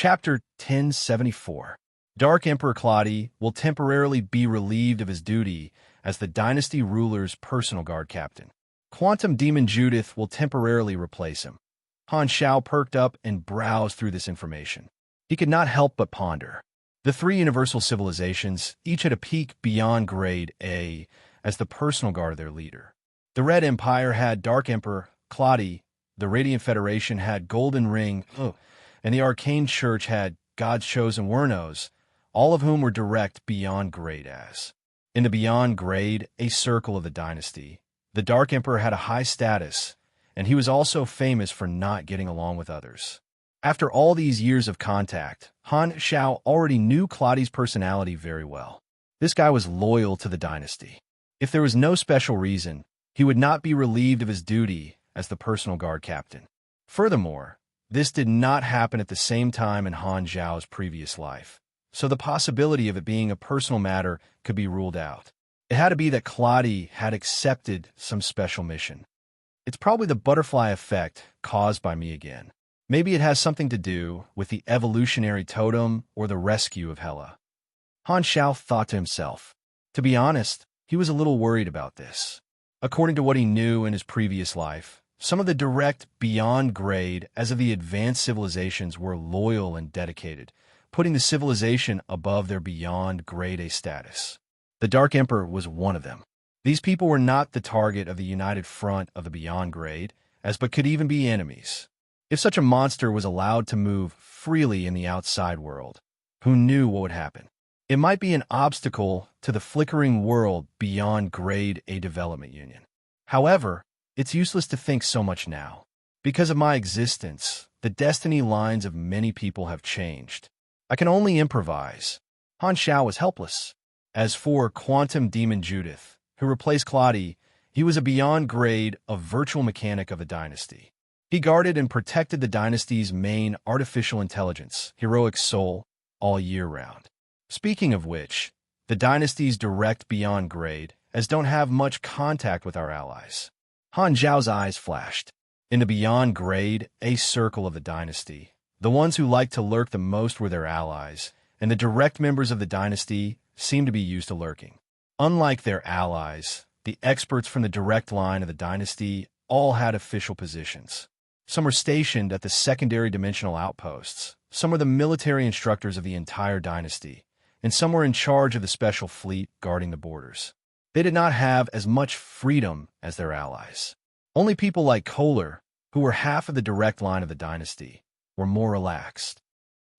Chapter 1074. Dark Emperor Claudi will temporarily be relieved of his duty as the dynasty ruler's personal guard captain. Quantum Demon Judith will temporarily replace him. Han Xiao perked up and browsed through this information. He could not help but ponder. The three universal civilizations each had a peak beyond grade A as the personal guard of their leader. The Red Empire had Dark Emperor Claudi, the Radiant Federation had Golden Ring, and the Arcane Church had God's Chosen Wernos, all of whom were direct beyond grade as. In the beyond grade, a circle of the dynasty, the Dark Emperor had a high status, and he was also famous for not getting along with others. After all these years of contact, Han Xiao already knew Claudi's personality very well. This guy was loyal to the dynasty. If there was no special reason, he would not be relieved of his duty as the personal guard captain. Furthermore, this did not happen at the same time in Han Xiao's previous life, so the possibility of it being a personal matter could be ruled out. It had to be that Claudi had accepted some special mission. It's probably the butterfly effect caused by me again. Maybe it has something to do with the evolutionary totem or the rescue of Hela. Han Xiao thought to himself. To be honest, he was a little worried about this. According to what he knew in his previous life, some of the direct beyond grade as of the advanced civilizations were loyal and dedicated, putting the civilization above their beyond grade A status. The Dark Emperor was one of them. These people were not the target of the united front of the beyond grade, but could even be enemies. If such a monster was allowed to move freely in the outside world, who knew what would happen? It might be an obstacle to the flickering world beyond grade A development union. However, it's useless to think so much now. Because of my existence, the destiny lines of many people have changed. I can only improvise. Han Xiao was helpless. As for Quantum Demon Judith, who replaced Claudi, he was a beyond grade of virtual mechanic of the dynasty. He guarded and protected the dynasty's main artificial intelligence, heroic soul, all year round. Speaking of which, the dynasty's direct beyond grade don't have much contact with our allies. Han Xiao's eyes flashed. In the beyond grade, a circle of the dynasty, the ones who liked to lurk the most were their allies, and the direct members of the dynasty seemed to be used to lurking. Unlike their allies, the experts from the direct line of the dynasty all had official positions. Some were stationed at the secondary dimensional outposts, some were the military instructors of the entire dynasty, and some were in charge of the special fleet guarding the borders. They did not have as much freedom as their allies. Only people like Kohler, who were half of the direct line of the dynasty, were more relaxed.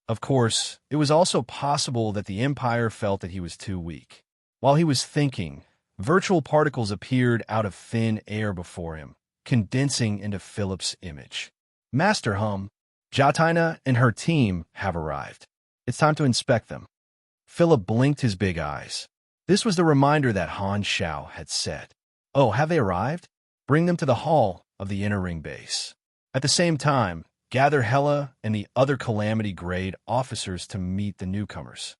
Of course, it was also possible that the Empire felt that he was too weak. While he was thinking, virtual particles appeared out of thin air before him, condensing into Philip's image. Master Hum, Jatina and her team have arrived. It's time to inspect them. Philip blinked his big eyes. This was the reminder that Han Xiao had said. Oh, have they arrived? Bring them to the hall of the inner ring base. At the same time, gather Hela and the other calamity grade officers to meet the newcomers.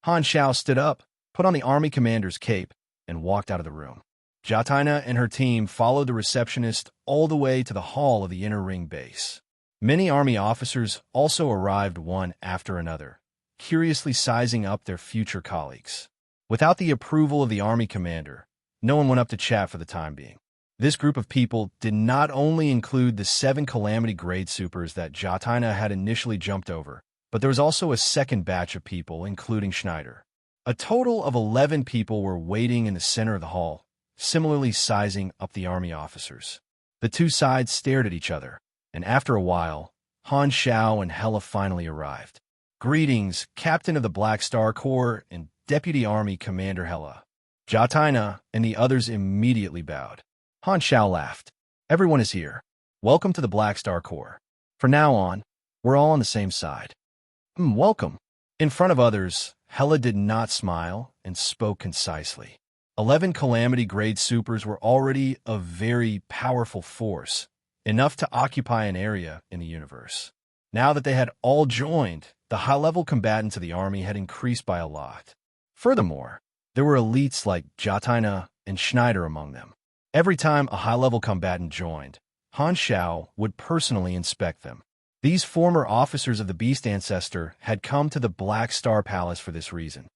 Han Xiao stood up, put on the army commander's cape, and walked out of the room. Jatina and her team followed the receptionist all the way to the hall of the inner ring base. Many army officers also arrived one after another, curiously sizing up their future colleagues. Without the approval of the army commander, no one went up to chat for the time being. This group of people did not only include the 7 calamity grade supers that Jatina had initially jumped over, but there was also a second batch of people, including Schneider. A total of 11 people were waiting in the center of the hall, similarly sizing up the army officers. The two sides stared at each other, and after a while, Han Xiao and Hela finally arrived. Greetings, Captain of the Black Star Corps and Deputy Army Commander Hela. Jatina and the others immediately bowed. Han Xiao laughed. Everyone is here. Welcome to the Black Star Corps. From now on, we're all on the same side. Welcome. In front of others, Hela did not smile and spoke concisely. 11 calamity grade supers were already a very powerful force, enough to occupy an area in the universe. Now that they had all joined, the high-level combatants of the army had increased by a lot. Furthermore, there were elites like Jatina and Schneider among them. Every time a high-level combatant joined, Han Xiao would personally inspect them. These former officers of the Beast Ancestor had come to the Black Star Palace for this reason.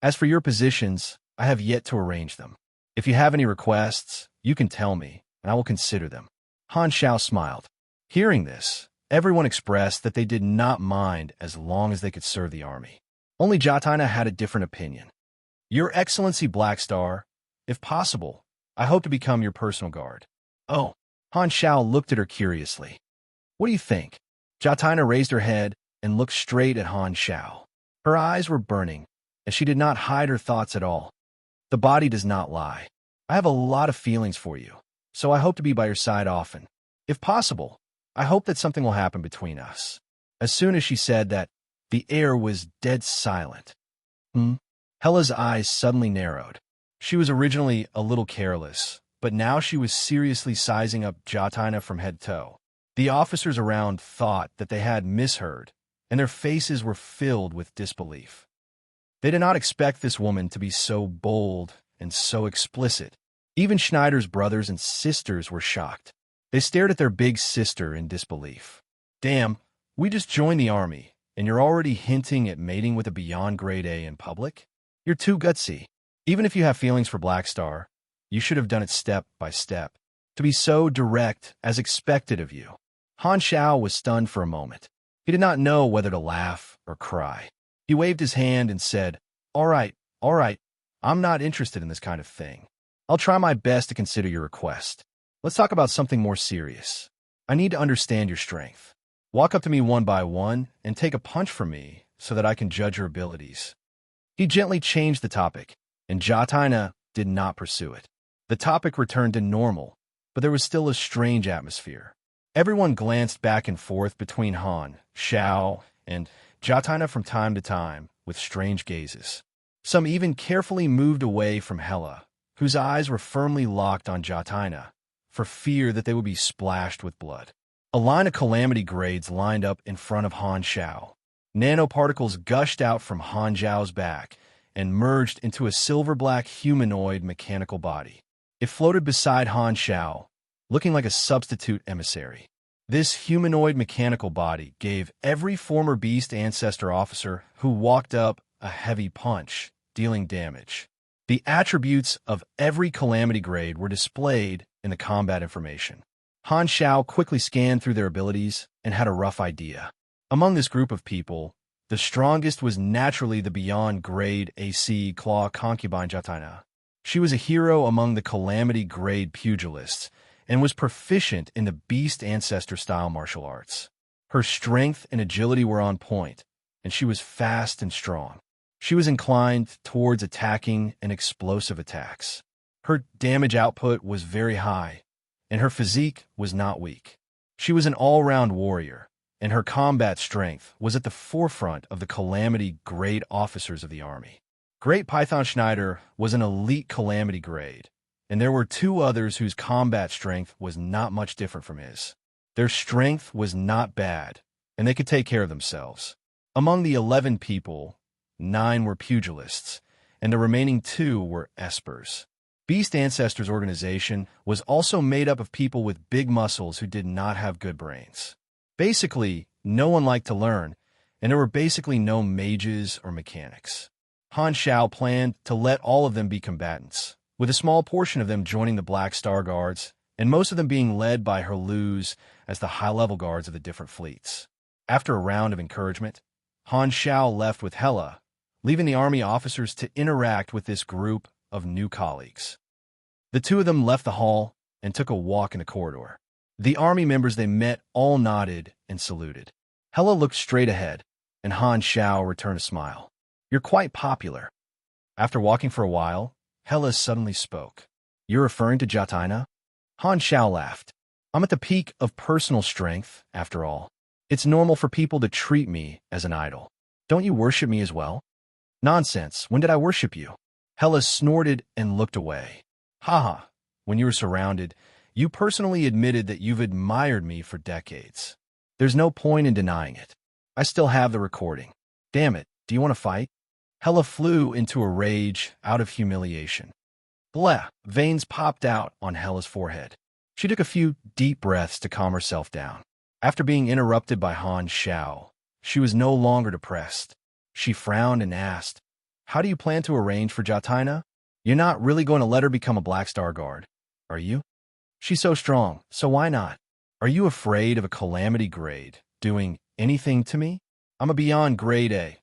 As for your positions, I have yet to arrange them. If you have any requests, you can tell me, and I will consider them. Han Xiao smiled. Hearing this, everyone expressed that they did not mind as long as they could serve the army. Only Jatina had a different opinion. Your Excellency Black Star, if possible, I hope to become your personal guard. Oh, Han Xiao looked at her curiously. What do you think? Jatina raised her head and looked straight at Han Xiao. Her eyes were burning, and she did not hide her thoughts at all. The body does not lie. I have a lot of feelings for you, so I hope to be by your side often. If possible, I hope that something will happen between us. As soon as she said that, the air was dead silent. Hela's eyes suddenly narrowed. She was originally a little careless, but now she was seriously sizing up Jatina from head to toe. The officers around thought that they had misheard, and their faces were filled with disbelief. They did not expect this woman to be so bold and so explicit. Even Schneider's brothers and sisters were shocked. They stared at their big sister in disbelief. Damn, we just joined the army, and you're already hinting at mating with a beyond grade A in public? You're too gutsy. Even if you have feelings for Black Star, you should have done it step by step. To be so direct as expected of you. Han Xiao was stunned for a moment. He did not know whether to laugh or cry. He waved his hand and said, all right, I'm not interested in this kind of thing. I'll try my best to consider your request. Let's talk about something more serious. I need to understand your strength. Walk up to me one by one and take a punch from me so that I can judge your abilities. He gently changed the topic, and Jatina did not pursue it. The topic returned to normal, but there was still a strange atmosphere. Everyone glanced back and forth between Han, Xiao, and Jatina from time to time with strange gazes. Some even carefully moved away from Hela, whose eyes were firmly locked on Jatina, for fear that they would be splashed with blood. A line of calamity grades lined up in front of Han Xiao. Nanoparticles gushed out from Han Xiao's back and merged into a silver-black humanoid mechanical body. It floated beside Han Xiao, looking like a substitute emissary. This humanoid mechanical body gave every former Beast Ancestor officer who walked up a heavy punch, dealing damage. The attributes of every calamity grade were displayed in the combat information. Han Xiao quickly scanned through their abilities and had a rough idea. Among this group of people, the strongest was naturally the beyond grade AC Claw concubine Jatina. She was a hero among the calamity grade pugilists, and was proficient in the Beast Ancestor-style martial arts. Her strength and agility were on point, and she was fast and strong. She was inclined towards attacking and explosive attacks. Her damage output was very high, and her physique was not weak. She was an all-round warrior, and her combat strength was at the forefront of the calamity grade officers of the army. Great Python Schneider was an elite calamity grade, and there were two others whose combat strength was not much different from his. Their strength was not bad, and they could take care of themselves. Among the 11 people, 9 were pugilists, and the remaining 2 were espers. Beast Ancestors' organization was also made up of people with big muscles who did not have good brains. Basically, no one liked to learn, and there were basically no mages or mechanics. Han Xiao planned to let all of them be combatants, with a small portion of them joining the Black Star Guards, and most of them being led by her Lus as the high-level guards of the different fleets. After a round of encouragement, Han Xiao left with Hela, leaving the army officers to interact with this group of new colleagues. The two of them left the hall and took a walk in the corridor. The army members they met all nodded and saluted. Hela looked straight ahead, and Han Xiao returned a smile. You're quite popular. After walking for a while, Hela suddenly spoke. You're referring to Jatina? Han Xiao laughed. I'm at the peak of personal strength, after all. It's normal for people to treat me as an idol. Don't you worship me as well? Nonsense. When did I worship you? Hela snorted and looked away. Haha. When you were surrounded, you personally admitted that you've admired me for decades. There's no point in denying it. I still have the recording. Damn it. Do you want to fight? Hela flew into a rage out of humiliation. Bleh, veins popped out on Hela's forehead. She took a few deep breaths to calm herself down. After being interrupted by Han Xiao, she was no longer depressed. She frowned and asked, "How do you plan to arrange for Jatina? You're not really going to let her become a Black Star Guard, are you? She's so strong, so why not? Are you afraid of a calamity grade doing anything to me? I'm a beyond grade A."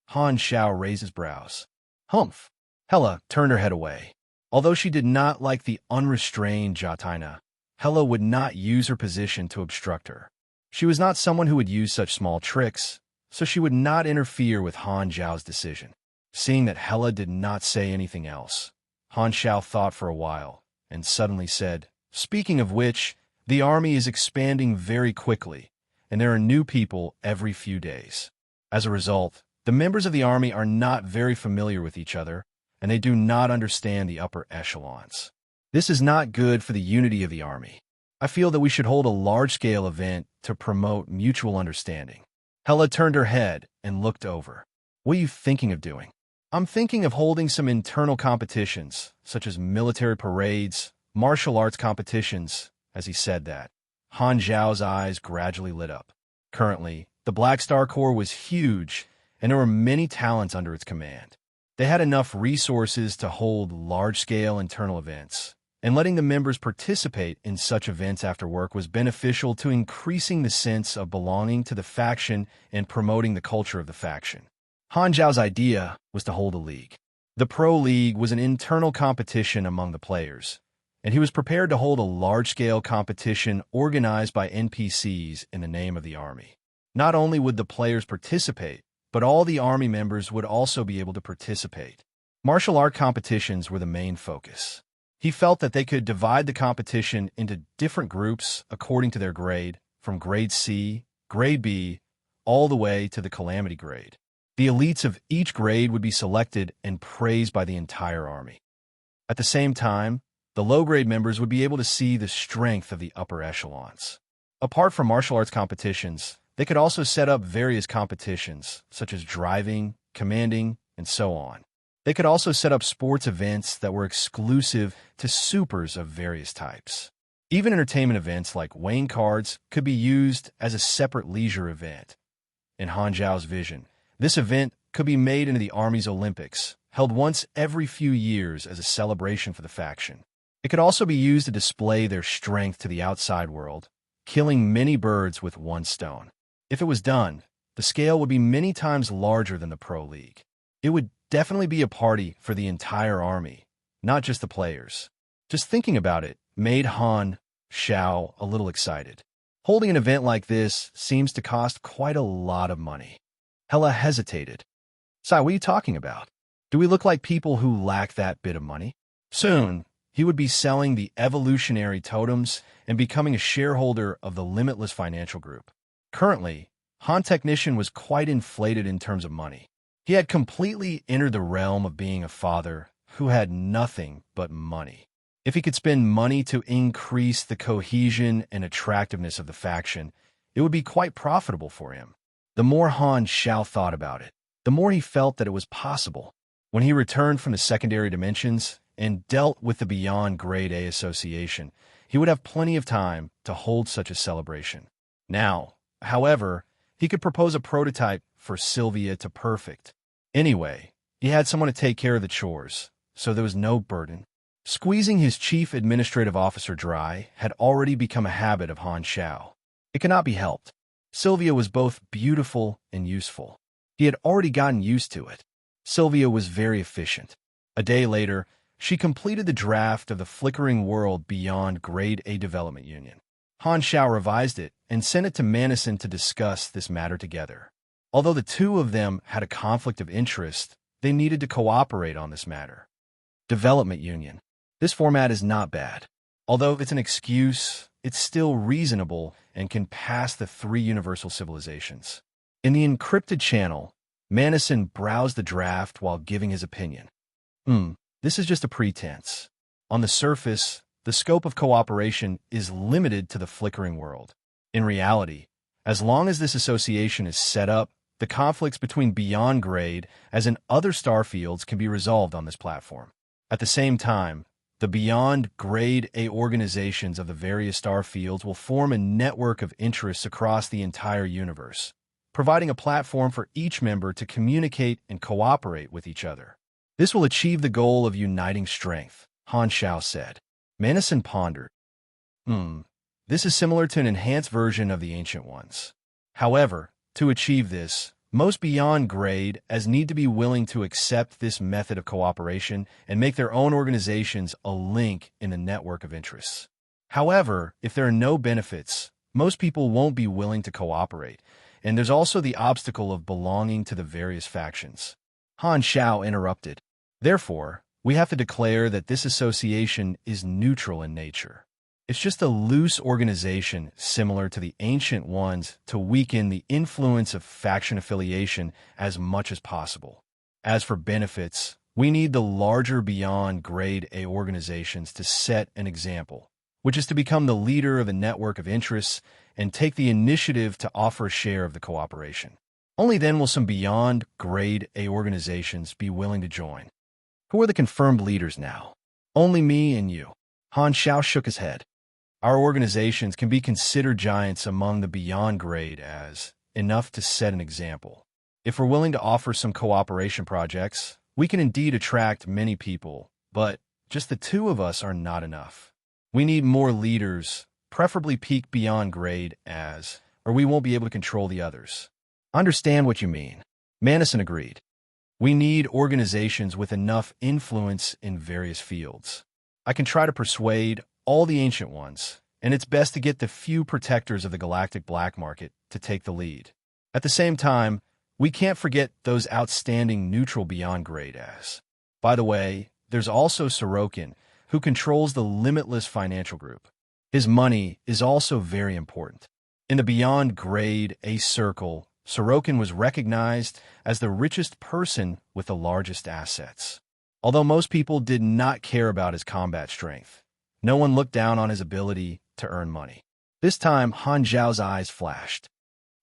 Han Xiao raised his brows. Humph. Hela turned her head away. Although she did not like the unrestrained Jatina, Hela would not use her position to obstruct her. She was not someone who would use such small tricks, so she would not interfere with Han Zhao's decision. Seeing that Hela did not say anything else, Han Xiao thought for a while and suddenly said, "Speaking of which, the army is expanding very quickly, and there are new people every few days. As a result, the members of the army are not very familiar with each other, and they do not understand the upper echelons. This is not good for the unity of the army. I feel that we should hold a large-scale event to promote mutual understanding." Hela turned her head and looked over. "What are you thinking of doing?" "I'm thinking of holding some internal competitions, such as military parades, martial arts competitions." As he said that, Han Zhao's eyes gradually lit up. Currently, the Black Star Corps was huge, and there were many talents under its command. They had enough resources to hold large-scale internal events, and letting the members participate in such events after work was beneficial to increasing the sense of belonging to the faction and promoting the culture of the faction. Han Zhao's idea was to hold a league. The Pro League was an internal competition among the players, and he was prepared to hold a large-scale competition organized by NPCs in the name of the army. Not only would the players participate, but all the army members would also be able to participate. Martial art competitions were the main focus. He felt that they could divide the competition into different groups according to their grade, from grade C, grade B, all the way to the calamity grade. The elites of each grade would be selected and praised by the entire army. At the same time, the low-grade members would be able to see the strength of the upper echelons. Apart from martial arts competitions, they could also set up various competitions, such as driving, commanding, and so on. They could also set up sports events that were exclusive to supers of various types. Even entertainment events like weighing cards could be used as a separate leisure event. In Han Zhao's vision, this event could be made into the Army's Olympics, held once every few years as a celebration for the faction. It could also be used to display their strength to the outside world, killing many birds with one stone. If it was done, the scale would be many times larger than the Pro League. It would definitely be a party for the entire army, not just the players. Just thinking about it made Han Xiao a little excited. Holding an event like this seems to cost quite a lot of money. Hela hesitated. "Sai, what are you talking about? Do we look like people who lack that bit of money?" Soon, he would be selling the evolutionary totems and becoming a shareholder of the Limitless Financial Group. Currently, Han Technician was quite inflated in terms of money. He had completely entered the realm of being a father who had nothing but money. If he could spend money to increase the cohesion and attractiveness of the faction, it would be quite profitable for him. The more Han Xiao thought about it, the more he felt that it was possible. When he returned from the secondary dimensions and dealt with the Beyond Grade A Association, he would have plenty of time to hold such a celebration. Now, however, he could propose a prototype for Sylvia to perfect. Anyway, he had someone to take care of the chores, so there was no burden. Squeezing his chief administrative officer dry had already become a habit of Han Xiao. It could not be helped. Sylvia was both beautiful and useful. He had already gotten used to it. Sylvia was very efficient. A day later, she completed the draft of the Flickering World Beyond Grade A Development Union. Han Xiao revised it and sent it to Madison to discuss this matter together. Although the two of them had a conflict of interest, they needed to cooperate on this matter. Development Union. This format is not bad. Although it's an excuse, it's still reasonable and can pass the 3 universal civilizations. In the encrypted channel, Madison browsed the draft while giving his opinion. This is just a pretense. On the surface, the scope of cooperation is limited to the Flickering World. In reality, as long as this association is set up, the conflicts between Beyond Grade as in other star fields can be resolved on this platform. At the same time, The beyond grade A organizations of the various star fields will form a network of interests across the entire universe, providing a platform for each member to communicate and cooperate with each other. This will achieve the goal of uniting strength, Han Xiao said. Manison pondered. This is similar to an enhanced version of the Ancient Ones. However, to achieve this, most beyond grade as need to be willing to accept this method of cooperation and make their own organizations a link in the network of interests. However, if there are no benefits, most people won't be willing to cooperate, and there's also the obstacle of belonging to the various factions. Han Xiao interrupted. Therefore, we have to declare that this association is neutral in nature. It's just a loose organization similar to the Ancient Ones to weaken the influence of faction affiliation as much as possible. As for benefits, we need the larger beyond grade A organizations to set an example, which is to become the leader of a network of interests and take the initiative to offer a share of the cooperation. Only then will some beyond grade A organizations be willing to join. Who are the confirmed leaders now? Only me and you. Han Xiao shook his head. Our organizations can be considered giants among the beyond grade as enough to set an example. If we're willing to offer some cooperation projects, we can indeed attract many people, but just the two of us are not enough. We need more leaders, preferably peak beyond grade as, or we won't be able to control the others. Understand what you mean. Manison agreed. We need organizations with enough influence in various fields. I can try to persuade all the Ancient Ones, and it's best to get the few protectors of the galactic black market to take the lead. At the same time, we can't forget those outstanding neutral beyond grade as. By the way, there's also Sorokin, who controls the limitless financial group. His money is also very important. In the beyond grade A circle, Sorokin was recognized as the richest person with the largest assets. Although most people did not care about his combat strength, no one looked down on his ability to earn money. This time, Han Zhao's eyes flashed.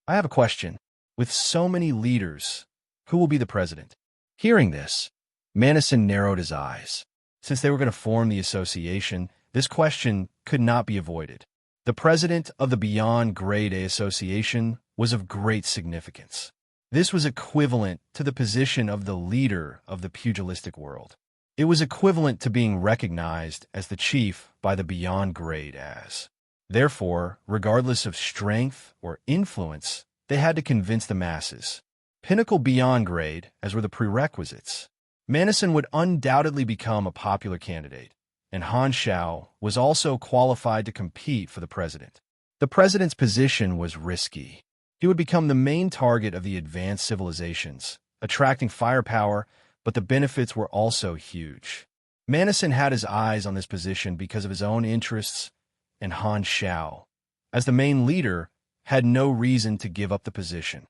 I have a question. With so many leaders, who will be the president? Hearing this, Manison narrowed his eyes. Since they were going to form the association, this question could not be avoided. The president of the Beyond Grade A Association was of great significance. This was equivalent to the position of the leader of the pugilistic world. It was equivalent to being recognized as the chief by the beyond grade as. Therefore, regardless of strength or influence, they had to convince the masses. Pinnacle beyond grade, as were the prerequisites. Manison would undoubtedly become a popular candidate, and Han Xiao was also qualified to compete for the president. The president's position was risky. He would become the main target of the advanced civilizations, attracting firepower, but the benefits were also huge. Manison had his eyes on this position because of his own interests, and Han Xiao, as the main leader, had no reason to give up the position.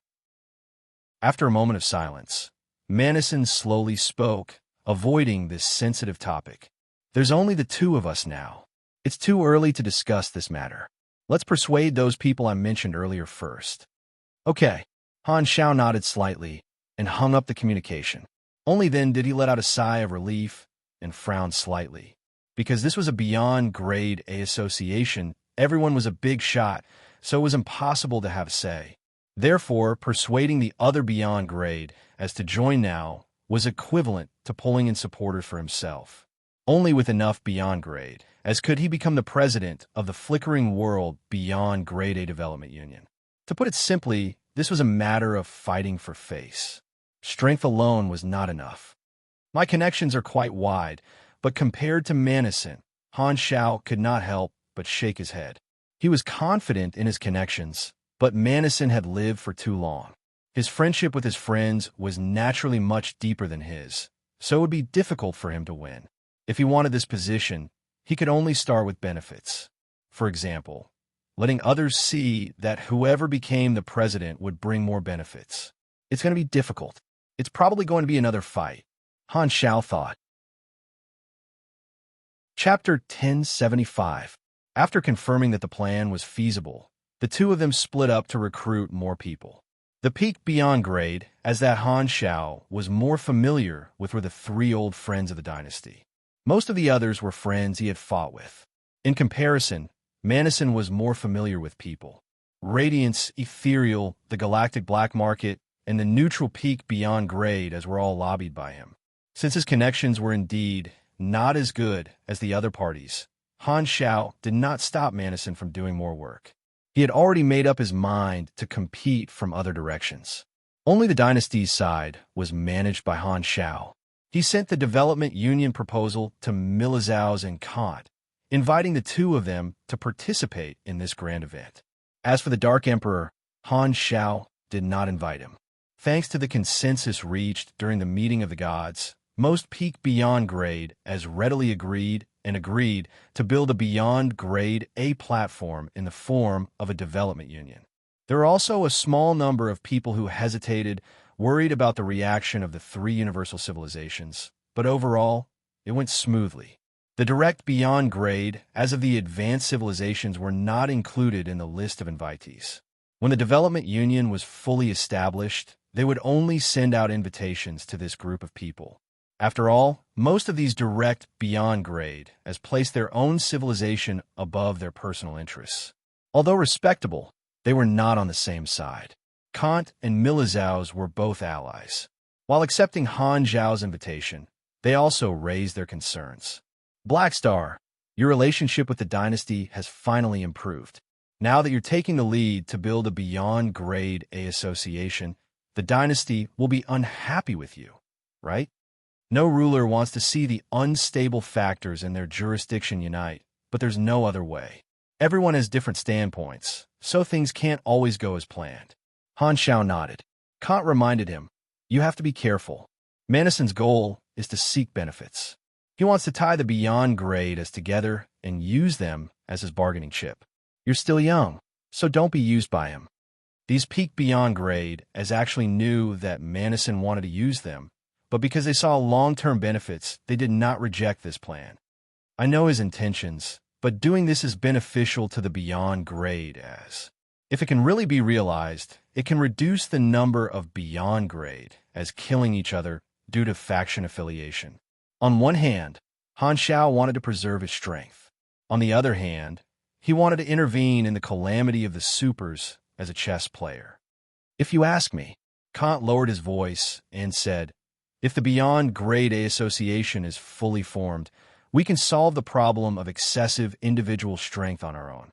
After a moment of silence, Manison slowly spoke, avoiding this sensitive topic. There's only the two of us now. It's too early to discuss this matter. Let's persuade those people I mentioned earlier first. Okay. Han Xiao nodded slightly and hung up the communication. Only then did he let out a sigh of relief and frown slightly. Because this was a beyond grade A association, everyone was a big shot, so it was impossible to have say. Therefore, persuading the other beyond grade as to join now was equivalent to pulling in supporters for himself. Only with enough beyond grade, as could he become the president of the flickering world beyond grade A development union. To put it simply, this was a matter of fighting for face. Strength alone was not enough. My connections are quite wide, but compared to Manison, Han Xiao could not help but shake his head. He was confident in his connections, but Manison had lived for too long. His friendship with his friends was naturally much deeper than his, so it would be difficult for him to win. If he wanted this position, he could only start with benefits. For example, letting others see that whoever became the president would bring more benefits. It's going to be difficult. It's probably going to be another fight, Han Xiao thought. Chapter 1075. After confirming that the plan was feasible, the two of them split up to recruit more people. The peak beyond grade, as that Han Xiao was more familiar with, were the three old friends of the dynasty. Most of the others were friends he had fought with. In comparison, Madison was more familiar with people. Radiance, Ethereal, the Galactic Black Market, and the neutral peak beyond grade as were all lobbied by him. Since his connections were indeed not as good as the other parties, Han Xiao did not stop Madison from doing more work. He had already made up his mind to compete from other directions. Only the dynasty's side was managed by Han Xiao. He sent the development union proposal to Milizhao's and Kant, inviting the two of them to participate in this grand event. As for the Dark Emperor, Han Xiao did not invite him. Thanks to the consensus reached during the meeting of the gods, most peak beyond grade as readily agreed to build a beyond grade A platform in the form of a development union. There were also a small number of people who hesitated, worried about the reaction of the three universal civilizations, but overall, it went smoothly. The direct beyond grade, as of the advanced civilizations, were not included in the list of invitees. When the development union was fully established, they would only send out invitations to this group of people. After all, most of these direct beyond grade as placed their own civilization above their personal interests. Although respectable, they were not on the same side. Kant and Milizhao's were both allies. While accepting Han Zhao's invitation, they also raised their concerns. Blackstar, your relationship with the dynasty has finally improved. Now that you're taking the lead to build a beyond grade A association, the dynasty will be unhappy with you, right? No ruler wants to see the unstable factors in their jurisdiction unite, but there's no other way. Everyone has different standpoints, so things can't always go as planned. Han Xiao nodded. Kant reminded him, you have to be careful. Madison's goal is to seek benefits. He wants to tie the beyond grade as together and use them as his bargaining chip. You're still young, so don't be used by him. These peak beyond grade as actually knew that Madison wanted to use them, but because they saw long-term benefits, they did not reject this plan. I know his intentions, but doing this is beneficial to the beyond grade as, if it can really be realized, it can reduce the number of beyond grade as killing each other due to faction affiliation. On one hand, Han Xiao wanted to preserve his strength. On the other hand, he wanted to intervene in the calamity of the supers as a chess player. If you ask me, Kant lowered his voice and said, if the Beyond Grade A Association is fully formed, we can solve the problem of excessive individual strength on our own.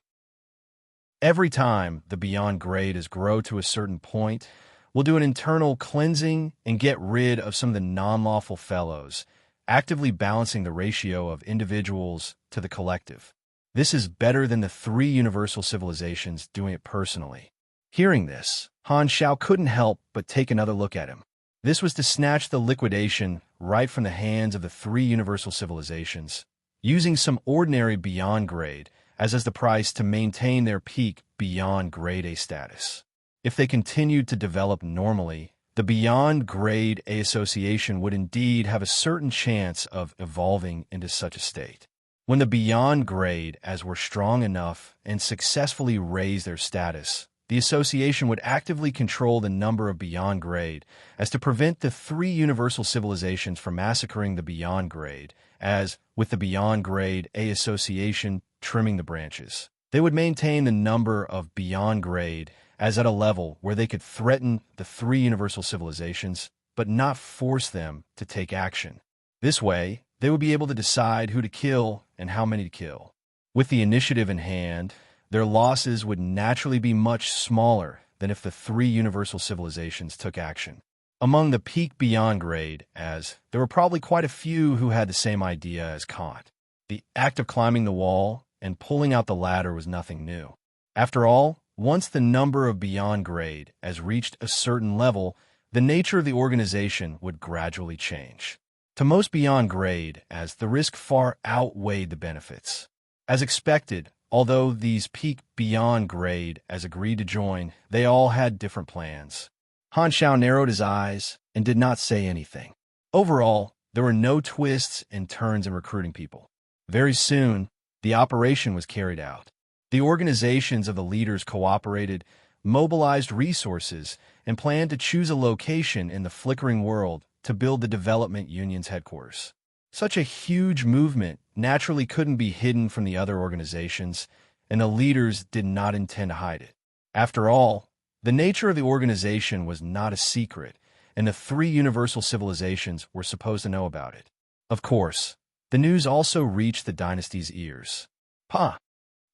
Every time the Beyond Grade is grow to a certain point, we'll do an internal cleansing and get rid of some of the non-lawful fellows, actively balancing the ratio of individuals to the collective. This is better than the three universal civilizations doing it personally. Hearing this, Han Xiao couldn't help but take another look at him. This was to snatch the liquidation right from the hands of the three universal civilizations, using some ordinary beyond grade as the price to maintain their peak beyond grade A status. If they continued to develop normally, the Beyond Grade A Association would indeed have a certain chance of evolving into such a state. When the Beyond Grade as were strong enough and successfully raised their status, the association would actively control the number of Beyond Grade as to prevent the three universal civilizations from massacring the Beyond Grade, as, with the Beyond Grade A Association trimming the branches, they would maintain the number of Beyond Grade as at a level where they could threaten the three universal civilizations, but not force them to take action. This way, they would be able to decide who to kill and how many to kill. With the initiative in hand, their losses would naturally be much smaller than if the three universal civilizations took action. Among the peak Beyond Grade, as there were probably quite a few who had the same idea as Kant. The act of climbing the wall and pulling out the ladder was nothing new. After all, once the number of Beyond Grade as reached a certain level, the nature of the organization would gradually change. To most Beyond Grade, as the risk far outweighed the benefits. As expected, although these peak Beyond Grade as agreed to join, they all had different plans. Han Xiao narrowed his eyes and did not say anything. Overall, there were no twists and turns in recruiting people. Very soon, the operation was carried out. The organizations of the leaders cooperated, mobilized resources, and planned to choose a location in the flickering world to build the development union's headquarters. Such a huge movement naturally couldn't be hidden from the other organizations, and the leaders did not intend to hide it. After all, the nature of the organization was not a secret, and the three universal civilizations were supposed to know about it. Of course, the news also reached the dynasty's ears. "Pa,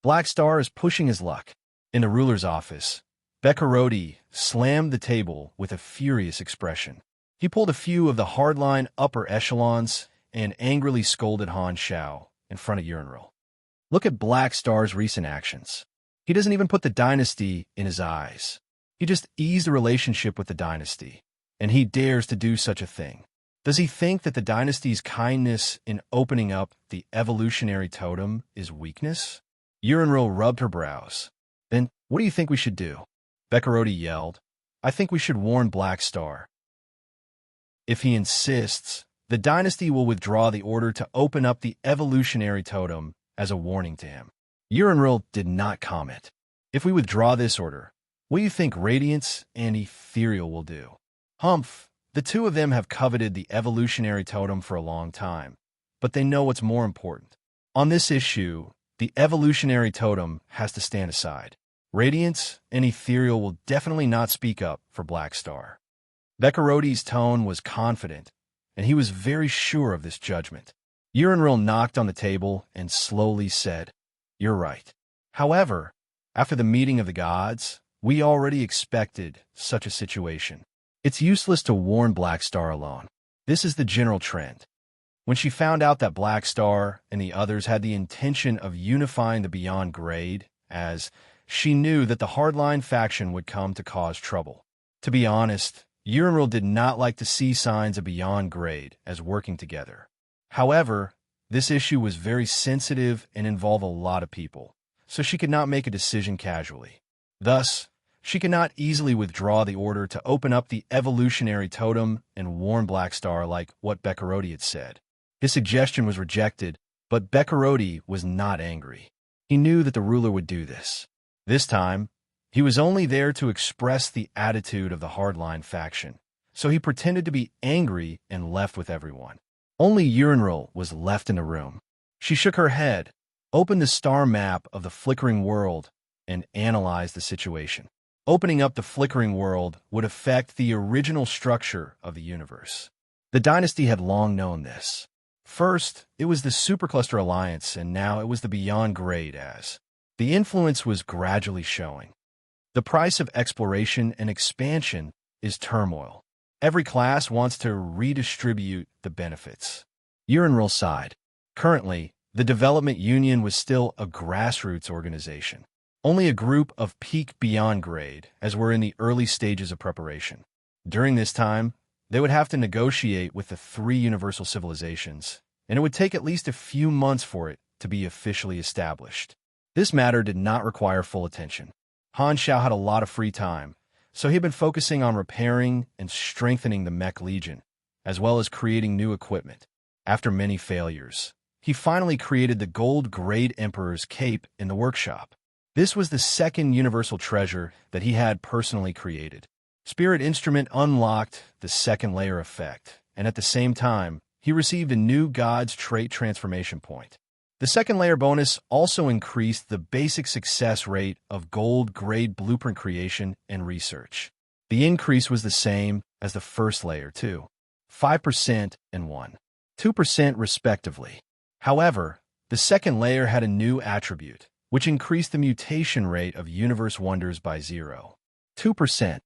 Black Star is pushing his luck." In the ruler's office, Bekarodi slammed the table with a furious expression. He pulled a few of the hardline upper echelons and angrily scolded Han Shao in front of Unravel. "Look at Black Star's recent actions. He doesn't even put the dynasty in his eyes. He just eased the relationship with the dynasty, and he dares to do such a thing. Does he think that the dynasty's kindness in opening up the evolutionary totem is weakness?" Unravel rubbed her brows. "Then what do you think we should do?" Bekarodi yelled. "I think we should warn Black Star. If he insists, the dynasty will withdraw the order to open up the evolutionary totem as a warning to him." Unravel did not comment. "If we withdraw this order, what do you think Radiance and Ethereal will do?" "Humph, the two of them have coveted the evolutionary totem for a long time, but they know what's more important. On this issue, the evolutionary totem has to stand aside. Radiance and Ethereal will definitely not speak up for Black Star." Bekarodi's tone was confident, and he was very sure of this judgment. Unravel knocked on the table and slowly said, "You're right. However, after the meeting of the gods, we already expected such a situation. It's useless to warn Black Star alone. This is the general trend." When she found out that Black Star and the others had the intention of unifying the Beyond Grade, as she knew that the hardline faction would come to cause trouble. To be honest, Unravel did not like to see signs of Beyond Grade as working together. However, this issue was very sensitive and involved a lot of people, so she could not make a decision casually. Thus, she could not easily withdraw the order to open up the evolutionary totem and warn Black Star like what Bekarodi had said. His suggestion was rejected, but Bekarodi was not angry. He knew that the ruler would do this. This time, he was only there to express the attitude of the hardline faction, so he pretended to be angry and left with everyone. Only Unravel was left in the room. She shook her head, opened the star map of the flickering world, and analyzed the situation. Opening up the flickering world would affect the original structure of the universe. The dynasty had long known this. First, it was the Supercluster Alliance, and now it was the Beyond Grade as. The influence was gradually showing. The price of exploration and expansion is turmoil. Every class wants to redistribute the benefits. Unravel sighed. Currently, the Development Union was still a grassroots organization. Only a group of peak Beyond Grade, as were in the early stages of preparation. During this time, they would have to negotiate with the three universal civilizations, and it would take at least a few months for it to be officially established. This matter did not require full attention. Han Shao had a lot of free time, so he had been focusing on repairing and strengthening the Mech Legion, as well as creating new equipment. After many failures, he finally created the Gold Grade Emperor's cape in the workshop. This was the second universal treasure that he had personally created. Spirit Instrument unlocked the second layer effect, and at the same time, he received a new God's Trait transformation point. The second layer bonus also increased the basic success rate of Gold Grade blueprint creation and research. The increase was the same as the first layer, too, 5% and 2% respectively. However, the second layer had a new attribute, which increased the mutation rate of Universe Wonders by 0.2%.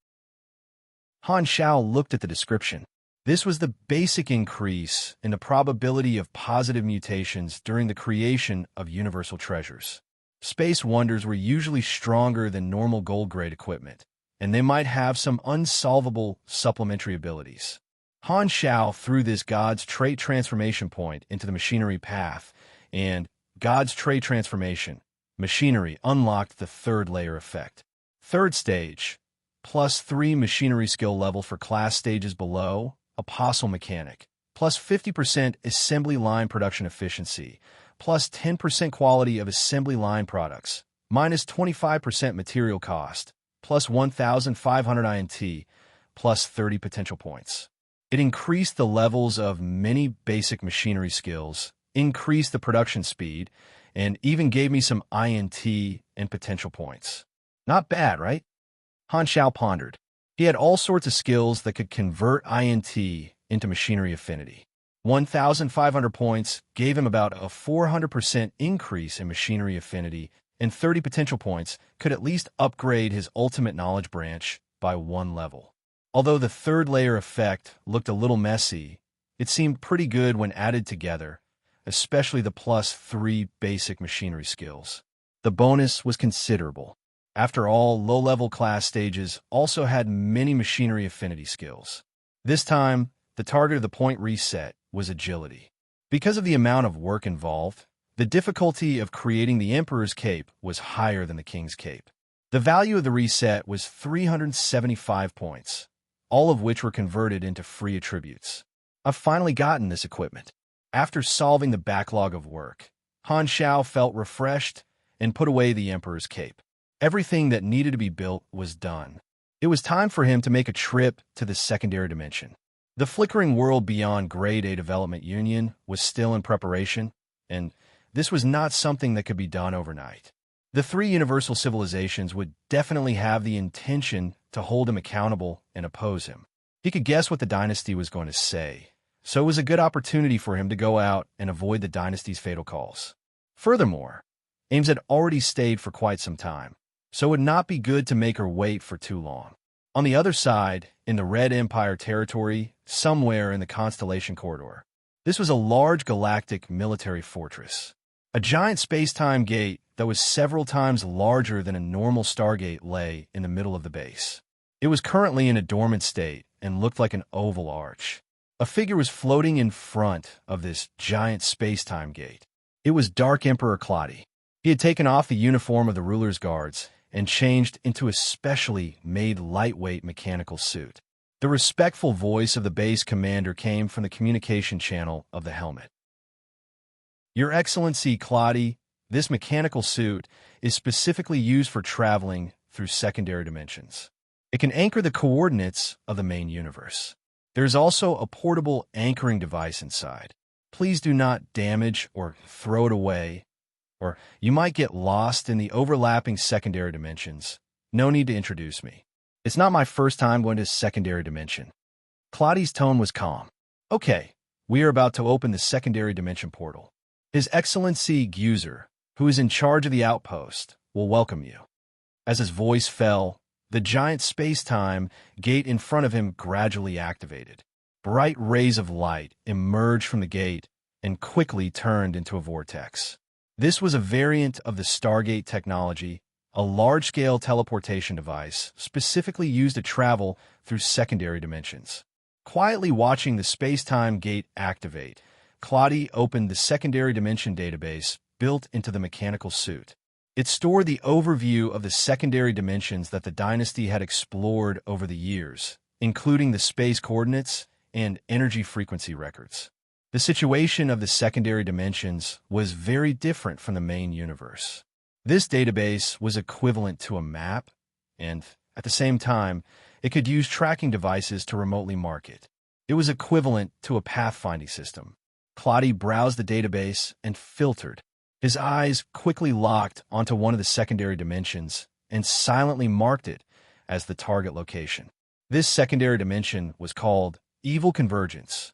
Han Shao looked at the description. This was the basic increase in the probability of positive mutations during the creation of universal treasures. Space Wonders were usually stronger than normal gold-grade equipment, and they might have some unsolvable supplementary abilities. Han Shao threw this God's Trait transformation point into the machinery path, and God's Trait transformation, machinery, unlocked the third layer effect. Third stage, +3 machinery skill level for class stages below, Apostle Mechanic, plus 50% assembly line production efficiency, plus 10% quality of assembly line products, minus 25% material cost, plus 1,500 INT, plus 30 potential points. It increased the levels of many basic machinery skills, increased the production speed, and even gave me some INT and potential points. Not bad, right? Han Xiao pondered. He had all sorts of skills that could convert INT into machinery affinity. 1,500 points gave him about a 400% increase in machinery affinity, and 30 potential points could at least upgrade his ultimate knowledge branch by 1 level. Although the third layer effect looked a little messy, it seemed pretty good when added together, especially the +3 basic machinery skills. The bonus was considerable. After all, low-level class stages also had many machinery affinity skills. This time, the target of the point reset was agility. Because of the amount of work involved, the difficulty of creating the Emperor's Cape was higher than the King's Cape. The value of the reset was 375 points, all of which were converted into free attributes. I've finally gotten this equipment. After solving the backlog of work, Han Xiao felt refreshed and put away the Emperor's Cape. Everything that needed to be built was done. It was time for him to make a trip to the secondary dimension. The flickering world beyond Grade A Development Union was still in preparation, and this was not something that could be done overnight. The 3 universal civilizations would definitely have the intention to hold him accountable and oppose him. He could guess what the dynasty was going to say, so it was a good opportunity for him to go out and avoid the dynasty's fatal calls. Furthermore, Ames had already stayed for quite some time, so it would not be good to make her wait for too long. On the other side, in the Red Empire territory, somewhere in the Constellation Corridor, this was a large galactic military fortress. A giant space-time gate that was several times larger than a normal Stargate lay in the middle of the base. It was currently in a dormant state and looked like an oval arch. A figure was floating in front of this giant space-time gate. It was Dark Emperor Claude. He had taken off the uniform of the ruler's guards and changed into a specially made lightweight mechanical suit. The respectful voice of the base commander came from the communication channel of the helmet. Your Excellency Claude, this mechanical suit is specifically used for traveling through secondary dimensions. It can anchor the coordinates of the main universe. There's also a portable anchoring device inside. Please do not damage or throw it away, or you might get lost in the overlapping secondary dimensions. No need to introduce me. It's not my first time going to secondary dimension. Claude's tone was calm. Okay, we are about to open the secondary dimension portal. His Excellency Guzer, who is in charge of the outpost, will welcome you. As his voice fell, the giant space-time gate in front of him gradually activated. Bright rays of light emerged from the gate and quickly turned into a vortex. This was a variant of the Stargate technology, a large-scale teleportation device specifically used to travel through secondary dimensions. Quietly watching the space-time gate activate, Claude opened the secondary dimension database built into the mechanical suit. It stored the overview of the secondary dimensions that the dynasty had explored over the years, including the space coordinates and energy frequency records. The situation of the secondary dimensions was very different from the main universe. This database was equivalent to a map, and at the same time, it could use tracking devices to remotely mark it. It was equivalent to a pathfinding system. Claude browsed the database and filtered. His eyes quickly locked onto one of the secondary dimensions and silently marked it as the target location. This secondary dimension was called Evil Convergence.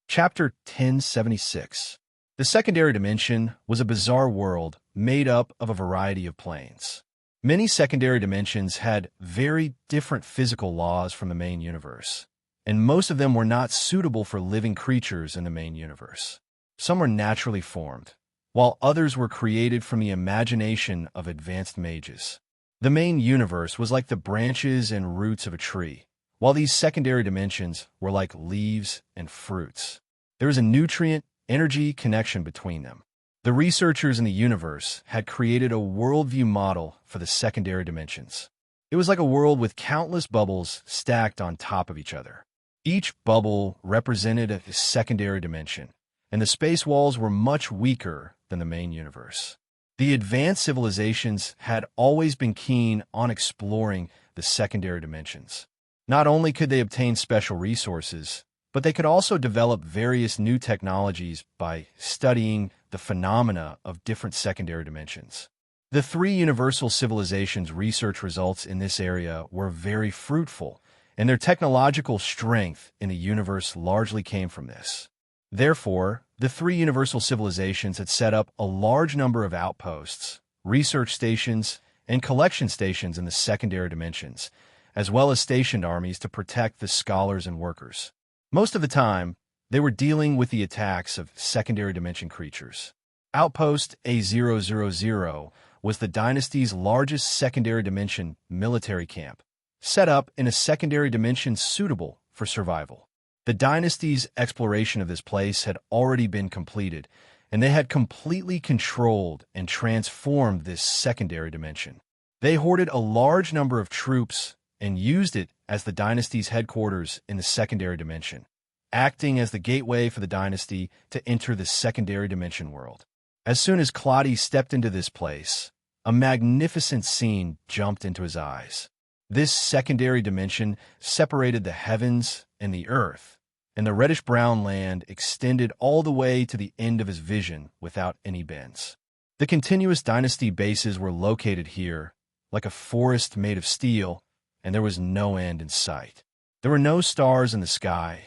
Chapter 1076. The secondary dimension was a bizarre world made up of a variety of planes. Many secondary dimensions had very different physical laws from the main universe, and most of them were not suitable for living creatures in the main universe. Some were naturally formed, while others were created from the imagination of advanced mages. The main universe was like the branches and roots of a tree, while these secondary dimensions were like leaves and fruits. There was a nutrient energy connection between them. The researchers in the universe had created a worldview model for the secondary dimensions. It was like a world with countless bubbles stacked on top of each other. Each bubble represented a secondary dimension, and the space walls were much weaker than the main universe. The advanced civilizations had always been keen on exploring the secondary dimensions. Not only could they obtain special resources, but they could also develop various new technologies by studying the phenomena of different secondary dimensions. The three universal civilizations' research results in this area were very fruitful, and their technological strength in the universe largely came from this. Therefore, the three universal civilizations had set up a large number of outposts, research stations, and collection stations in the secondary dimensions, as well as stationed armies to protect the scholars and workers. Most of the time, they were dealing with the attacks of secondary dimension creatures. Outpost A000 was the dynasty's largest secondary dimension military camp, set up in a secondary dimension suitable for survival. The dynasty's exploration of this place had already been completed, and they had completely controlled and transformed this secondary dimension. They hoarded a large number of troops and used it as the dynasty's headquarters in the secondary dimension, acting as the gateway for the dynasty to enter the secondary dimension world. As soon as Claude stepped into this place, a magnificent scene jumped into his eyes. This secondary dimension separated the heavens and the earth, and the reddish-brown land extended all the way to the end of his vision without any bends. The continuous dynasty bases were located here, like a forest made of steel, and there was no end in sight. There were no stars in the sky,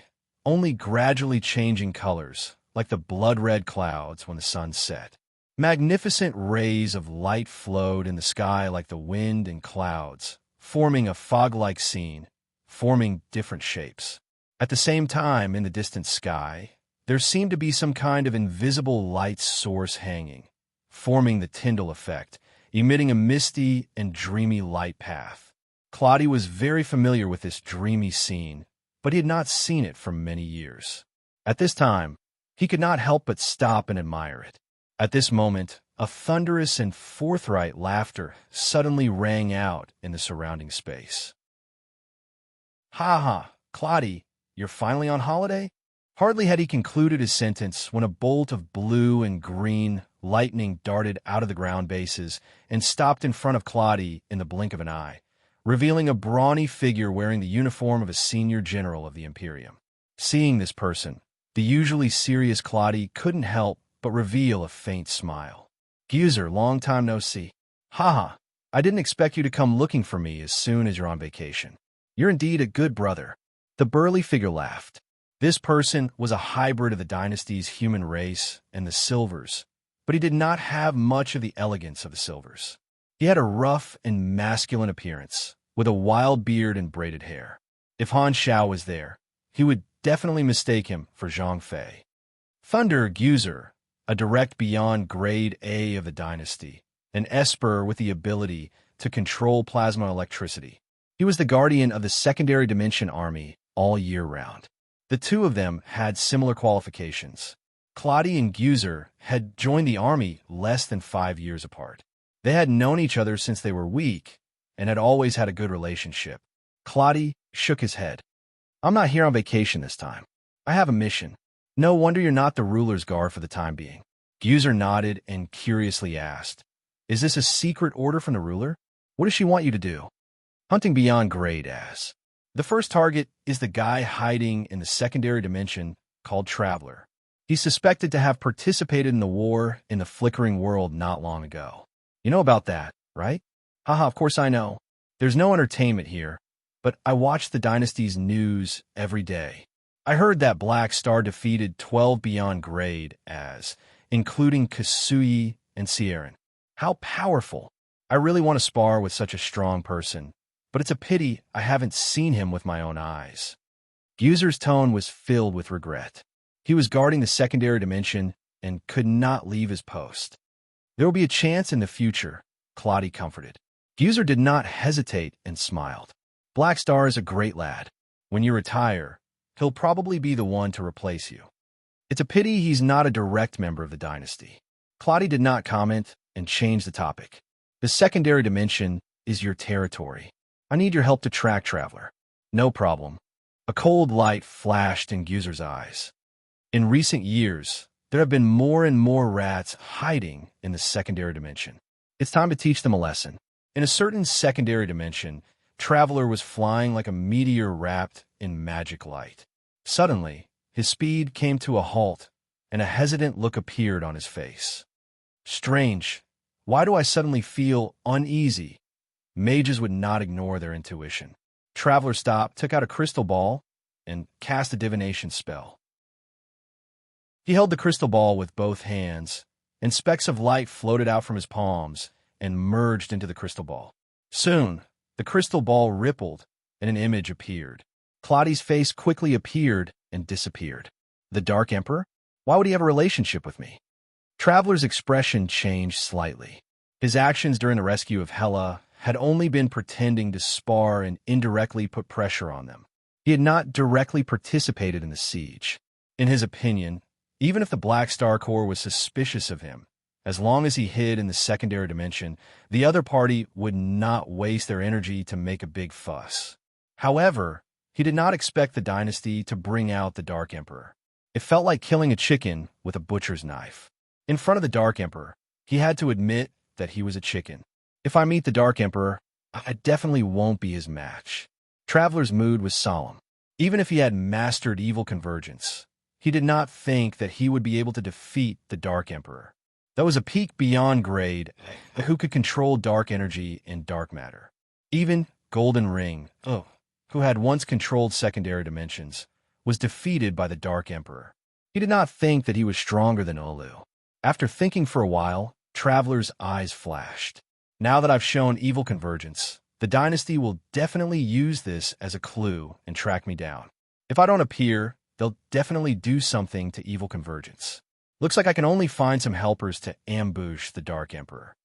only gradually changing colors, like the blood-red clouds when the sun set. Magnificent rays of light flowed in the sky like the wind and clouds, forming a fog-like scene, forming different shapes. At the same time, in the distant sky, there seemed to be some kind of invisible light source hanging, forming the Tyndall effect, emitting a misty and dreamy light path. Claude was very familiar with this dreamy scene, but he had not seen it for many years. At this time, he could not help but stop and admire it. At this moment, a thunderous and forthright laughter suddenly rang out in the surrounding space. "Ha ha, Claude, you're finally on holiday?" Hardly had he concluded his sentence when a bolt of blue and green lightning darted out of the ground bases and stopped in front of Claude in the blink of an eye, revealing a brawny figure wearing the uniform of a senior general of the Imperium. Seeing this person, the usually serious Claude couldn't help but reveal a faint smile. "Guzer, long time no see." "Haha, I didn't expect you to come looking for me as soon as you're on vacation. You're indeed a good brother." The burly figure laughed. This person was a hybrid of the dynasty's human race and the Silvers, but he did not have much of the elegance of the Silvers. He had a rough and masculine appearance, with a wild beard and braided hair. If Han Shao was there, he would definitely mistake him for Zhang Fei. Thunder Guzer, a direct beyond grade A of the dynasty, an Esper with the ability to control plasma electricity. He was the guardian of the secondary dimension army all year round. The two of them had similar qualifications. Claude and Guzer had joined the army less than 5 years apart. They had known each other since they were weak and had always had a good relationship. Claude shook his head. "I'm not here on vacation this time. I have a mission." "No wonder you're not the ruler's guard for the time being." Guzer nodded and curiously asked, "Is this a secret order from the ruler? What does she want you to do?" "Hunting beyond grade as. The first target is the guy hiding in the secondary dimension called Traveler. He's suspected to have participated in the war in the flickering world not long ago. You know about that, right?" "Haha, of course I know. There's no entertainment here, but I watch the dynasty's news every day. I heard that Black Star defeated 12 beyond grade as, including Kasui and Sierran. How powerful. I really want to spar with such a strong person, but it's a pity I haven't seen him with my own eyes." Guzer's tone was filled with regret. He was guarding the secondary dimension and could not leave his post. "There will be a chance in the future," Claude comforted. Guzer did not hesitate and smiled. "Black Star is a great lad. When you retire, he'll probably be the one to replace you. It's a pity he's not a direct member of the dynasty." Claude did not comment and changed the topic. "The secondary dimension is your territory. I need your help to track Traveler." "No problem." A cold light flashed in Guzer's eyes. "In recent years, there have been more and more rats hiding in the secondary dimension. It's time to teach them a lesson. In a certain secondary dimension, Traveler was flying like a meteor wrapped in magic light. Suddenly, his speed came to a halt, and a hesitant look appeared on his face. Strange. Why do I suddenly feel uneasy? Mages would not ignore their intuition. Traveler stopped, took out a crystal ball, and cast a divination spell. He held the crystal ball with both hands, and specks of light floated out from his palms and merged into the crystal ball. Soon, the crystal ball rippled, and an image appeared. Claudi's face quickly appeared and disappeared. The Dark Emperor? Why would he have a relationship with me? Traveler's expression changed slightly. His actions during the rescue of Hela had only been pretending to spar and indirectly put pressure on them. He had not directly participated in the siege. In his opinion, even if the Black Star Corps was suspicious of him, as long as he hid in the secondary dimension, the other party would not waste their energy to make a big fuss. However, he did not expect the dynasty to bring out the Dark Emperor. It felt like killing a chicken with a butcher's knife. In front of the Dark Emperor, he had to admit that he was a chicken. If I meet the Dark Emperor, I definitely won't be his match. Traveler's mood was solemn. Even if he had mastered evil convergence, he did not think that he would be able to defeat the Dark Emperor. That was a peak beyond grade who could control dark energy and dark matter. Even Golden Ring, who had once controlled secondary dimensions, was defeated by the Dark Emperor. He did not think that he was stronger than Olu. After thinking for a while, Traveler's eyes flashed. Now that I've shown evil convergence, the dynasty will definitely use this as a clue and track me down. If I don't appear, they'll definitely do something to evil convergence. Looks like I can only find some helpers to ambush the Dark Emperor.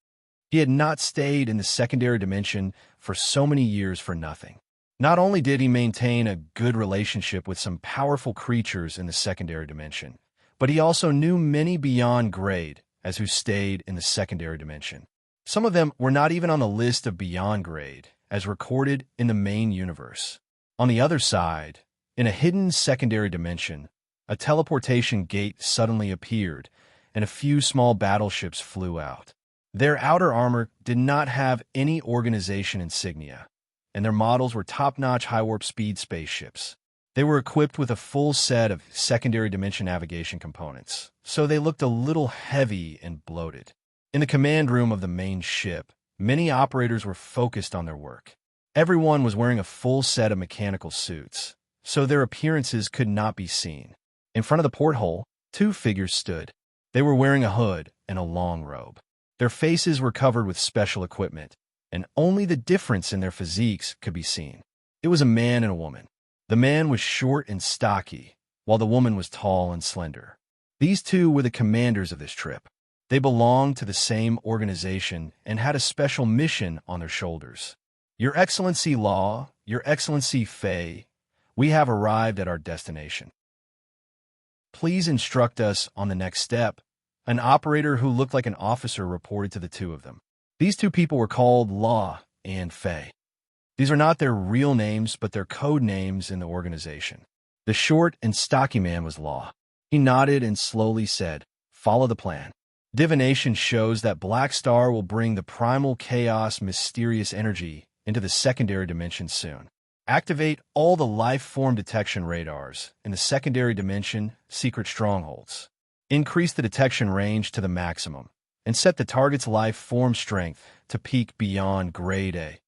He had not stayed in the secondary dimension for so many years for nothing. Not only did he maintain a good relationship with some powerful creatures in the secondary dimension, but he also knew many beyond grade as who stayed in the secondary dimension. Some of them were not even on the list of beyond grade, as recorded in the main universe. On the other side, in a hidden secondary dimension, a teleportation gate suddenly appeared, and a few small battleships flew out. Their outer armor did not have any organization insignia, and their models were top-notch high-warp speed spaceships. They were equipped with a full set of secondary dimension navigation components, so they looked a little heavy and bloated. In the command room of the main ship, many operators were focused on their work. Everyone was wearing a full set of mechanical suits, so their appearances could not be seen. In front of the porthole, two figures stood. They were wearing a hood and a long robe. Their faces were covered with special equipment, and only the difference in their physiques could be seen. It was a man and a woman. The man was short and stocky, while the woman was tall and slender. These two were the commanders of this trip. They belonged to the same organization and had a special mission on their shoulders. Your Excellency Law, Your Excellency Faye, we have arrived at our destination. Please instruct us on the next step. An operator who looked like an officer reported to the two of them. These two people were called Law and Faye. These are not their real names, but their code names in the organization. The short and stocky man was Law. He nodded and slowly said, "Follow the plan. Divination shows that Black Star will bring the primal chaos mysterious energy into the secondary dimension soon. Activate all the life form detection radars in the secondary dimension secret strongholds. Increase the detection range to the maximum, and set the target's life form strength to peak beyond grade A."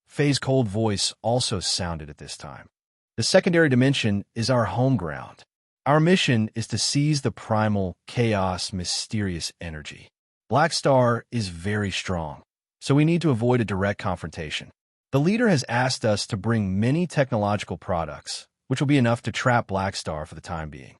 Faye's cold voice also sounded at this time. "The secondary dimension is our home ground. Our mission is to seize the primal chaos mysterious energy. Black Star is very strong, so we need to avoid a direct confrontation. The leader has asked us to bring many technological products, which will be enough to trap Black Star for the time being."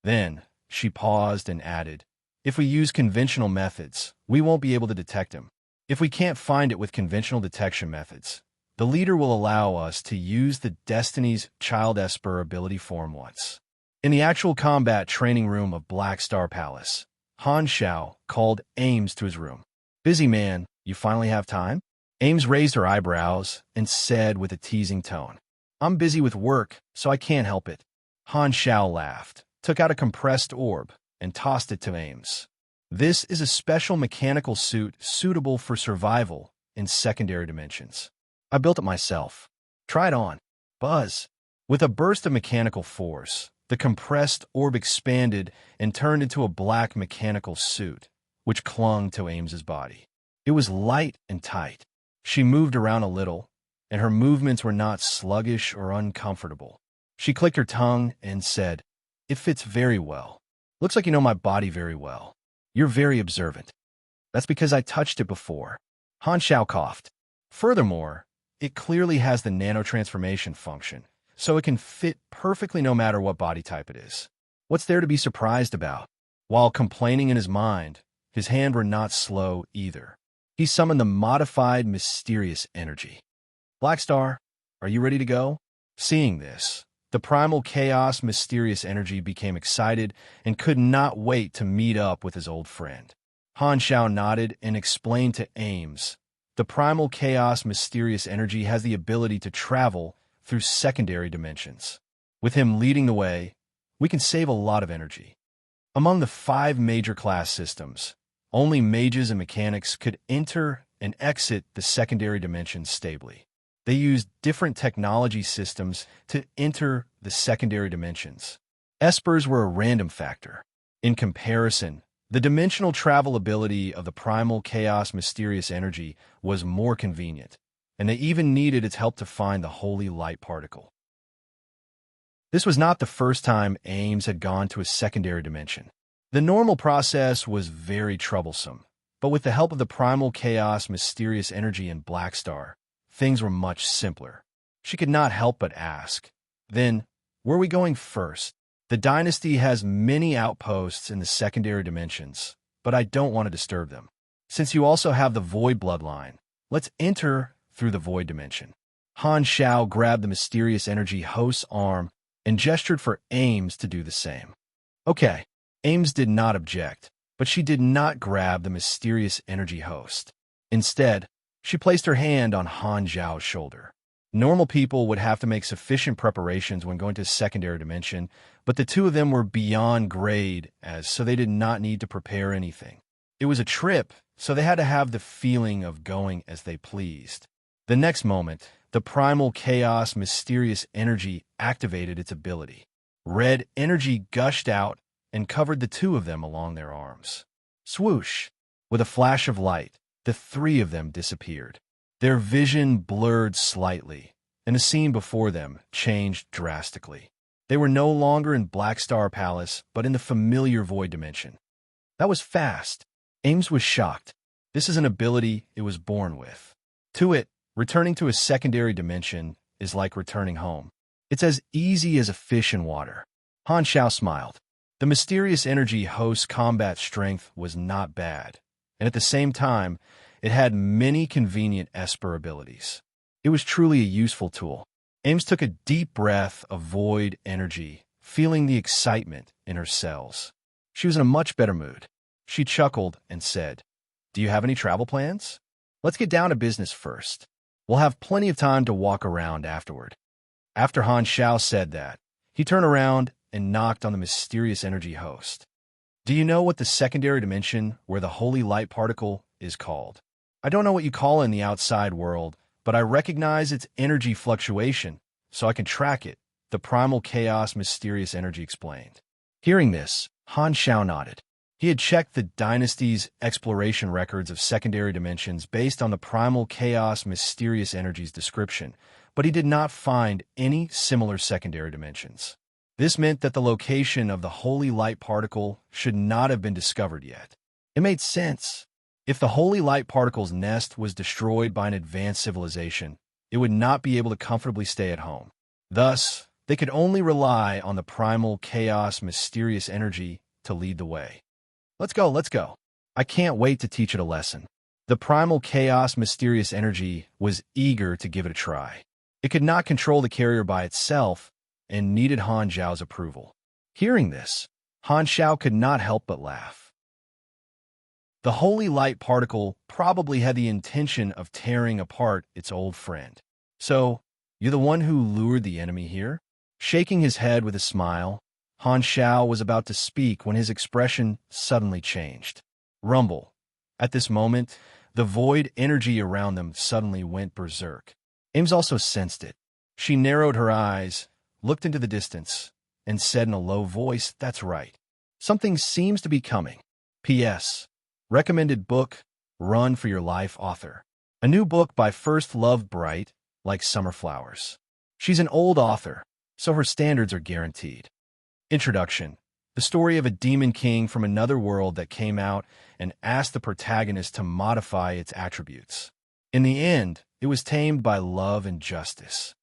Then, she paused and added, "If we use conventional methods, we won't be able to detect him. If we can't find it with conventional detection methods, the leader will allow us to use the Destiny's Child Esper ability form once." In the actual combat training room of Black Star Palace, Han Shao called Ames to his room. "Busy man, you finally have time?" Ames raised her eyebrows and said with a teasing tone, "I'm busy with work, so I can't help it." Han Shao laughed, took out a compressed orb, and tossed it to Ames. "This is a special mechanical suit suitable for survival in secondary dimensions. I built it myself. Try it on. Buzz. With a burst of mechanical force, the compressed orb expanded and turned into a black mechanical suit, which clung to Ames's body. It was light and tight. She moved around a little, and her movements were not sluggish or uncomfortable. She clicked her tongue and said, "It fits very well. Looks like you know my body very well. You're very observant." "That's because I touched it before." Han Xiao coughed. "Furthermore, it clearly has the nanotransformation function, so it can fit perfectly no matter what body type it is. What's there to be surprised about?" While complaining in his mind, his hand were not slow either. He summoned the modified mysterious energy. "Black Star, are you ready to go?" Seeing this, the primal chaos mysterious energy became excited and could not wait to meet up with his old friend. Han Xiao nodded and explained to Ames, "The primal chaos mysterious energy has the ability to travel through secondary dimensions. With him leading the way, we can save a lot of energy." Among the 5 major class systems, only mages and mechanics could enter and exit the secondary dimensions stably. They used different technology systems to enter the secondary dimensions. Espers were a random factor. In comparison, the dimensional travel ability of the primal chaos mysterious energy was more convenient, and they even needed its help to find the holy light particle. This was not the first time Ames had gone to a secondary dimension. The normal process was very troublesome, but with the help of the primal chaos mysterious energy in Black Star, things were much simpler. She could not help but ask, "Then, where are we going first? The dynasty has many outposts in the secondary dimensions, but I don't want to disturb them. Since you also have the Void bloodline, let's enter through the Void dimension." Han Xiao grabbed the mysterious energy host's arm and gestured for Ames to do the same. "Okay." Ames did not object, but she did not grab the mysterious energy host. Instead, she placed her hand on Han Xiao's shoulder. Normal people would have to make sufficient preparations when going to a secondary dimension, but the two of them were beyond grade, so they did not need to prepare anything. It was a trip, so they had to have the feeling of going as they pleased. The next moment, the primal chaos mysterious energy activated its ability. Red energy gushed out and covered the two of them along their arms. Swoosh! With a flash of light, the 3 of them disappeared. Their vision blurred slightly, and the scene before them changed drastically. They were no longer in Black Star Palace, but in the familiar Void dimension. That was fast. Ames was shocked. This is an ability it was born with. To it, returning to a secondary dimension is like returning home. It's as easy as a fish in water. Han Xiao smiled. The mysterious energy host's combat strength was not bad, and at the same time, it had many convenient Esper abilities. It was truly a useful tool. Ames took a deep breath of void energy, feeling the excitement in her cells. She was in a much better mood. She chuckled and said, "Do you have any travel plans? Let's get down to business first. We'll have plenty of time to walk around afterward." After Han Xiao said that, he turned around and knocked on the mysterious energy host. "Do you know what the secondary dimension where the holy light particle is called?" "I don't know what you call it in the outside world, but I recognize its energy fluctuation, so I can track it," the primal chaos mysterious energy explained. Hearing this, Han Xiao nodded. He had checked the dynasty's exploration records of secondary dimensions based on the primal chaos mysterious energy's description, but he did not find any similar secondary dimensions. This meant that the location of the holy light particle should not have been discovered yet. It made sense. If the holy light particle's nest was destroyed by an advanced civilization, it would not be able to comfortably stay at home. Thus, they could only rely on the primal chaos mysterious energy to lead the way. Let's go. I can't wait to teach it a lesson." The primal chaos mysterious energy was eager to give it a try. It could not control the carrier by itself and needed Han Xiao's approval. Hearing this, Han Xiao could not help but laugh. The holy light particle probably had the intention of tearing apart its old friend. "So, you're the one who lured the enemy here?" Shaking his head with a smile, Han Xiao was about to speak when his expression suddenly changed. Rumble. At this moment, the void energy around them suddenly went berserk. Ames also sensed it. She narrowed her eyes, looked into the distance, and said in a low voice, "That's right. Something seems to be coming. P.S. Recommended book, Run for Your Life author. A new book by First Love Bright, like summer flowers." She's an old author, so her standards are guaranteed. Introduction. The story of a demon king from another world that came out and asked the protagonist to modify its attributes. In the end, it was tamed by love and justice.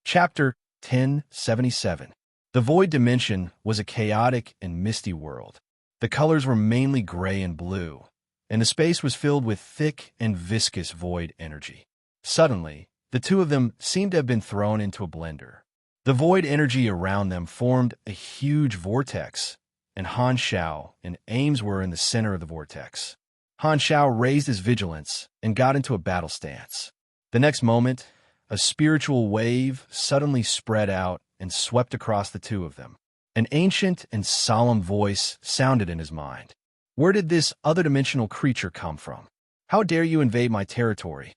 Chapter 1077. The Void Dimension was a chaotic and misty world. The colors were mainly gray and blue, and the space was filled with thick and viscous void energy. Suddenly, the two of them seemed to have been thrown into a blender. The void energy around them formed a huge vortex, and Han Shao and Ames were in the center of the vortex. Han Shao raised his vigilance and got into a battle stance. The next moment, a spiritual wave suddenly spread out and swept across the two of them. An ancient and solemn voice sounded in his mind. Where did this other-dimensional creature come from? How dare you invade my territory?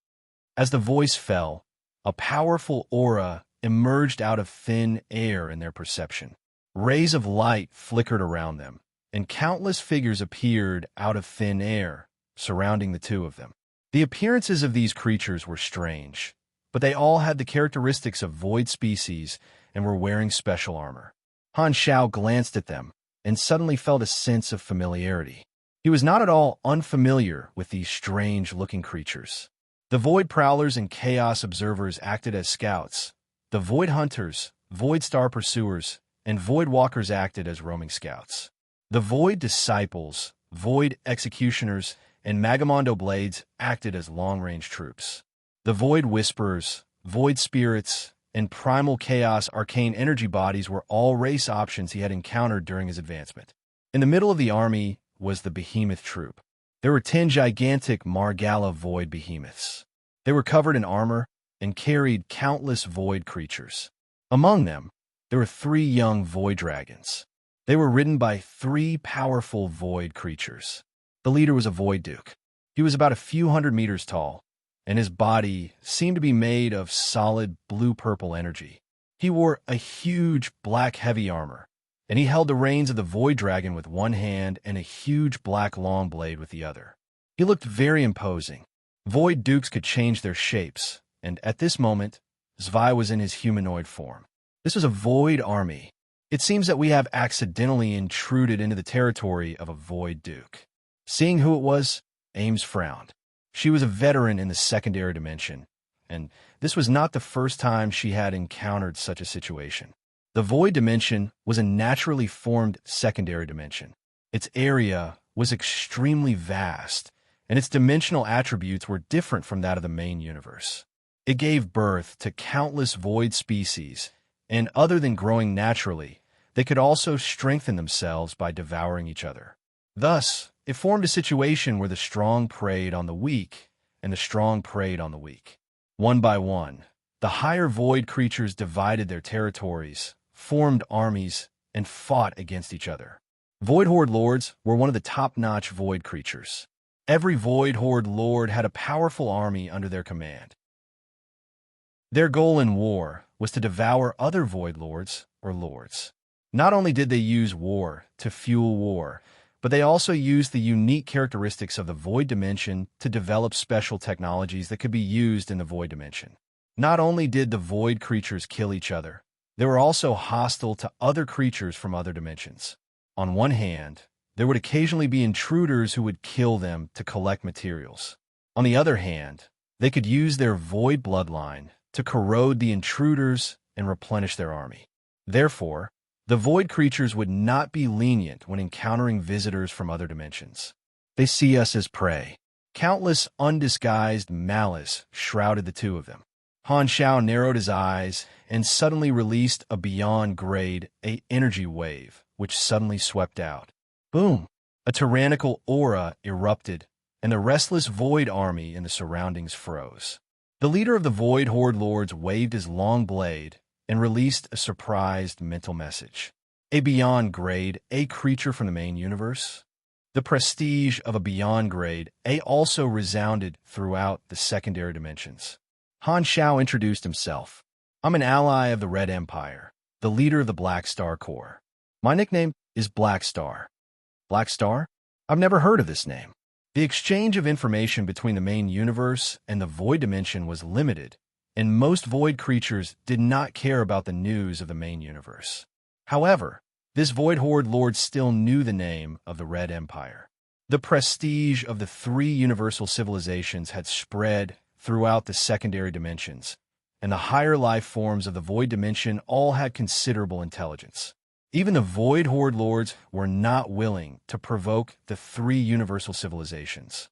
As the voice fell, a powerful aura emerged out of thin air in their perception. Rays of light flickered around them, and countless figures appeared out of thin air, surrounding the two of them. The appearances of these creatures were strange, but they all had the characteristics of void species and were wearing special armor. Han Shao glanced at them and suddenly felt a sense of familiarity. He was not at all unfamiliar with these strange-looking creatures. The Void Prowlers and Chaos Observers acted as scouts. The Void Hunters, Void Star Pursuers, and Void Walkers acted as roaming scouts. The Void Disciples, Void Executioners, and Magamondo Blades acted as long-range troops. The Void Whisperers, Void Spirits, and Primal Chaos Arcane Energy Bodies were all race options he had encountered during his advancement. In the middle of the army was the Behemoth Troop. There were 10 gigantic Margalla Void Behemoths. They were covered in armor and carried countless void creatures. Among them, there were 3 young void dragons. They were ridden by 3 powerful void creatures. The leader was a void duke. He was about a few hundred meters tall, and his body seemed to be made of solid blue-purple energy. He wore a huge black heavy armor, and he held the reins of the void dragon with one hand and a huge black long blade with the other. He looked very imposing. Void dukes could change their shapes, and at this moment, Zwei was in his humanoid form. This was a void army. It seems that we have accidentally intruded into the territory of a void duke. Seeing who it was, Ames frowned. She was a veteran in the secondary dimension, and this was not the first time she had encountered such a situation. The void dimension was a naturally formed secondary dimension. Its area was extremely vast, and its dimensional attributes were different from that of the main universe. It gave birth to countless void species, and other than growing naturally, they could also strengthen themselves by devouring each other. Thus, it formed a situation where the strong preyed on the weak, and the strong preyed on the weak. One by one, the higher void creatures divided their territories, formed armies, and fought against each other. Void Horde Lords were one of the top-notch void creatures. Every Void Horde Lord had a powerful army under their command. Their goal in war was to devour other Void Lords or Lords. Not only did they use war to fuel war, but they also used the unique characteristics of the Void Dimension to develop special technologies that could be used in the Void Dimension. Not only did the Void creatures kill each other, they were also hostile to other creatures from other dimensions. On one hand, there would occasionally be intruders who would kill them to collect materials. On the other hand, they could use their Void bloodline to corrode the intruders and replenish their army. Therefore, the Void creatures would not be lenient when encountering visitors from other dimensions. They see us as prey. Countless undisguised malice shrouded the two of them. Han Shao narrowed his eyes and suddenly released a beyond grade A energy wave, which suddenly swept out. Boom! A tyrannical aura erupted, and the restless Void army in the surroundings froze. The leader of the Void Horde Lords waved his long blade and released a surprised mental message. A beyond grade A creature from the main universe? The prestige of a beyond grade A also resounded throughout the secondary dimensions. Han Xiao introduced himself. I'm an ally of the Red Empire, the leader of the Black Star Corps. My nickname is Black Star. Black Star? I've never heard of this name. The exchange of information between the main universe and the void dimension was limited, and most void creatures did not care about the news of the main universe. However, this void horde lord still knew the name of the Red Empire. The prestige of the three universal civilizations had spread throughout the secondary dimensions, and the higher life forms of the void dimension all had considerable intelligence. Even the void horde lords were not willing to provoke the three universal civilizations.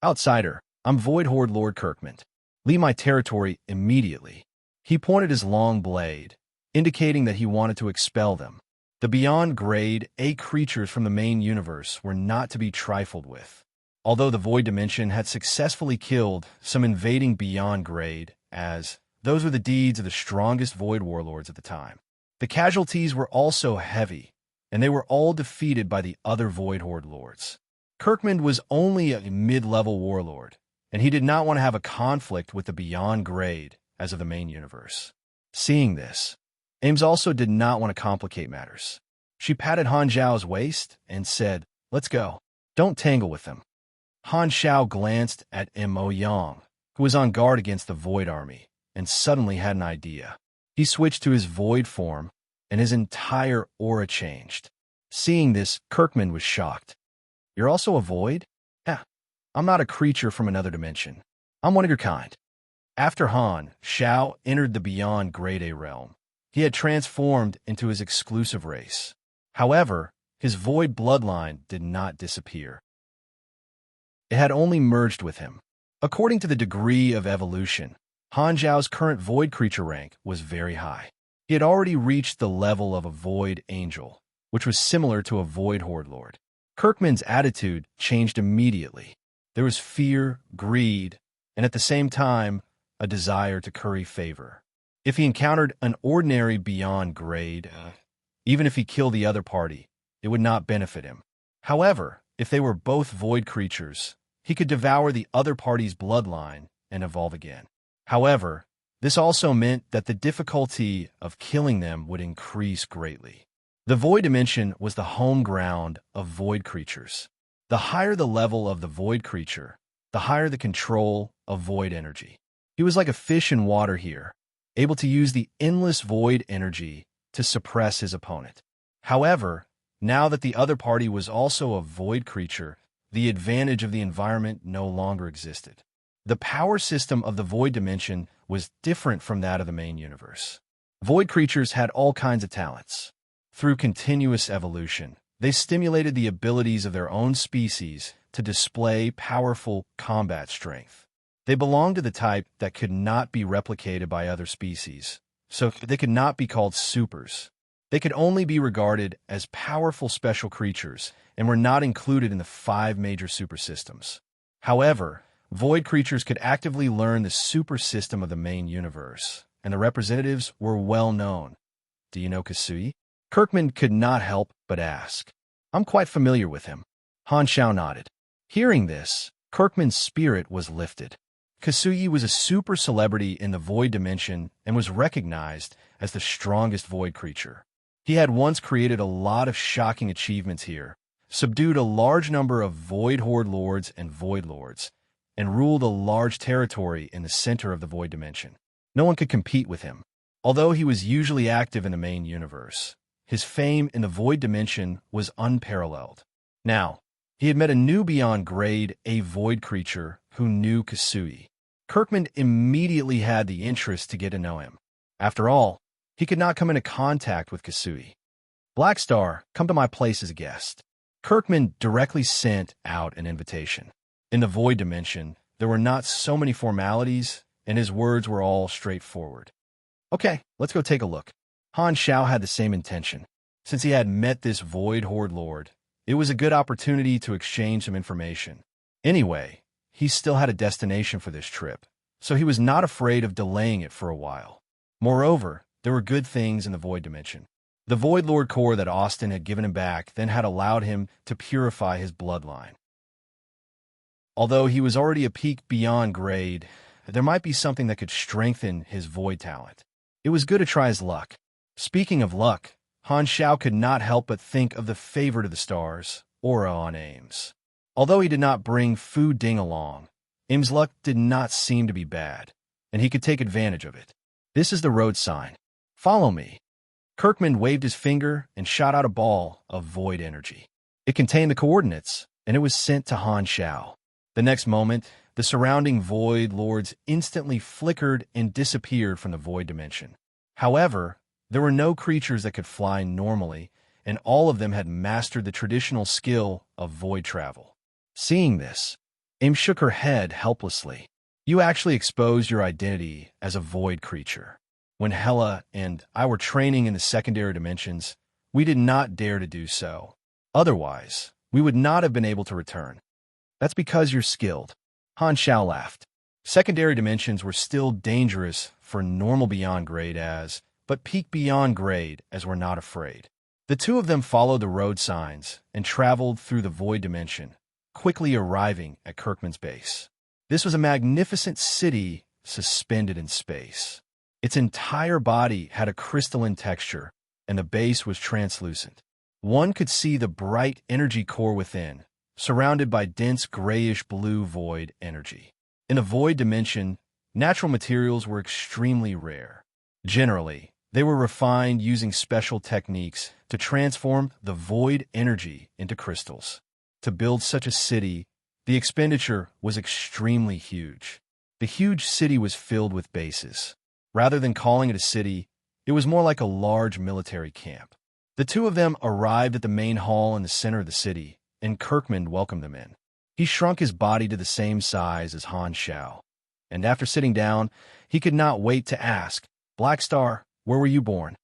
Outsider, I'm void horde lord Kirkman. Leave my territory immediately. He pointed his long blade, indicating that he wanted to expel them. The beyond grade A creatures from the main universe were not to be trifled with. Although the void dimension had successfully killed some invading beyond grade, as those were the deeds of the strongest void warlords at the time. The casualties were also heavy, and they were all defeated by the other void horde lords. Kirkman was only a mid-level warlord, and he did not want to have a conflict with the beyond grade as of the main universe. Seeing this, Ames also did not want to complicate matters. She patted Han Xiao's waist and said, "Let's go. Don't tangle with them." Han Xiao glanced at Mo Yang, who was on guard against the Void Army, and suddenly had an idea. He switched to his Void form, and his entire aura changed. Seeing this, Kirkman was shocked. "You're also a Void?" "Yeah. I'm not a creature from another dimension. I'm one of your kind." After Han Xiao entered the Beyond Grade A realm, he had transformed into his exclusive race. However, his Void bloodline did not disappear. It had only merged with him. According to the degree of evolution, Han Xiao's current Void creature rank was very high. He had already reached the level of a Void Angel, which was similar to a Void Horde Lord. Kirkman's attitude changed immediately. There was fear, greed, and at the same time, a desire to curry favor. If he encountered an ordinary beyond grade, even if he killed the other party, it would not benefit him. However, if they were both Void creatures, he could devour the other party's bloodline and evolve again. However, this also meant that the difficulty of killing them would increase greatly. The Void dimension was the home ground of Void creatures. The higher the level of the Void creature, the higher the control of Void energy. He was like a fish in water here, able to use the endless Void energy to suppress his opponent. However, now that the other party was also a Void creature, the advantage of the environment no longer existed. The power system of the Void dimension was different from that of the main universe. Void creatures had all kinds of talents. Through continuous evolution, they stimulated the abilities of their own species to display powerful combat strength. They belonged to the type that could not be replicated by other species, so they could not be called supers. They could only be regarded as powerful special creatures and were not included in the 5 major super systems. However, Void creatures could actively learn the super system of the main universe, and the representatives were well known. "Do you know Kasui?" Kirkman could not help but ask. "I'm quite familiar with him." Han Xiao nodded. Hearing this, Kirkman's spirit was lifted. Kasui was a super celebrity in the Void dimension and was recognized as the strongest Void creature. He had once created a lot of shocking achievements here, subdued a large number of Void Horde Lords and Void Lords, and ruled a large territory in the center of the Void dimension. No one could compete with him. Although he was usually active in the main universe, his fame in the Void dimension was unparalleled. Now, he had met a new beyond grade A Void creature who knew Kasui. Kirkman immediately had the interest to get to know him. After all, he could not come into contact with Kasui. "Black Star, come to my place as a guest." Kirkman directly sent out an invitation. In the Void dimension, there were not so many formalities, and his words were all straightforward. "Okay, let's go take a look." Han Xiao had the same intention. Since he had met this Void Horde Lord, it was a good opportunity to exchange some information. Anyway, he still had a destination for this trip, so he was not afraid of delaying it for a while. Moreover, there were good things in the Void dimension. The Void Lord core that Austin had given him back then had allowed him to purify his bloodline. Although he was already a peak beyond grade, there might be something that could strengthen his void talent. It was good to try his luck. Speaking of luck, Han Xiao could not help but think of the favorite of the stars, Aura on Ames. Although he did not bring Fu Ding along, Ames' luck did not seem to be bad, and he could take advantage of it. This is the road sign. Follow me. Kirkman waved his finger and shot out a ball of void energy. It contained the coordinates, and it was sent to Han Xiao. The next moment, the surrounding Void Lords instantly flickered and disappeared from the Void dimension. However, there were no creatures that could fly normally, and all of them had mastered the traditional skill of void travel. Seeing this, Ames shook her head helplessly. You actually exposed your identity as a void creature. When Hela and I were training in the secondary dimensions, we did not dare to do so. Otherwise, we would not have been able to return. That's because you're skilled. Han Xiao laughed. Secondary dimensions were still dangerous for normal beyond grade but peak beyond grade as we're not afraid. The two of them followed the road signs and traveled through the void dimension, quickly arriving at Kirkman's base. This was a magnificent city suspended in space. Its entire body had a crystalline texture, and the base was translucent. One could see the bright energy core within, surrounded by dense grayish-blue void energy. In the void dimension, natural materials were extremely rare. Generally, they were refined using special techniques to transform the void energy into crystals. To build such a city, the expenditure was extremely huge. The huge city was filled with bases. Rather than calling it a city, it was more like a large military camp. The two of them arrived at the main hall in the center of the city, and Kirkman welcomed them in. He shrunk his body to the same size as Han Xiao, and after sitting down, he could not wait to ask, Black Star, where were you born?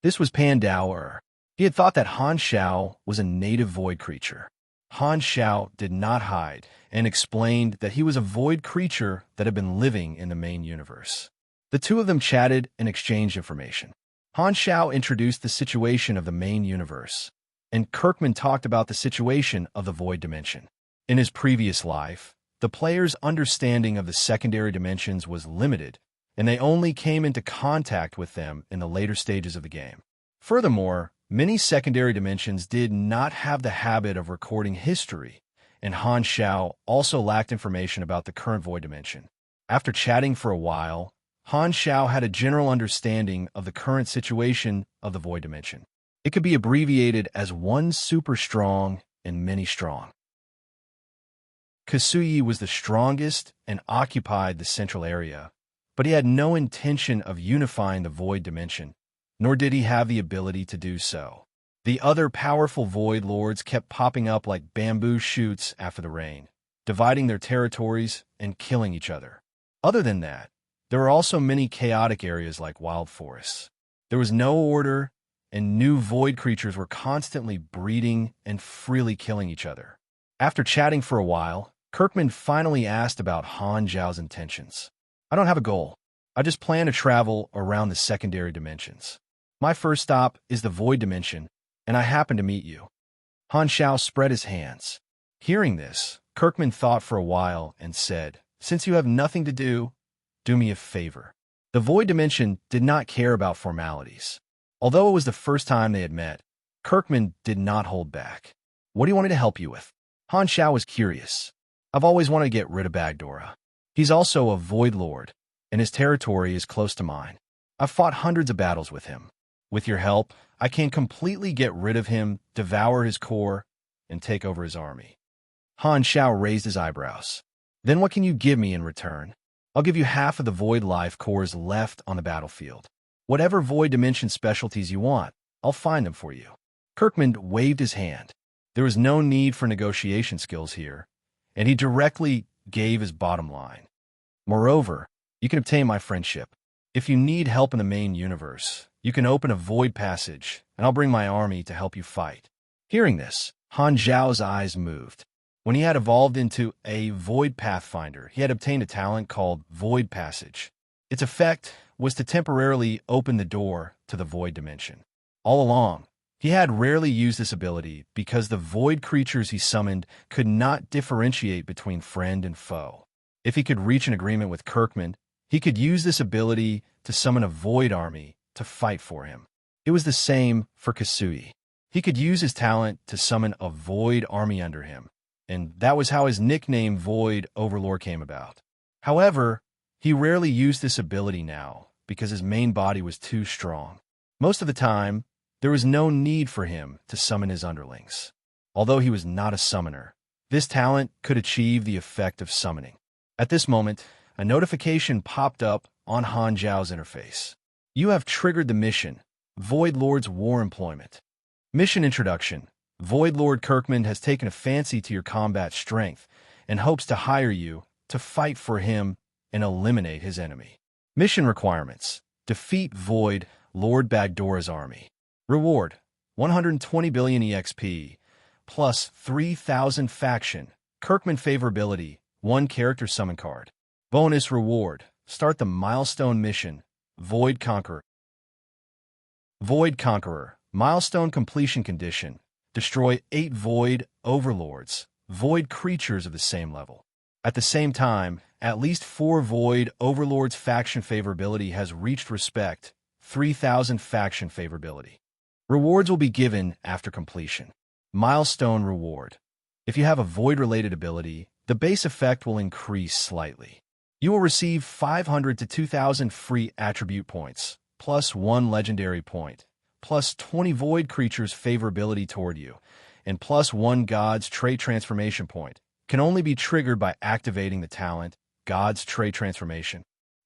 This was Pandao. He had thought that Han Xiao was a native void creature. Han Xiao did not hide and explained that he was a void creature that had been living in the main universe. The two of them chatted and exchanged information. Han Xiao introduced the situation of the main universe, and Kirkman talked about the situation of the void dimension. In his previous life, the player's understanding of the secondary dimensions was limited, and they only came into contact with them in the later stages of the game. Furthermore, many secondary dimensions did not have the habit of recording history, and Han Xiao also lacked information about the current void dimension. After chatting for a while, Han Xiao had a general understanding of the current situation of the void dimension. It could be abbreviated as one super strong and many strong. Kasuyi was the strongest and occupied the central area, but he had no intention of unifying the void dimension, nor did he have the ability to do so. The other powerful void lords kept popping up like bamboo shoots after the rain, dividing their territories and killing each other. Other than that, there were also many chaotic areas like wild forests. There was no order, and new void creatures were constantly breeding and freely killing each other. After chatting for a while, Kirkman finally asked about Han Xiao's intentions. I don't have a goal. I just plan to travel around the secondary dimensions. My first stop is the void dimension, and I happen to meet you. Han Xiao spread his hands. Hearing this, Kirkman thought for a while and said, Since you have nothing to do me a favor. The void dimension did not care about formalities. Although it was the first time they had met, Kirkman did not hold back. What do you want me to help you with? Han Xiao was curious. I've always wanted to get rid of Bagdora. He's also a void lord, and his territory is close to mine. I've fought hundreds of battles with him. With your help, I can completely get rid of him, devour his core, and take over his army. Han Xiao raised his eyebrows. Then what can you give me in return? I'll give you half of the void life cores left on the battlefield. Whatever void dimension specialties you want, I'll find them for you. Kirkman waved his hand. There was no need for negotiation skills here, and he directly gave his bottom line. Moreover, you can obtain my friendship. If you need help in the main universe, you can open a void passage, and I'll bring my army to help you fight. Hearing this, Han Xiao's eyes moved. When he had evolved into a Void Pathfinder, he had obtained a talent called Void Passage. Its effect was to temporarily open the door to the Void Dimension. All along, he had rarely used this ability because the void creatures he summoned could not differentiate between friend and foe. If he could reach an agreement with Kirkman, he could use this ability to summon a void army to fight for him. It was the same for Kasui. He could use his talent to summon a void army under him, and that was how his nickname Void Overlord came about. However, he rarely used this ability now because his main body was too strong. Most of the time, there was no need for him to summon his underlings. Although he was not a summoner, this talent could achieve the effect of summoning. At this moment, a notification popped up on Han Zhao's interface. You have triggered the mission, Void Lord's War Employment. Mission Introduction. Void Lord Kirkman has taken a fancy to your combat strength and hopes to hire you to fight for him and eliminate his enemy. Mission Requirements. Defeat Void Lord Bagdora's army. Reward, 120 billion EXP, plus 3,000 faction. Kirkman favorability, 1 character summon card. Bonus reward, start the milestone mission, Void Conqueror. Void Conqueror, milestone completion condition. Destroy 8 Void Overlords, Void creatures of the same level. At the same time, at least 4 Void Overlords faction favorability has reached respect, 3,000 faction favorability. Rewards will be given after completion. Milestone reward. If you have a Void-related ability, the base effect will increase slightly. You will receive 500 to 2,000 free attribute points, plus 1 legendary point, plus 20 Void creatures favorability toward you, and plus 1 God's trait transformation point. Can only be triggered by activating the talent, God's trait transformation.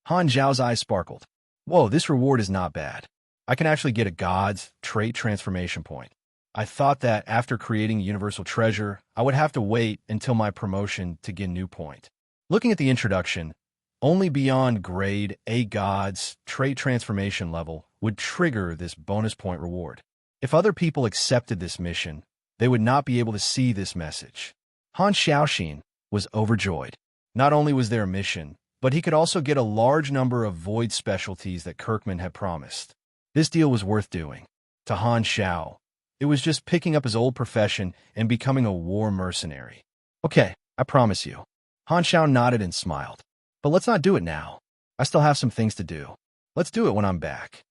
Han Zhao's eyes sparkled. Whoa, this reward is not bad. I can actually get a God's trait transformation point. I thought that after creating Universal Treasure, I would have to wait until my promotion to get a new point. Looking at the introduction, only beyond grade A God's trait transformation level would trigger this bonus point reward. If other people accepted this mission, they would not be able to see this message. Han Xiaoxin was overjoyed. Not only was there a mission, but he could also get a large number of void specialties that Kirkman had promised. This deal was worth doing. To Han Xiao, it was just picking up his old profession and becoming a war mercenary. Okay, I promise you. Han Xiao nodded and smiled. But let's not do it now. I still have some things to do. Let's do it when I'm back.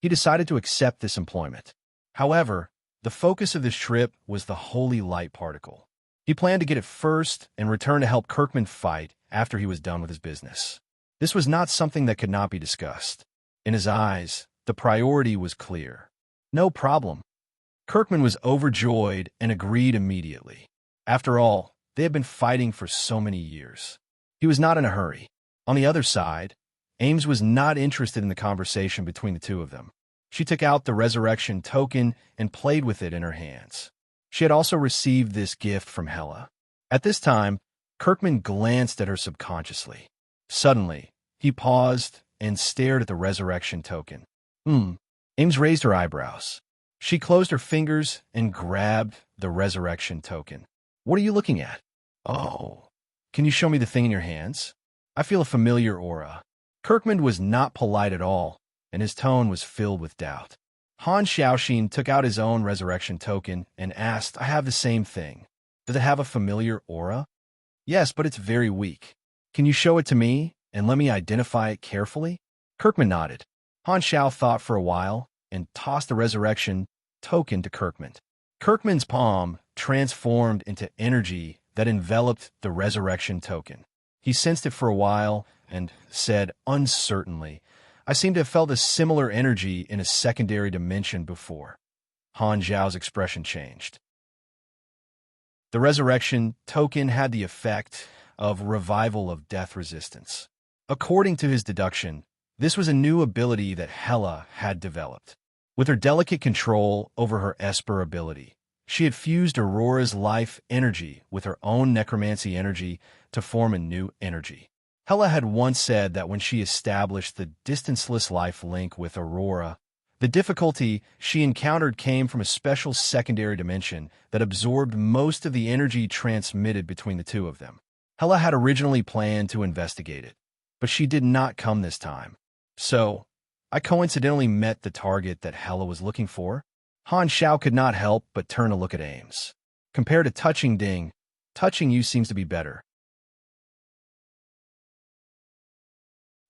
He decided to accept this employment. However, the focus of this trip was the Holy Light Particle. He planned to get it first and return to help Kirkman fight after he was done with his business. This was not something that could not be discussed. In his eyes, the priority was clear. No problem. Kirkman was overjoyed and agreed immediately. After all, they had been fighting for so many years. He was not in a hurry. On the other side, Ames was not interested in the conversation between the two of them. She took out the resurrection token and played with it in her hands. She had also received this gift from Hela. At this time, Kirkman glanced at her subconsciously. Suddenly, he paused and stared at the resurrection token. Ames raised her eyebrows. She closed her fingers and grabbed the resurrection token. What are you looking at? Oh, can you show me the thing in your hands? I feel a familiar aura. Kirkman was not polite at all, and his tone was filled with doubt. Han Xiaoxin took out his own resurrection token and asked, I have the same thing. Does it have a familiar aura? Yes, but it's very weak. Can you show it to me and let me identify it carefully? Kirkman nodded. Han Xiao thought for a while and tossed the resurrection token to Kirkman. Kirkman's palm transformed into energy that enveloped the resurrection token. He sensed it for a while and said uncertainly, I seem to have felt a similar energy in a secondary dimension before. Han Zhao's expression changed. The resurrection token had the effect of revival of death resistance. According to his deduction, this was a new ability that Hela had developed. With her delicate control over her Esper ability, she had fused Aurora's life energy with her own necromancy energy to form a new energy. Hela had once said that when she established the distanceless life link with Aurora, the difficulty she encountered came from a special secondary dimension that absorbed most of the energy transmitted between the two of them. Hela had originally planned to investigate it, but she did not come this time. So, I coincidentally met the target that Hela was looking for. Han Xiao could not help but turn to look at Ames. Compared to touching Ding, touching you seems to be better.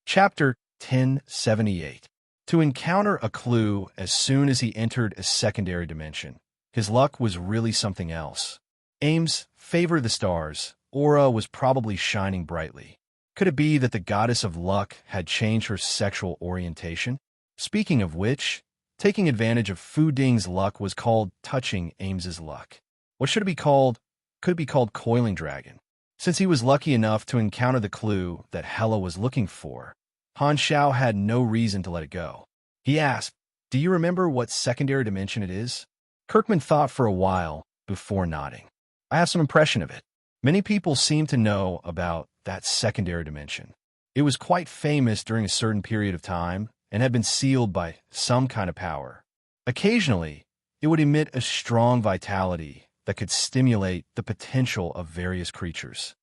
Chapter 1078. To encounter a clue as soon as he entered a secondary dimension. His luck was really something else. Ames favored the stars. Aura was probably shining brightly. Could it be that the goddess of luck had changed her sexual orientation? Speaking of which, taking advantage of Fu Ding's luck was called touching Ames's luck. What should it be called? Could it be called coiling dragon? Since he was lucky enough to encounter the clue that Hela was looking for, Han Xiao had no reason to let it go. He asked, "Do you remember what secondary dimension it is?" Kirkman thought for a while before nodding. "I have some impression of it. Many people seem to know about that secondary dimension. It was quite famous during a certain period of time and had been sealed by some kind of power. Occasionally, it would emit a strong vitality that could stimulate the potential of various creatures.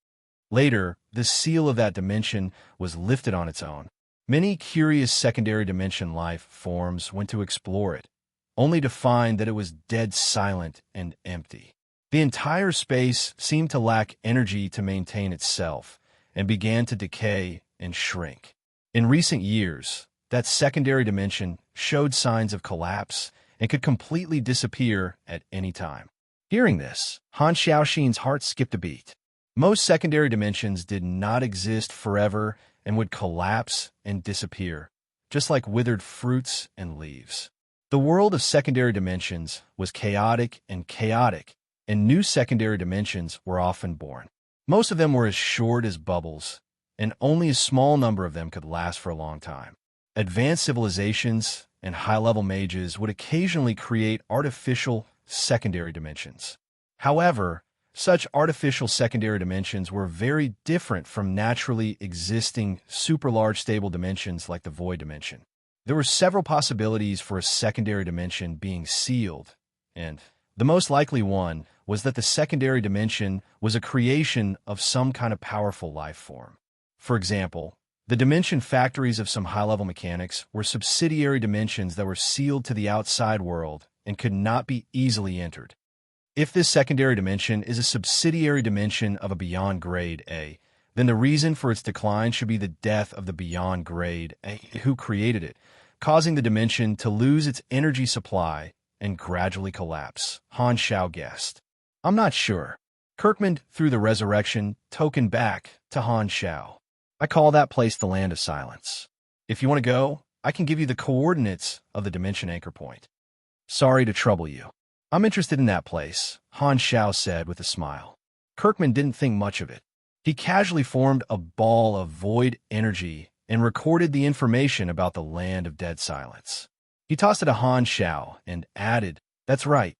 Later, the seal of that dimension was lifted on its own. Many curious secondary dimension life forms went to explore it, only to find that it was dead silent and empty. The entire space seemed to lack energy to maintain itself and began to decay and shrink. In recent years, that secondary dimension showed signs of collapse and could completely disappear at any time." Hearing this, Han Xiaoxin's heart skipped a beat. Most secondary dimensions did not exist forever and would collapse and disappear, just like withered fruits and leaves. The world of secondary dimensions was chaotic, and new secondary dimensions were often born. Most of them were as short as bubbles, and only a small number of them could last for a long time. Advanced civilizations and high-level mages would occasionally create artificial secondary dimensions. However, such artificial secondary dimensions were very different from naturally existing super-large stable dimensions like the void dimension. There were several possibilities for a secondary dimension being sealed, and the most likely one was that the secondary dimension was a creation of some kind of powerful life form. For example, the dimension factories of some high-level mechanics were subsidiary dimensions that were sealed to the outside world and could not be easily entered. If this secondary dimension is a subsidiary dimension of a beyond grade A, then the reason for its decline should be the death of the beyond grade A who created it, causing the dimension to lose its energy supply and gradually collapse, Han Xiao guessed. "I'm not sure." Kirkman threw the resurrection token back to Han Xiao. "I call that place the Land of Silence. If you want to go, I can give you the coordinates of the dimension anchor point." "Sorry to trouble you. I'm interested in that place," Han Xiao said with a smile. Kirkman didn't think much of it. He casually formed a ball of void energy and recorded the information about the Land of Dead Silence. He tossed it to Han Xiao and added, "That's right.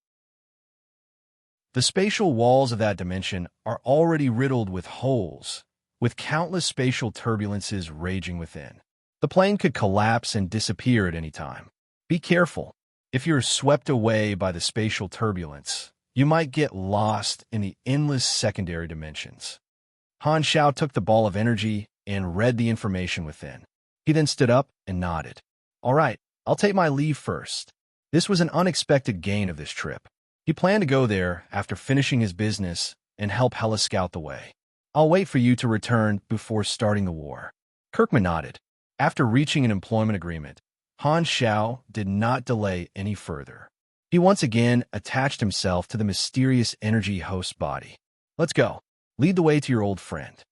The spatial walls of that dimension are already riddled with holes, with countless spatial turbulences raging within. The plane could collapse and disappear at any time. Be careful. If you're swept away by the spatial turbulence, you might get lost in the endless secondary dimensions." Han Xiao took the ball of energy and read the information within. He then stood up and nodded. "All right, I'll take my leave first." This was an unexpected gain of this trip. He planned to go there after finishing his business and help Hela scout the way. "I'll wait for you to return before starting the war." Kirkman nodded. After reaching an employment agreement, Han Xiao did not delay any further. He once again attached himself to the mysterious energy host body. "Let's go. Lead the way to your old friend."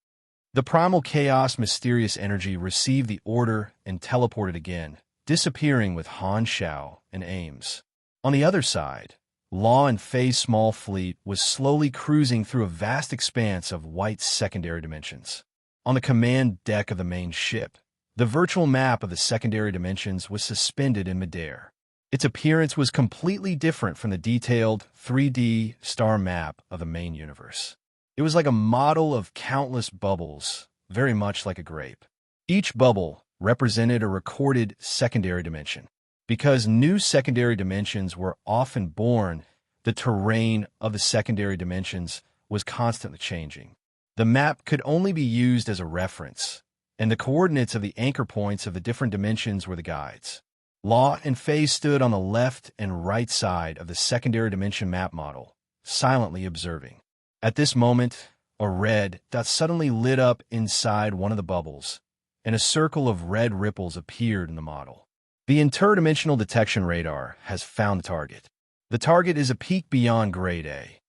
The primal chaos mysterious energy received the order and teleported again, disappearing with Han Xiao and Ames. On the other side, Law and Fei's small fleet was slowly cruising through a vast expanse of white secondary dimensions. On the command deck of the main ship, the virtual map of the secondary dimensions was suspended in midair. Its appearance was completely different from the detailed 3D star map of the main universe. It was like a model of countless bubbles, very much like a grape. Each bubble represented a recorded secondary dimension. Because new secondary dimensions were often born, the terrain of the secondary dimensions was constantly changing. The map could only be used as a reference, and the coordinates of the anchor points of the different dimensions were the guides. Law and Faye stood on the left and right side of the secondary dimension map model, silently observing. At this moment, a red dot suddenly lit up inside one of the bubbles, and a circle of red ripples appeared in the model. The interdimensional detection radar has found the target. The target is a peak beyond grade A.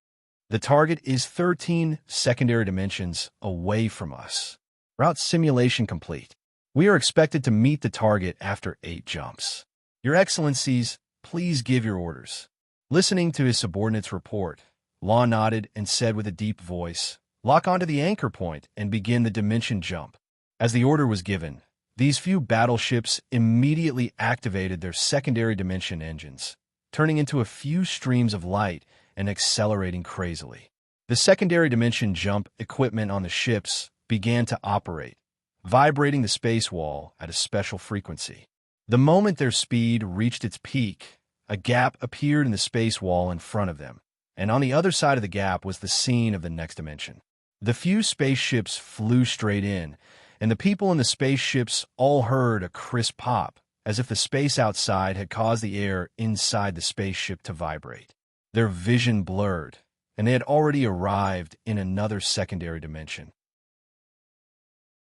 The target is 13 secondary dimensions away from us. Route simulation complete. We are expected to meet the target after 8 jumps. Your Excellencies, please give your orders. Listening to his subordinate's report, Law nodded and said with a deep voice, "Lock onto the anchor point and begin the dimension jump." As the order was given, these few battleships immediately activated their secondary dimension engines, turning into a few streams of light and accelerating crazily. The secondary dimension jump equipment on the ships began to operate, vibrating the space wall at a special frequency. The moment their speed reached its peak, a gap appeared in the space wall in front of them, and on the other side of the gap was the scene of the next dimension. The few spaceships flew straight in, and the people in the spaceships all heard a crisp pop, as if the space outside had caused the air inside the spaceship to vibrate. Their vision blurred, and they had already arrived in another secondary dimension.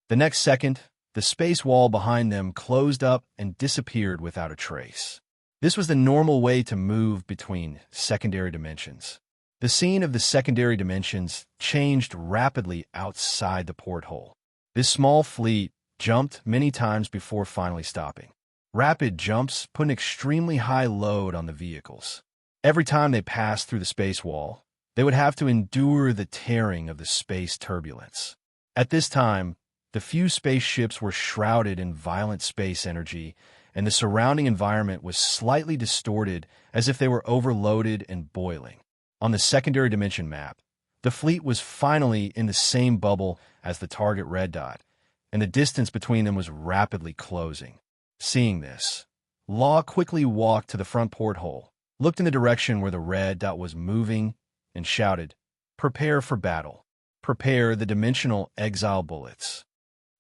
The next second, the space wall behind them closed up and disappeared without a trace. This was the normal way to move between secondary dimensions. The scene of the secondary dimensions changed rapidly outside the porthole. This small fleet jumped many times before finally stopping. Rapid jumps put an extremely high load on the vehicles. Every time they passed through the space wall, they would have to endure the tearing of the space turbulence. At this time, the few spaceships were shrouded in violent space energy, and the surrounding environment was slightly distorted as if they were overloaded and boiling. On the secondary dimension map, the fleet was finally in the same bubble as the target red dot, and the distance between them was rapidly closing. Seeing this, Law quickly walked to the front porthole, looked in the direction where the red dot was moving, and shouted, "Prepare for battle. Prepare the dimensional exile bullets."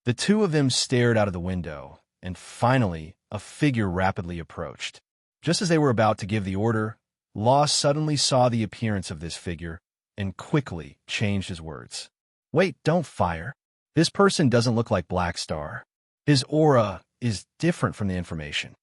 The two of them stared out of the window, and finally, a figure rapidly approached. Just as they were about to give the order, Law suddenly saw the appearance of this figure and quickly changed his words. "Wait, don't fire. This person doesn't look like Black Star. His aura is different from the information."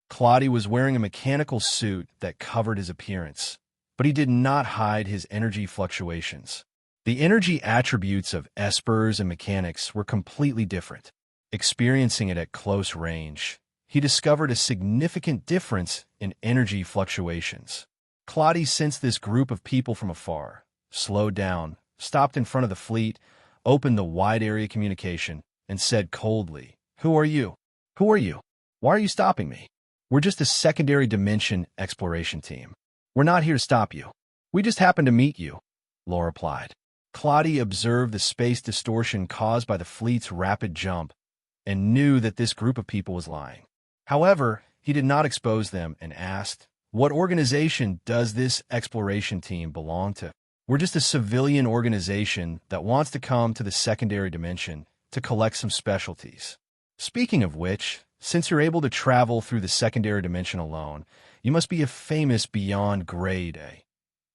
Claudia was wearing a mechanical suit that covered his appearance, but he did not hide his energy fluctuations. The energy attributes of espers and mechanics were completely different. Experiencing it at close range, he discovered a significant difference in energy fluctuations. Claudia sensed this group of people from afar, slowed down, stopped in front of the fleet, opened the wide area communication, and said coldly, "Who are you? Who are you? Why are you stopping me? We're just a secondary dimension exploration team. We're not here to stop you. We just happened to meet you," Law replied. Claudia observed the space distortion caused by the fleet's rapid jump and knew that this group of people was lying. However, he did not expose them and asked, "What organization does this exploration team belong to?" "We're just a civilian organization that wants to come to the secondary dimension to collect some specialties." "Speaking of which, since you're able to travel through the secondary dimension alone, you must be a famous beyond grade A.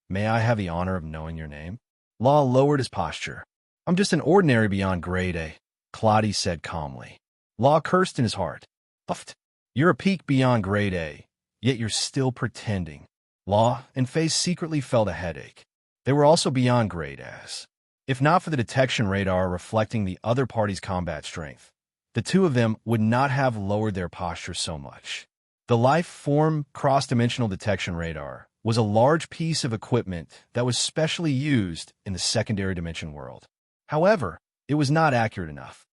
May I have the honor of knowing your name?" Law lowered his posture. "I'm just an ordinary beyond grade A," Claudia said calmly. Law cursed in his heart. "Puffed. You're a peak beyond grade A, yet you're still pretending." Law and Faye secretly felt a headache. They were also beyond grade As. If not for the detection radar reflecting the other party's combat strength, the two of them would not have lowered their posture so much. The life form cross-dimensional detection radar was a large piece of equipment that was specially used in the secondary dimension world. However, it was not accurate enough.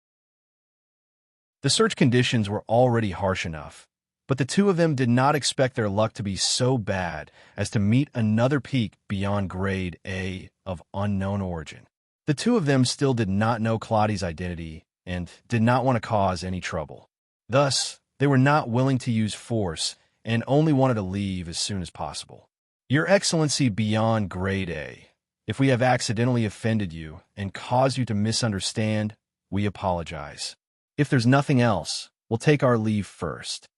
The search conditions were already harsh enough, but the two of them did not expect their luck to be so bad as to meet another peak beyond grade A of unknown origin. The two of them still did not know Claudia's identity and did not want to cause any trouble. Thus, they were not willing to use force and only wanted to leave as soon as possible. "Your Excellency beyond grade A, if we have accidentally offended you and caused you to misunderstand, we apologize. If there's nothing else, we'll take our leave first."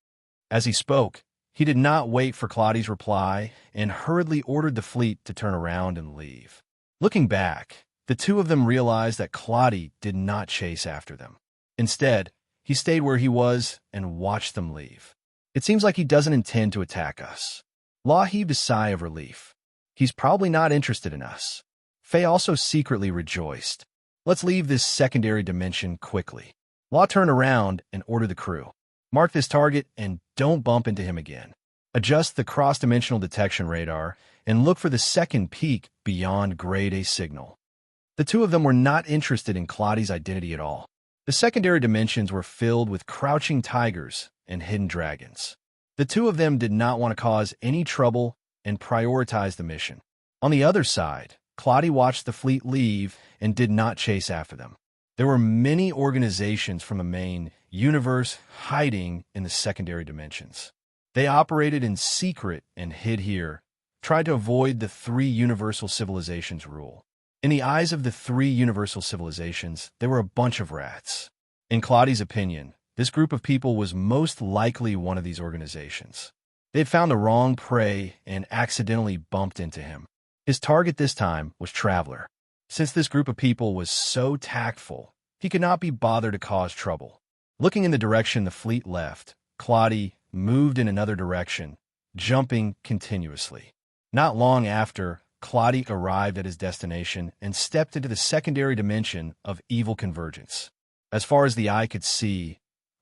As he spoke, he did not wait for Claudi's reply and hurriedly ordered the fleet to turn around and leave. Looking back, the two of them realized that Claudi did not chase after them. Instead, he stayed where he was and watched them leave. It seems like he doesn't intend to attack us. Law heaved a sigh of relief. He's probably not interested in us. Faye also secretly rejoiced. Let's leave this secondary dimension quickly. Law turned around and ordered the crew. Mark this target and don't bump into him again. Adjust the cross-dimensional detection radar and look for the second peak beyond grade A signal. The two of them were not interested in Claudi's identity at all. The secondary dimensions were filled with crouching tigers and hidden dragons. The two of them did not want to cause any trouble and prioritized the mission. On the other side, Claudi watched the fleet leave and did not chase after them. There were many organizations from the main universe hiding in the secondary dimensions. They operated in secret and hid here, tried to avoid the three universal civilizations rule. In the eyes of the three universal civilizations, they were a bunch of rats. In Claudi's opinion, this group of people was most likely one of these organizations. They had found the wrong prey and accidentally bumped into him. His target this time was Traveler. Since this group of people was so tactful, he could not be bothered to cause trouble. Looking in the direction the fleet left, Claudi moved in another direction, jumping continuously. Not long after, Claudi arrived at his destination and stepped into the secondary dimension of evil convergence. As far as the eye could see,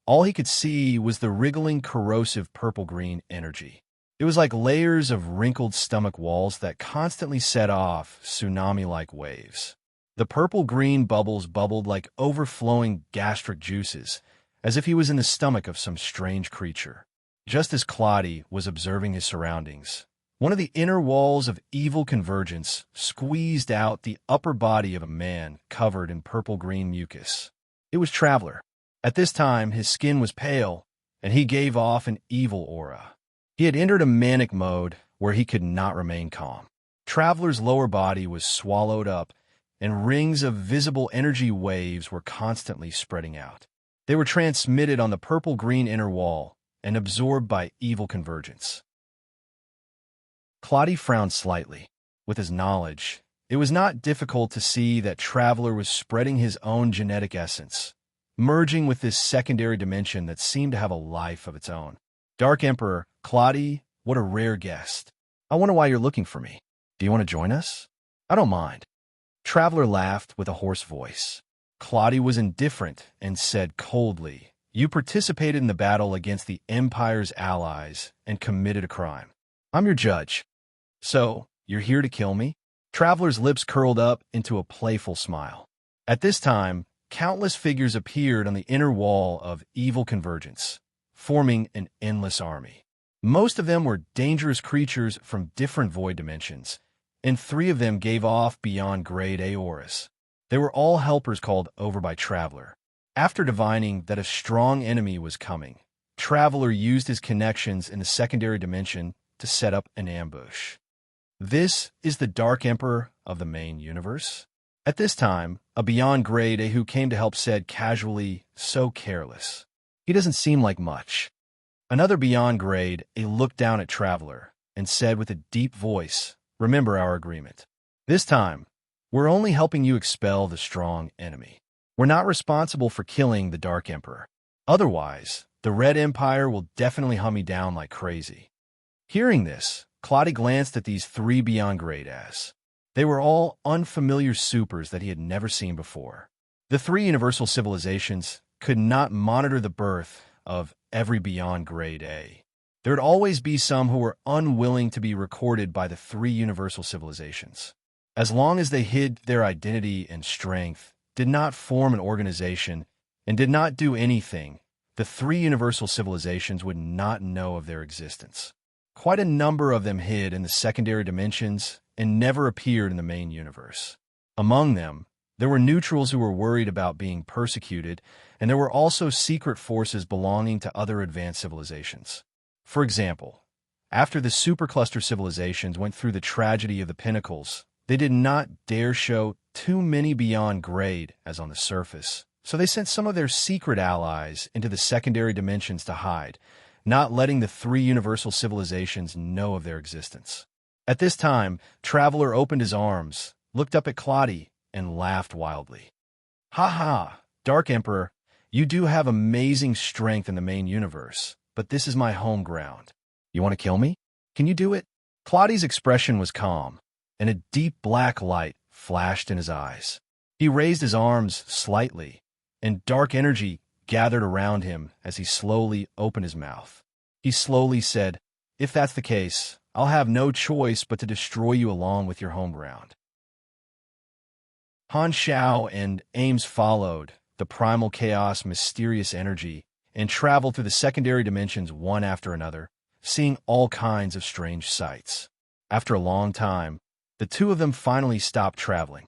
all he could see was the wriggling, corrosive purple-green energy. It was like layers of wrinkled stomach walls that constantly set off tsunami-like waves. The purple-green bubbles bubbled like overflowing gastric juices, as if he was in the stomach of some strange creature. Just as Claudi was observing his surroundings, one of the inner walls of evil convergence squeezed out the upper body of a man covered in purple-green mucus. It was Traveler. At this time, his skin was pale, and he gave off an evil aura. He had entered a manic mode where he could not remain calm. Traveler's lower body was swallowed up, and rings of visible energy waves were constantly spreading out. They were transmitted on the purple-green inner wall and absorbed by evil convergence. Claudi frowned slightly. With his knowledge, it was not difficult to see that Traveler was spreading his own genetic essence, merging with this secondary dimension that seemed to have a life of its own. Dark Emperor, Claudi, what a rare guest. I wonder why you're looking for me. Do you want to join us? I don't mind. Traveler laughed with a hoarse voice. Claudi was indifferent and said coldly, You participated in the battle against the Empire's allies and committed a crime. I'm your judge. So, you're here to kill me? Traveler's lips curled up into a playful smile. At this time, countless figures appeared on the inner wall of evil convergence, forming an endless army. Most of them were dangerous creatures from different void dimensions, and 3 of them gave off beyond grade A auras. They were all helpers called over by Traveler. After divining that a strong enemy was coming, Traveler used his connections in the secondary dimension to set up an ambush. This is the Dark Emperor of the main universe. At this time, a Beyond Grade A who came to help said casually, so careless. He doesn't seem like much. Another Beyond Grade A looked down at Traveler and said with a deep voice, Remember our agreement. This time, we're only helping you expel the strong enemy. We're not responsible for killing the Dark Emperor. Otherwise, the Red Empire will definitely hunt me down like crazy. Hearing this, Claudi glanced at these 3 Beyond Grade As. They were all unfamiliar supers that he had never seen before. The 3 universal civilizations could not monitor the birth of every Beyond Grade A. There would always be some who were unwilling to be recorded by the 3 universal civilizations. As long as they hid their identity and strength, did not form an organization, and did not do anything, the 3 universal civilizations would not know of their existence. Quite a number of them hid in the secondary dimensions and never appeared in the main universe. Among them, there were neutrals who were worried about being persecuted, and there were also secret forces belonging to other advanced civilizations. For example, after the supercluster civilizations went through the tragedy of the Pinnacles, they did not dare show too many Beyond Grade as on the surface, so they sent some of their secret allies into the secondary dimensions to hide, not letting the three universal civilizations know of their existence. At this time, Traveler opened his arms, looked up at Claudia, and laughed wildly. "Ha ha, Dark Emperor, you do have amazing strength in the main universe, but this is my home ground. You want to kill me? Can you do it?" Claudia's expression was calm, and a deep black light flashed in his eyes. He raised his arms slightly, and dark energy gathered around him as he slowly opened his mouth. He slowly said, "If that's the case, I'll have no choice but to destroy you along with your home ground." Han Xiao and Ames followed the primal chaos mysterious energy and traveled through the secondary dimensions one after another, seeing all kinds of strange sights. After a long time, the two of them finally stopped traveling.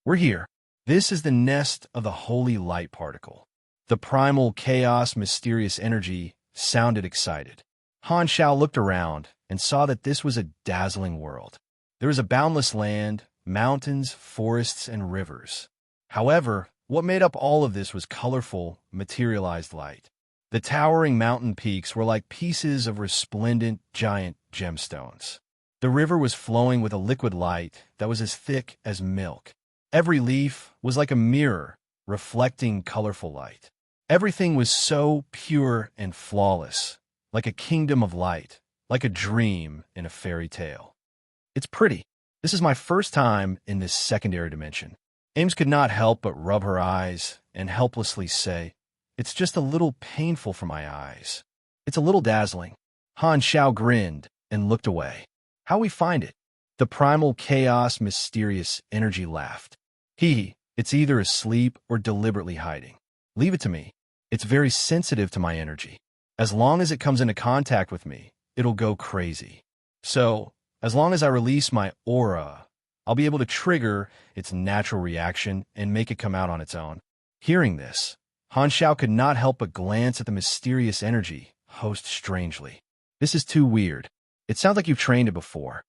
"We're here. This is the nest of the holy light particle." The primal chaos mysterious energy sounded excited. Han Xiao looked around and saw that this was a dazzling world. There was a boundless land, mountains, forests, and rivers. However, what made up all of this was colorful, materialized light. The towering mountain peaks were like pieces of resplendent, giant gemstones. The river was flowing with a liquid light that was as thick as milk. Every leaf was like a mirror, reflecting colorful light. Everything was so pure and flawless, like a kingdom of light, like a dream in a fairy tale. "It's pretty. This is my first time in this secondary dimension." Ames could not help but rub her eyes and helplessly say, "It's just a little painful for my eyes. It's a little dazzling." Han Xiao grinned and looked away. "How we find it?" The primal chaos mysterious energy laughed. It's either asleep or deliberately hiding. Leave it to me. It's very sensitive to my energy. As long as it comes into contact with me, it'll go crazy. So, as long as I release my aura, I'll be able to trigger its natural reaction and make it come out on its own." Hearing this, Han Xiao could not help but glance at the mysterious energy host strangely. "This is too weird. It sounds like you've trained it before."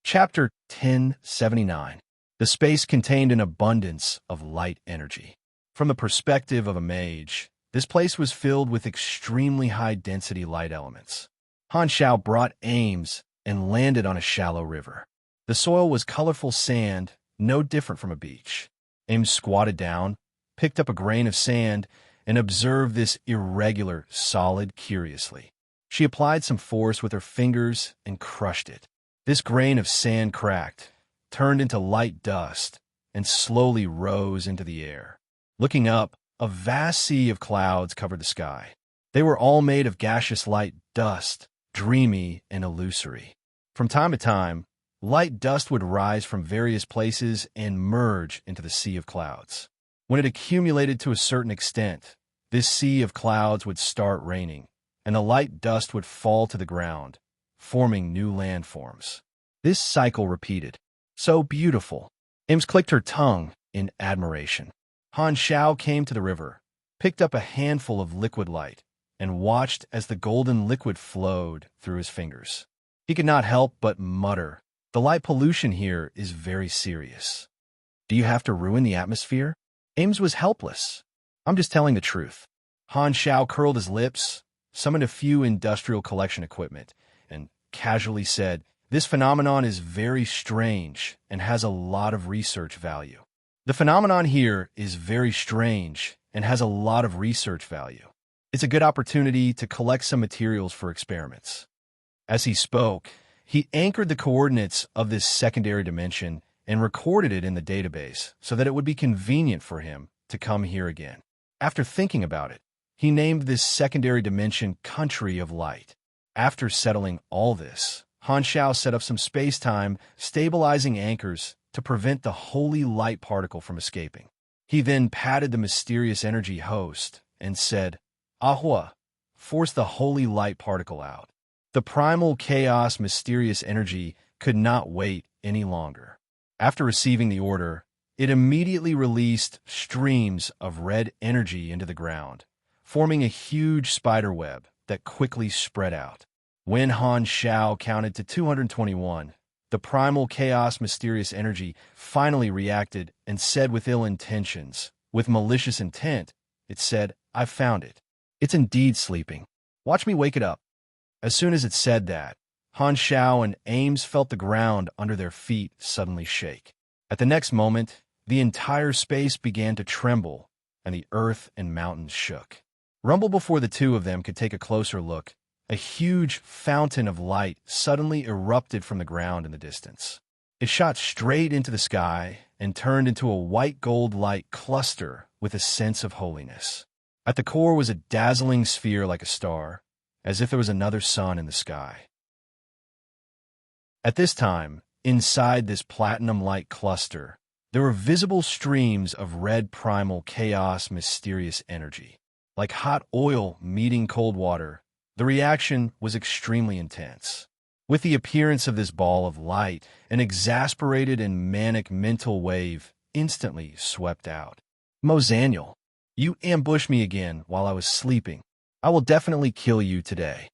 Chapter 1079. The space contained an abundance of light energy. From the perspective of a mage, this place was filled with extremely high-density light elements. Han Xiao brought Ames and landed on a shallow river. The soil was colorful sand, no different from a beach. Ames squatted down, picked up a grain of sand, and observed this irregular solid curiously. She applied some force with her fingers and crushed it. This grain of sand cracked, turned into light dust, and slowly rose into the air. Looking up, a vast sea of clouds covered the sky. They were all made of gaseous light dust, dreamy and illusory. From time to time, light dust would rise from various places and merge into the sea of clouds. When it accumulated to a certain extent, this sea of clouds would start raining, and the light dust would fall to the ground, forming new landforms. This cycle repeated. So beautiful. Ames clicked her tongue in admiration. Han Xiao came to the river, picked up a handful of liquid light, and watched as the golden liquid flowed through his fingers. He could not help but mutter, "The light pollution here is very serious. Do you have to ruin the atmosphere?" Ames was helpless. "I'm just telling the truth." Han Xiao curled his lips, summoned a few industrial collection equipment, and casually said, "This phenomenon is very strange and has a lot of research value." The phenomenon here is very strange and has a lot of research value. It's a good opportunity to collect some materials for experiments. As he spoke, he anchored the coordinates of this secondary dimension and recorded it in the database so that it would be convenient for him to come here again. After thinking about it, he named this secondary dimension Country of Light. After settling all this, Han Xiao set up some space-time stabilizing anchors to prevent the holy light particle from escaping. He then patted the mysterious energy host and said, "Ahua, force the holy light particle out." The primal chaos mysterious energy could not wait any longer. After receiving the order, it immediately released streams of red energy into the ground, forming a huge spider web that quickly spread out. When Han Xiao counted to 221, the primal chaos mysterious energy finally reacted and said with ill intentions, with malicious intent, it said, I've found it. It's indeed sleeping. Watch me wake it up." As soon as it said that, Han Xiao and Ames felt the ground under their feet suddenly shake. At the next moment, the entire space began to tremble, and the earth and mountains shook. Rumble before the two of them could take a closer look. A huge fountain of light suddenly erupted from the ground in the distance. It shot straight into the sky and turned into a white gold light cluster with a sense of holiness. At the core was a dazzling sphere like a star, as if there was another sun in the sky. At this time, inside this platinum-light cluster, there were visible streams of red primal chaos mysterious energy. Like hot oil meeting cold water, the reaction was extremely intense. With the appearance of this ball of light, an exasperated and manic mental wave instantly swept out. "Mozaniel, you ambushed me again while I was sleeping. I will definitely kill you today.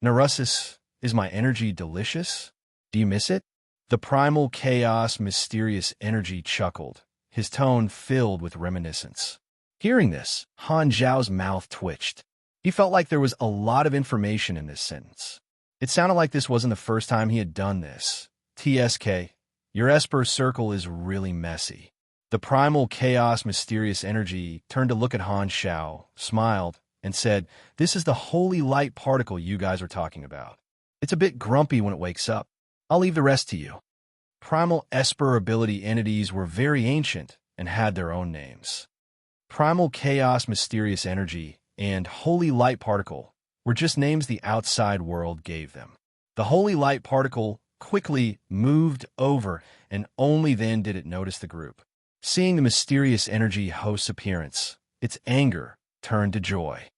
Narussus, is my energy delicious? Do you miss it?" The primal chaos mysterious energy chuckled, his tone filled with reminiscence. Hearing this, Han Zhao's mouth twitched. He felt like there was a lot of information in this sentence. It sounded like this wasn't the first time he had done this. "TSK, your Esper circle is really messy." The primal chaos mysterious energy turned to look at Han Xiao, smiled, and said, "This is the holy light particle you guys are talking about. It's a bit grumpy when it wakes up. I'll leave the rest to you." Primal Esper ability entities were very ancient and had their own names. Primal chaos mysterious energy and holy light particle were just names the outside world gave them. The holy light particle quickly moved over, and only then did it notice the group. Seeing the mysterious energy host's appearance, its anger turned to joy.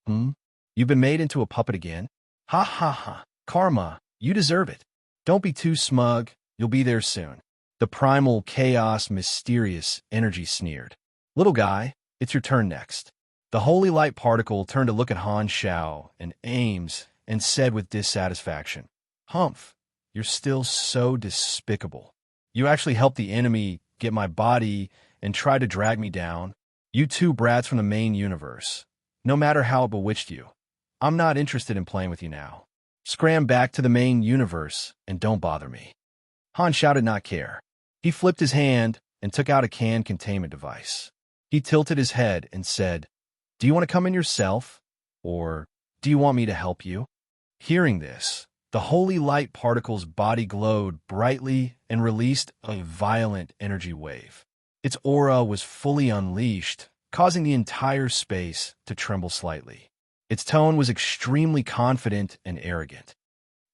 You've been made into a puppet again? Ha ha ha. Karma, you deserve it. Don't be too smug, you'll be there soon." The primal chaos mysterious energy sneered. "Little guy, it's your turn next." The holy light particle turned to look at Han Xiao and Ames and said with dissatisfaction, "Humph, you're still so despicable. You actually helped the enemy get my body and try to drag me down. You two brats from the main universe. No matter how it bewitched you, I'm not interested in playing with you now. Scram back to the main universe and don't bother me." Han Xiao did not care. He flipped his hand and took out a can containment device. He tilted his head and said, "Do you want to come in yourself? Or do you want me to help you?" Hearing this, the holy light particle's body glowed brightly and released a violent energy wave. Its aura was fully unleashed, causing the entire space to tremble slightly. Its tone was extremely confident and arrogant.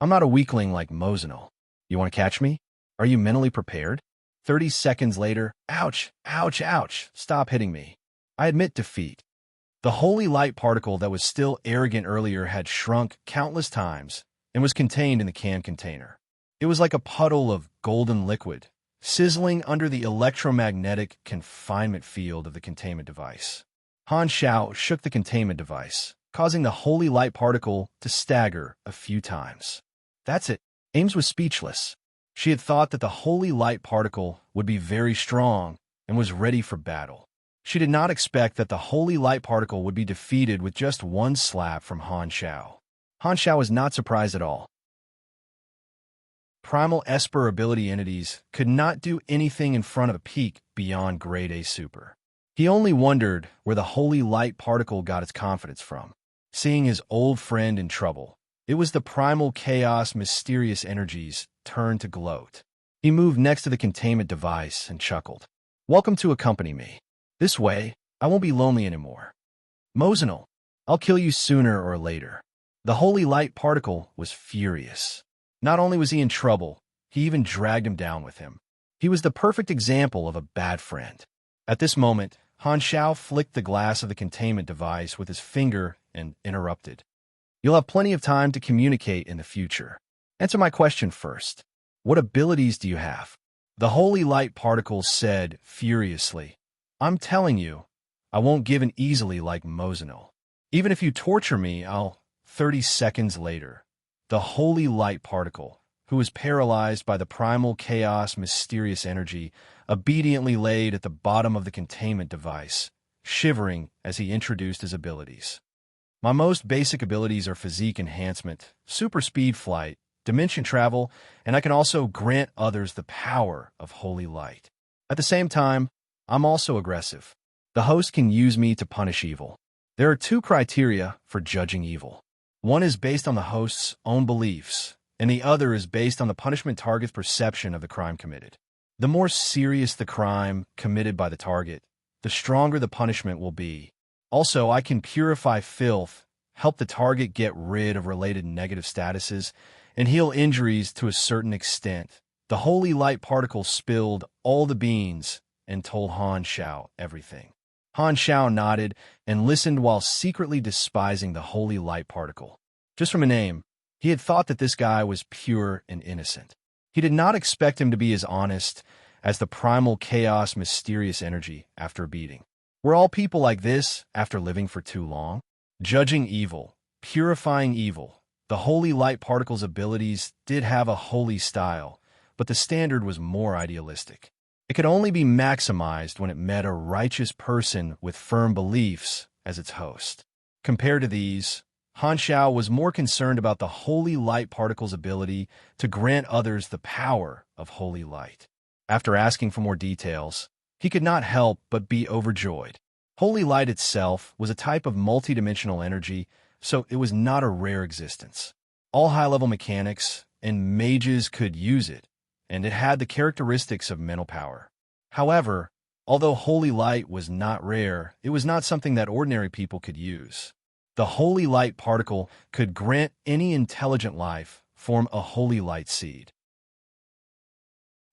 "I'm not a weakling like Mozanil. You want to catch me? Are you mentally prepared?" 30 seconds later, "Ouch, ouch, ouch, stop hitting me. I admit defeat." The holy light particle that was still arrogant earlier had shrunk countless times and was contained in the can container. It was like a puddle of golden liquid, sizzling under the electromagnetic confinement field of the containment device. Han Xiao shook the containment device, causing the holy light particle to stagger a few times. That's it. Ames was speechless. She had thought that the holy light particle would be very strong and was ready for battle. She did not expect that the holy light particle would be defeated with just one slap from Han Xiao. Han Xiao was not surprised at all. Primal Esper ability entities could not do anything in front of a peak beyond Grade A Super. He only wondered where the holy light particle got its confidence from. Seeing his old friend in trouble, it was the primal chaos mysterious energies turn to gloat. He moved next to the containment device and chuckled. "Welcome to accompany me. This way, I won't be lonely anymore. Mozanil, I'll kill you sooner or later." The holy light particle was furious. Not only was he in trouble, he even dragged him down with him. He was the perfect example of a bad friend. At this moment, Han Xiao flicked the glass of the containment device with his finger and interrupted. "You'll have plenty of time to communicate in the future. Answer my question first. What abilities do you have?" The holy light particle said furiously, "I'm telling you, I won't give in easily like Mozanil. Even if you torture me, I'll..." 30 seconds later, the holy light particle, who was paralyzed by the primal chaos mysterious energy, obediently laid at the bottom of the containment device, shivering as he introduced his abilities. My most basic abilities are physique enhancement, super speed flight, dimension travel, and I can also grant others the power of holy light. At the same time, I'm also aggressive. The host can use me to punish evil. There are two criteria for judging evil. One is based on the host's own beliefs, and the other is based on the punishment target's perception of the crime committed. The more serious the crime committed by the target, the stronger the punishment will be. Also, I can purify filth, help the target get rid of related negative statuses, and heal injuries to a certain extent. The holy light particle spilled all the beans and told Han Xiao everything. Han Xiao nodded and listened while secretly despising the holy light particle. Just from a name, he had thought that this guy was pure and innocent. He did not expect him to be as honest as the primal chaos mysterious energy after a beating. Were all people like this after living for too long? Judging evil, purifying evil. The holy light particle's abilities did have a holy style, but the standard was more idealistic. It could only be maximized when it met a righteous person with firm beliefs as its host. Compared to these, Han Xiao was more concerned about the holy light particle's ability to grant others the power of holy light. After asking for more details, he could not help but be overjoyed. Holy light itself was a type of multidimensional energy, so it was not a rare existence. All high-level mechanics and mages could use it, and it had the characteristics of mental power. However, although holy light was not rare, it was not something that ordinary people could use. The holy light particle could grant any intelligent life form a holy light seed.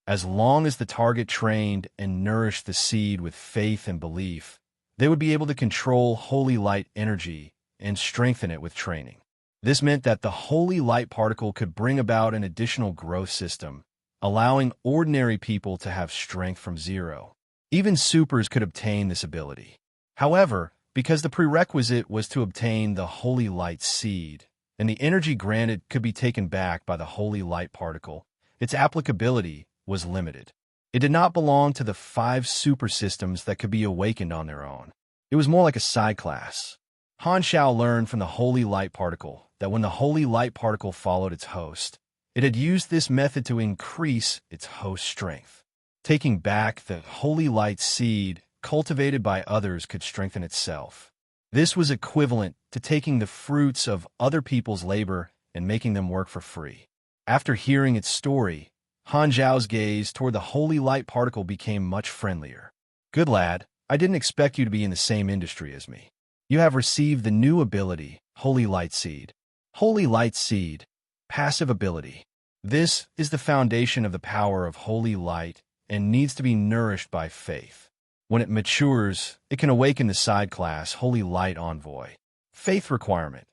As long as the target trained and nourished the seed with faith and belief, they would be able to control holy light energy and strengthen it with training. This meant that the holy light particle could bring about an additional growth system, allowing ordinary people to have strength from zero. Even supers could obtain this ability. However, because the prerequisite was to obtain the holy light seed, and the energy granted could be taken back by the holy light particle, its applicability was limited. It did not belong to the 5 super systems that could be awakened on their own. It was more like a side class. Han Xiao learned from the holy light particle that when the holy light particle followed its host, it had used this method to increase its host strength. Taking back the holy light seed cultivated by others could strengthen itself. This was equivalent to taking the fruits of other people's labor and making them work for free. After hearing its story, Han Xiao's gaze toward the holy light particle became much friendlier. Good lad, I didn't expect you to be in the same industry as me. You have received the new ability, Holy Light Seed. Holy Light Seed, passive ability. This is the foundation of the power of holy light and needs to be nourished by faith. When it matures, it can awaken the side class Holy Light Envoy. Faith requirement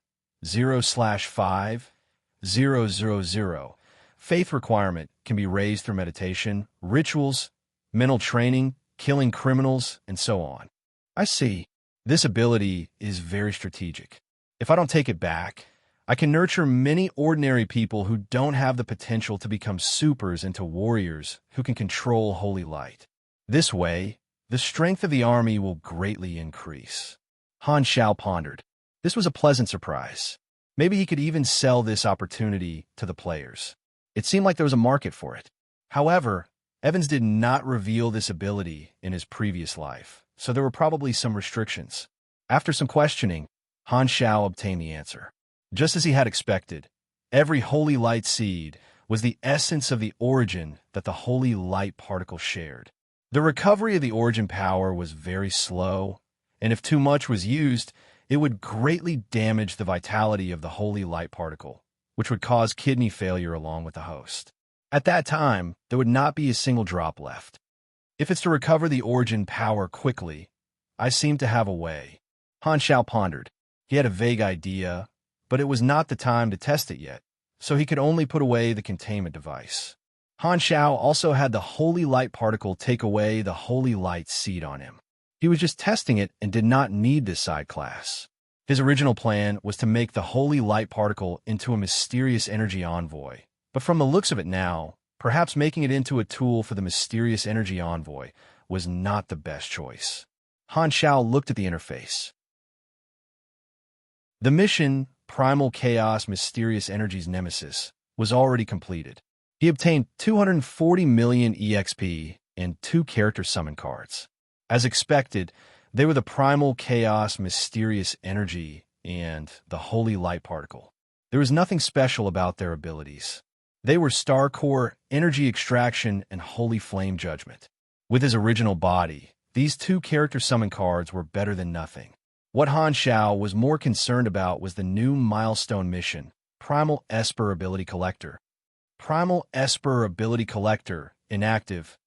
0/5,000. Faith requirement can be raised through meditation, rituals, mental training, killing criminals, and so on. I see. This ability is very strategic. If I don't take it back, I can nurture many ordinary people who don't have the potential to become supers into warriors who can control holy light. This way, the strength of the army will greatly increase. Han Xiao pondered. This was a pleasant surprise. Maybe he could even sell this opportunity to the players. It seemed like there was a market for it. However, Evans did not reveal this ability in his previous life, so there were probably some restrictions. After some questioning, Han Xiao obtained the answer. Just as he had expected, every holy light seed was the essence of the origin that the holy light particle shared. The recovery of the origin power was very slow, and if too much was used, it would greatly damage the vitality of the holy light particle, which would cause kidney failure along with the host. At that time, there would not be a single drop left. If it's to recover the origin power quickly, I seem to have a way. Han Xiao pondered. He had a vague idea, but it was not the time to test it yet, so he could only put away the containment device. Han Xiao also had the holy light particle take away the holy light seed on him. He was just testing it and did not need this side class. His original plan was to make the holy light particle into a mysterious energy envoy, but from the looks of it now, perhaps making it into a tool for the mysterious energy envoy was not the best choice. Han Xiao looked at the interface. The mission, Primal Chaos Mysterious Energies Nemesis, was already completed. He obtained 240 million EXP and 2 character summon cards. As expected, they were the Primal Chaos Mysterious Energy and the Holy Light Particle. There was nothing special about their abilities. They were Star Core, Energy Extraction, and Holy Flame Judgment. With his original body, these 2 character summon cards were better than nothing. What Han Xiao was more concerned about was the new milestone mission, Primal Esper Ability Collector. Primal Esper Ability Collector, inactive,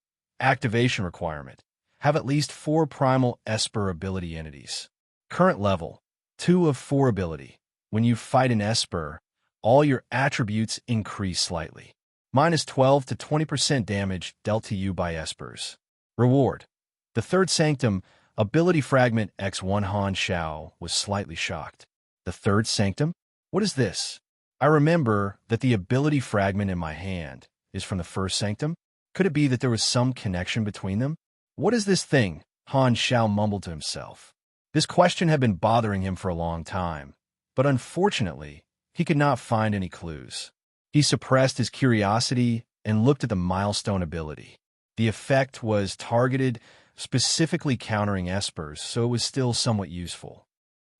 activation requirement. Have at least 4 Primal Esper ability entities. Current level, 2 of 4 ability. When you fight an Esper, all your attributes increase slightly. Minus 12 to 20% damage dealt to you by Espers. Reward. The Third Sanctum, Ability Fragment X1. Han Xiao was slightly shocked. The Third Sanctum? What is this? I remember that the ability fragment in my hand is from the First Sanctum. Could it be that there was some connection between them? What is this thing? Han Xiao mumbled to himself. This question had been bothering him for a long time, but unfortunately, he could not find any clues. He suppressed his curiosity and looked at the milestone ability. The effect was targeted, specifically countering Espers, so it was still somewhat useful.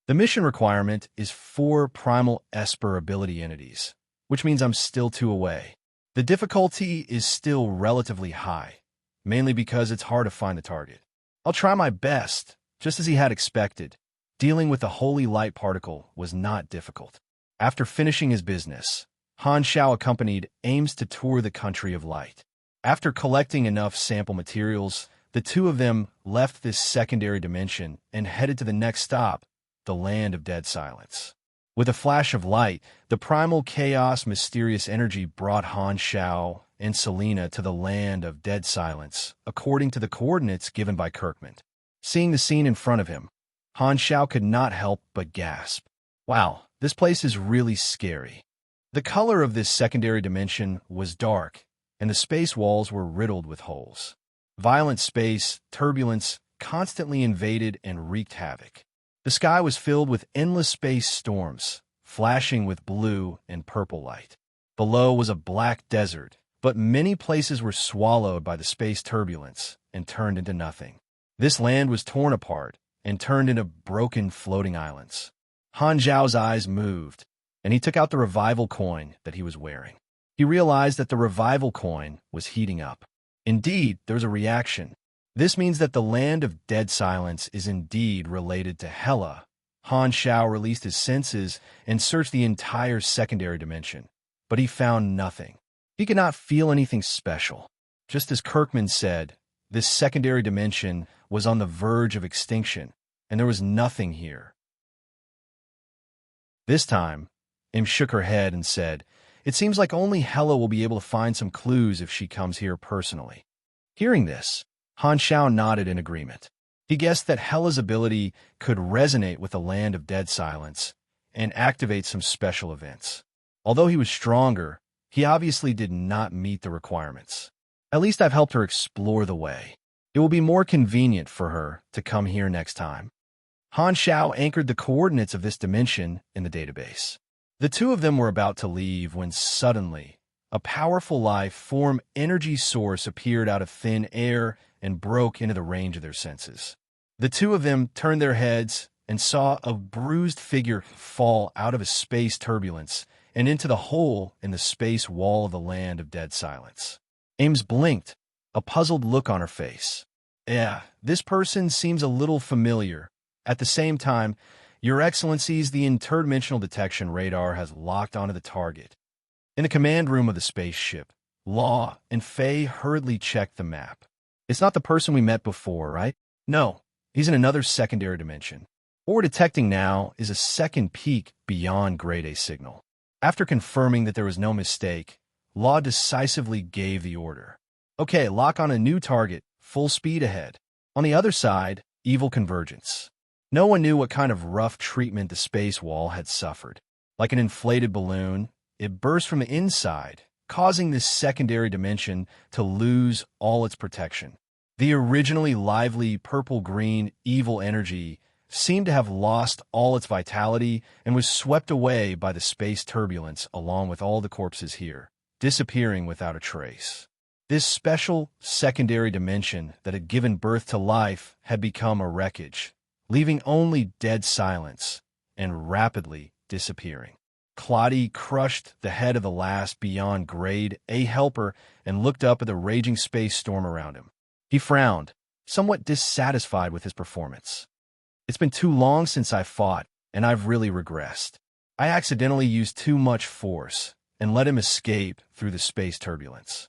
The mission requirement is 4 Primal Esper ability entities, which means I'm still 2 away. The difficulty is still relatively high, mainly because it's hard to find the target. I'll try my best, just as he had expected. Dealing with the Holy Light Particle was not difficult. After finishing his business, Han Xiao accompanied Ames to tour the Country of Light. After collecting enough sample materials, the 2 of them left this secondary dimension and headed to the next stop, the Land of Dead Silence. With a flash of light, the Primal Chaos Mysterious Energy brought Han Xiao and Selena to the Land of Dead Silence, according to the coordinates given by Kirkman. Seeing the scene in front of him, Han Xiao could not help but gasp. Wow, this place is really scary. The color of this secondary dimension was dark, and the space walls were riddled with holes. Violent space, turbulence, constantly invaded and wreaked havoc. The sky was filled with endless space storms, flashing with blue and purple light. Below was a black desert, but many places were swallowed by the space turbulence and turned into nothing. This land was torn apart and turned into broken floating islands. Han Zhao's eyes moved, and he took out the revival coin that he was wearing. He realized that the revival coin was heating up. Indeed, there was a reaction. This means that the Land of Dead Silence is indeed related to Hela. Han Xiao released his senses and searched the entire secondary dimension, but he found nothing. He could not feel anything special. Just as Kirkman said, this secondary dimension was on the verge of extinction, and there was nothing here. This time, Im shook her head and said, "It seems like only Hela will be able to find some clues if she comes here personally." Hearing this, Han Xiao nodded in agreement. He guessed that Hela's ability could resonate with the Land of Dead Silence and activate some special events. Although he was stronger, he obviously did not meet the requirements. At least I've helped her explore the way. It will be more convenient for her to come here next time. Han Xiao anchored the coordinates of this dimension in the database. The 2 of them were about to leave when suddenly, a powerful life form energy source appeared out of thin air and broke into the range of their senses. The 2 of them turned their heads and saw a bruised figure fall out of a space turbulence and into the hole in the space wall of the Land of Dead Silence. Ames blinked, a puzzled look on her face. Yeah, this person seems a little familiar. At the same time, Your Excellencies, the interdimensional detection radar has locked onto the target. In the command room of the spaceship, Law and Faye hurriedly checked the map. It's not the person we met before, right? No, he's in another secondary dimension. What we're detecting now is a second peak beyond grade A signal. After confirming that there was no mistake, Law decisively gave the order. Okay, lock on a new target, full speed ahead. On the other side, evil convergence. No one knew what kind of rough treatment the space wall had suffered. Like an inflated balloon, it burst from the inside, causing this secondary dimension to lose all its protection. The originally lively purple-green evil energy seemed to have lost all its vitality and was swept away by the space turbulence along with all the corpses here, disappearing without a trace. This special secondary dimension that had given birth to life had become a wreckage, leaving only dead silence and rapidly disappearing. Claudia crushed the head of the last beyond grade A helper and looked up at the raging space storm around him. He frowned, somewhat dissatisfied with his performance. It's been too long since I fought, and I've really regressed. I accidentally used too much force and let him escape through the space turbulence.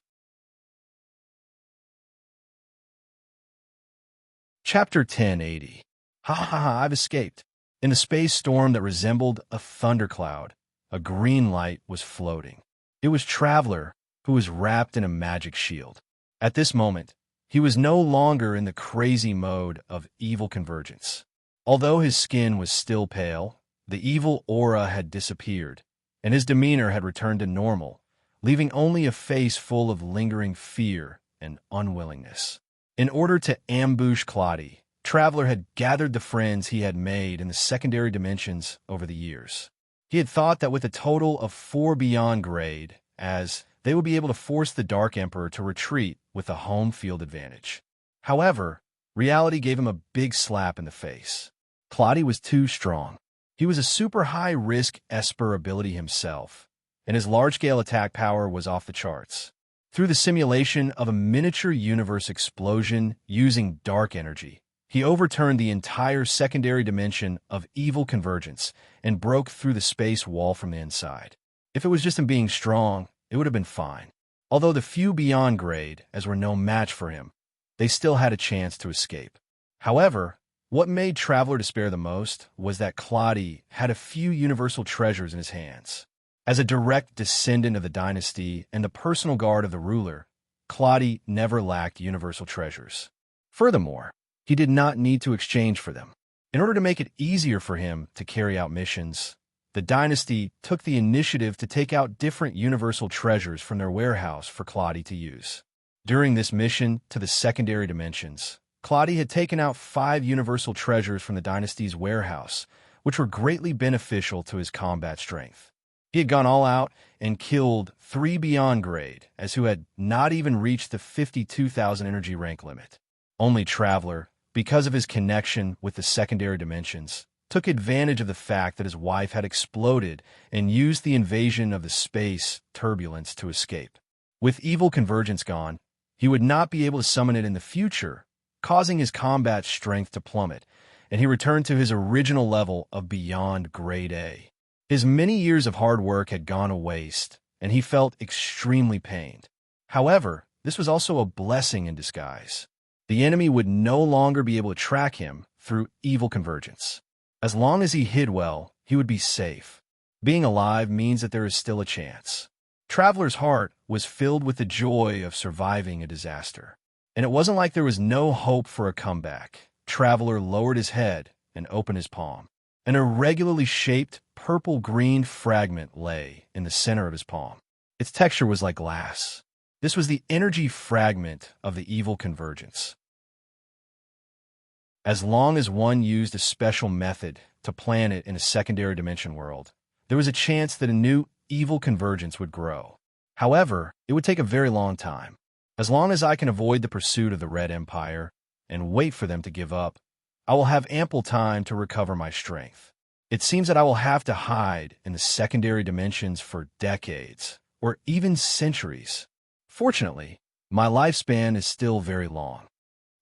Chapter 1080. Ha ha ha, I've escaped. In the space storm that resembled a thundercloud, a green light was floating. It was Traveler, who was wrapped in a magic shield. At this moment, he was no longer in the crazy mode of evil convergence. Although his skin was still pale, the evil aura had disappeared, and his demeanor had returned to normal, leaving only a face full of lingering fear and unwillingness. In order to ambush Claudia, Traveler had gathered the friends he had made in the secondary dimensions over the years. He had thought that with a total of 4 beyond grade, as they would be able to force the Dark Emperor to retreat with a home field advantage. However, reality gave him a big slap in the face. Claudia was too strong. He was a super high-risk Esper ability himself, and his large-scale attack power was off the charts. Through the simulation of a miniature universe explosion using dark energy, he overturned the entire secondary dimension of evil convergence and broke through the space wall from the inside. If it was just him being strong, it would have been fine. Although the few beyond grade, as were no match for him, they still had a chance to escape. However, what made Traveler despair the most was that Claudia had a few universal treasures in his hands. As a direct descendant of the dynasty and the personal guard of the ruler, Claudia never lacked universal treasures. Furthermore, he did not need to exchange for them. In order to make it easier for him to carry out missions, the dynasty took the initiative to take out different universal treasures from their warehouse for Claudia to use. During this mission to the secondary dimensions, Claudia had taken out 5 universal treasures from the dynasty's warehouse, which were greatly beneficial to his combat strength. He had gone all out and killed 3 beyond grade, as who had not even reached the 52,000 energy rank limit. Only Traveler, because of his connection with the secondary dimensions, took advantage of the fact that his wife had exploded and used the invasion of the space turbulence to escape. With evil convergence gone, he would not be able to summon it in the future, causing his combat strength to plummet, and he returned to his original level of beyond grade A. His many years of hard work had gone to waste, and he felt extremely pained. However, this was also a blessing in disguise. The enemy would no longer be able to track him through evil convergence. As long as he hid well, he would be safe. Being alive means that there is still a chance. Traveler's heart was filled with the joy of surviving a disaster. And it wasn't like there was no hope for a comeback. Traveler lowered his head and opened his palm. An irregularly shaped purple-green fragment lay in the center of his palm. Its texture was like glass. This was the energy fragment of the evil convergence. As long as one used a special method to plant it in a secondary dimension world, there was a chance that a new evil convergence would grow. However, it would take a very long time. As long as I can avoid the pursuit of the Red Empire and wait for them to give up, I will have ample time to recover my strength. It seems that I will have to hide in the secondary dimensions for decades, or even centuries. Fortunately, my lifespan is still very long.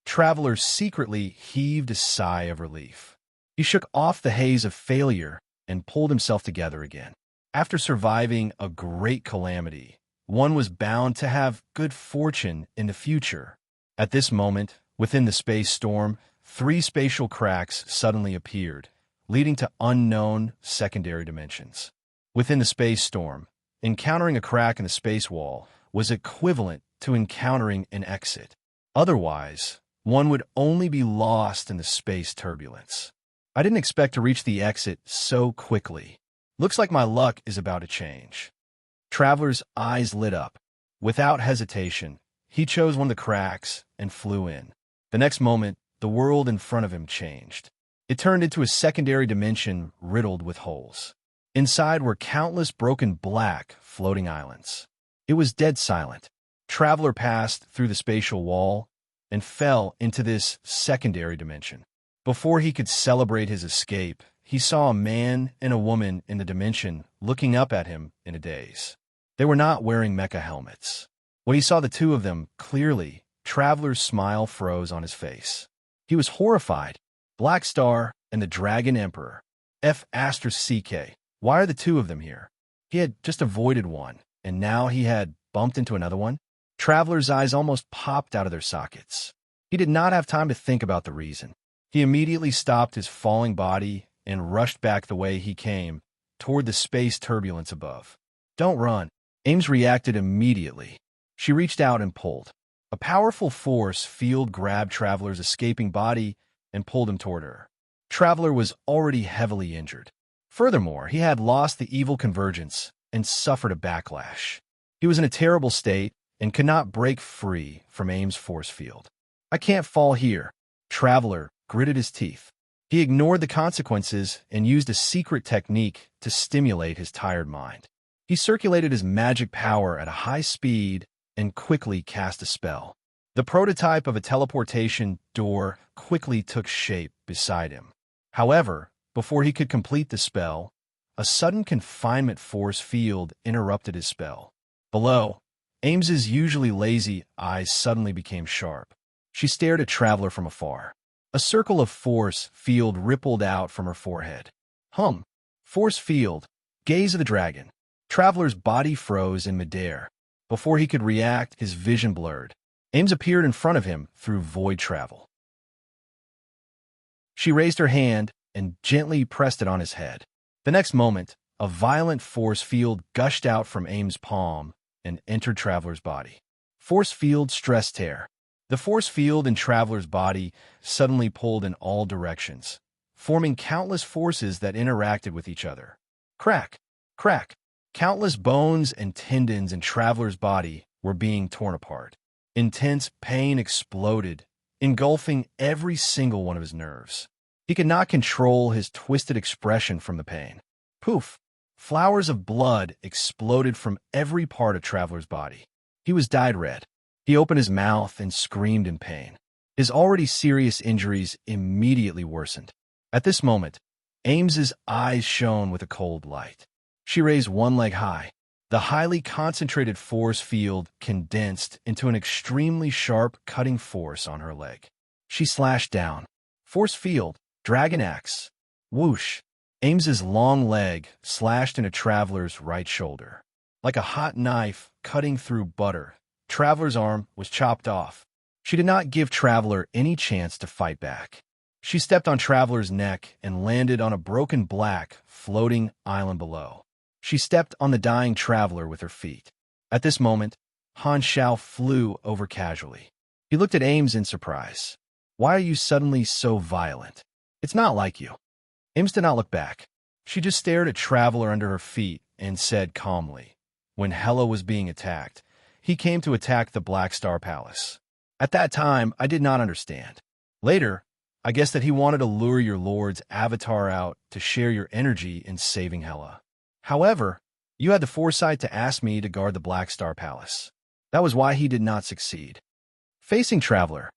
Traveler secretly heaved a sigh of relief. He shook off the haze of failure and pulled himself together again. After surviving a great calamity, one was bound to have good fortune in the future. At this moment, within the space storm, 3 spatial cracks suddenly appeared, leading to unknown secondary dimensions. Within the space storm, encountering a crack in the space wall was equivalent to encountering an exit. Otherwise, one would only be lost in the space turbulence. I didn't expect to reach the exit so quickly. Looks like my luck is about to change. Traveler's eyes lit up. Without hesitation, he chose one of the cracks and flew in. The next moment, the world in front of him changed. It turned into a secondary dimension riddled with holes. Inside were countless broken black, floating islands. It was dead silent. Traveler passed through the spatial wall and fell into this secondary dimension. Before he could celebrate his escape, he saw a man and a woman in the dimension looking up at him in a daze. They were not wearing mecha helmets. When he saw the two of them clearly, Traveler's smile froze on his face. He was horrified. Black Star and the Dragon Emperor. F***CK. Why are the two of them here? He had just avoided one, and now he had bumped into another one? Traveler's eyes almost popped out of their sockets. He did not have time to think about the reason. He immediately stopped his falling body and rushed back the way he came, toward the space turbulence above. Don't run. Ames reacted immediately. She reached out and pulled. A powerful force field grabbed Traveler's escaping body and pulled him toward her. Traveler was already heavily injured. Furthermore, he had lost the evil convergence and suffered a backlash. He was in a terrible state and could not break free from Ames' force field. I can't fall here. Traveler gritted his teeth. He ignored the consequences and used a secret technique to stimulate his tired mind. He circulated his magic power at a high speed and quickly cast a spell. The prototype of a teleportation door quickly took shape beside him. However, before he could complete the spell, a sudden confinement force field interrupted his spell. Below, Ames's usually lazy eyes suddenly became sharp. She stared at Traveler from afar. A circle of force field rippled out from her forehead. Force field. Gaze of the dragon. Traveler's body froze in midair. Before he could react, his vision blurred. Ames appeared in front of him through void travel. She raised her hand and gently pressed it on his head. The next moment, a violent force field gushed out from Ames' palm and entered Traveler's body. Force field stress tear. The force field in Traveler's body suddenly pulled in all directions, forming countless forces that interacted with each other. Crack! Crack! Countless bones and tendons in Traveler's body were being torn apart. Intense pain exploded, engulfing every single one of his nerves. He could not control his twisted expression from the pain. Poof! Flowers of blood exploded from every part of Traveler's body. He was dyed red. He opened his mouth and screamed in pain. His already serious injuries immediately worsened. At this moment, Ames's eyes shone with a cold light. She raised one leg high. The highly concentrated force field condensed into an extremely sharp cutting force on her leg. She slashed down. Force field, dragon axe. Whoosh! Ames's long leg slashed into Traveler's right shoulder. Like a hot knife cutting through butter, Traveler's arm was chopped off. She did not give Traveler any chance to fight back. She stepped on Traveler's neck and landed on a broken black, floating island below. She stepped on the dying Traveler with her feet. At this moment, Han Shao flew over casually. He looked at Ames in surprise. Why are you suddenly so violent? It's not like you. Ames did not look back. She just stared at Traveler under her feet and said calmly, when Hela was being attacked, he came to attack the Black Star Palace. At that time, I did not understand. Later, I guess that he wanted to lure your lord's avatar out to share your energy in saving Hela. However, you had the foresight to ask me to guard the Black Star Palace. That was why he did not succeed. Facing Traveler,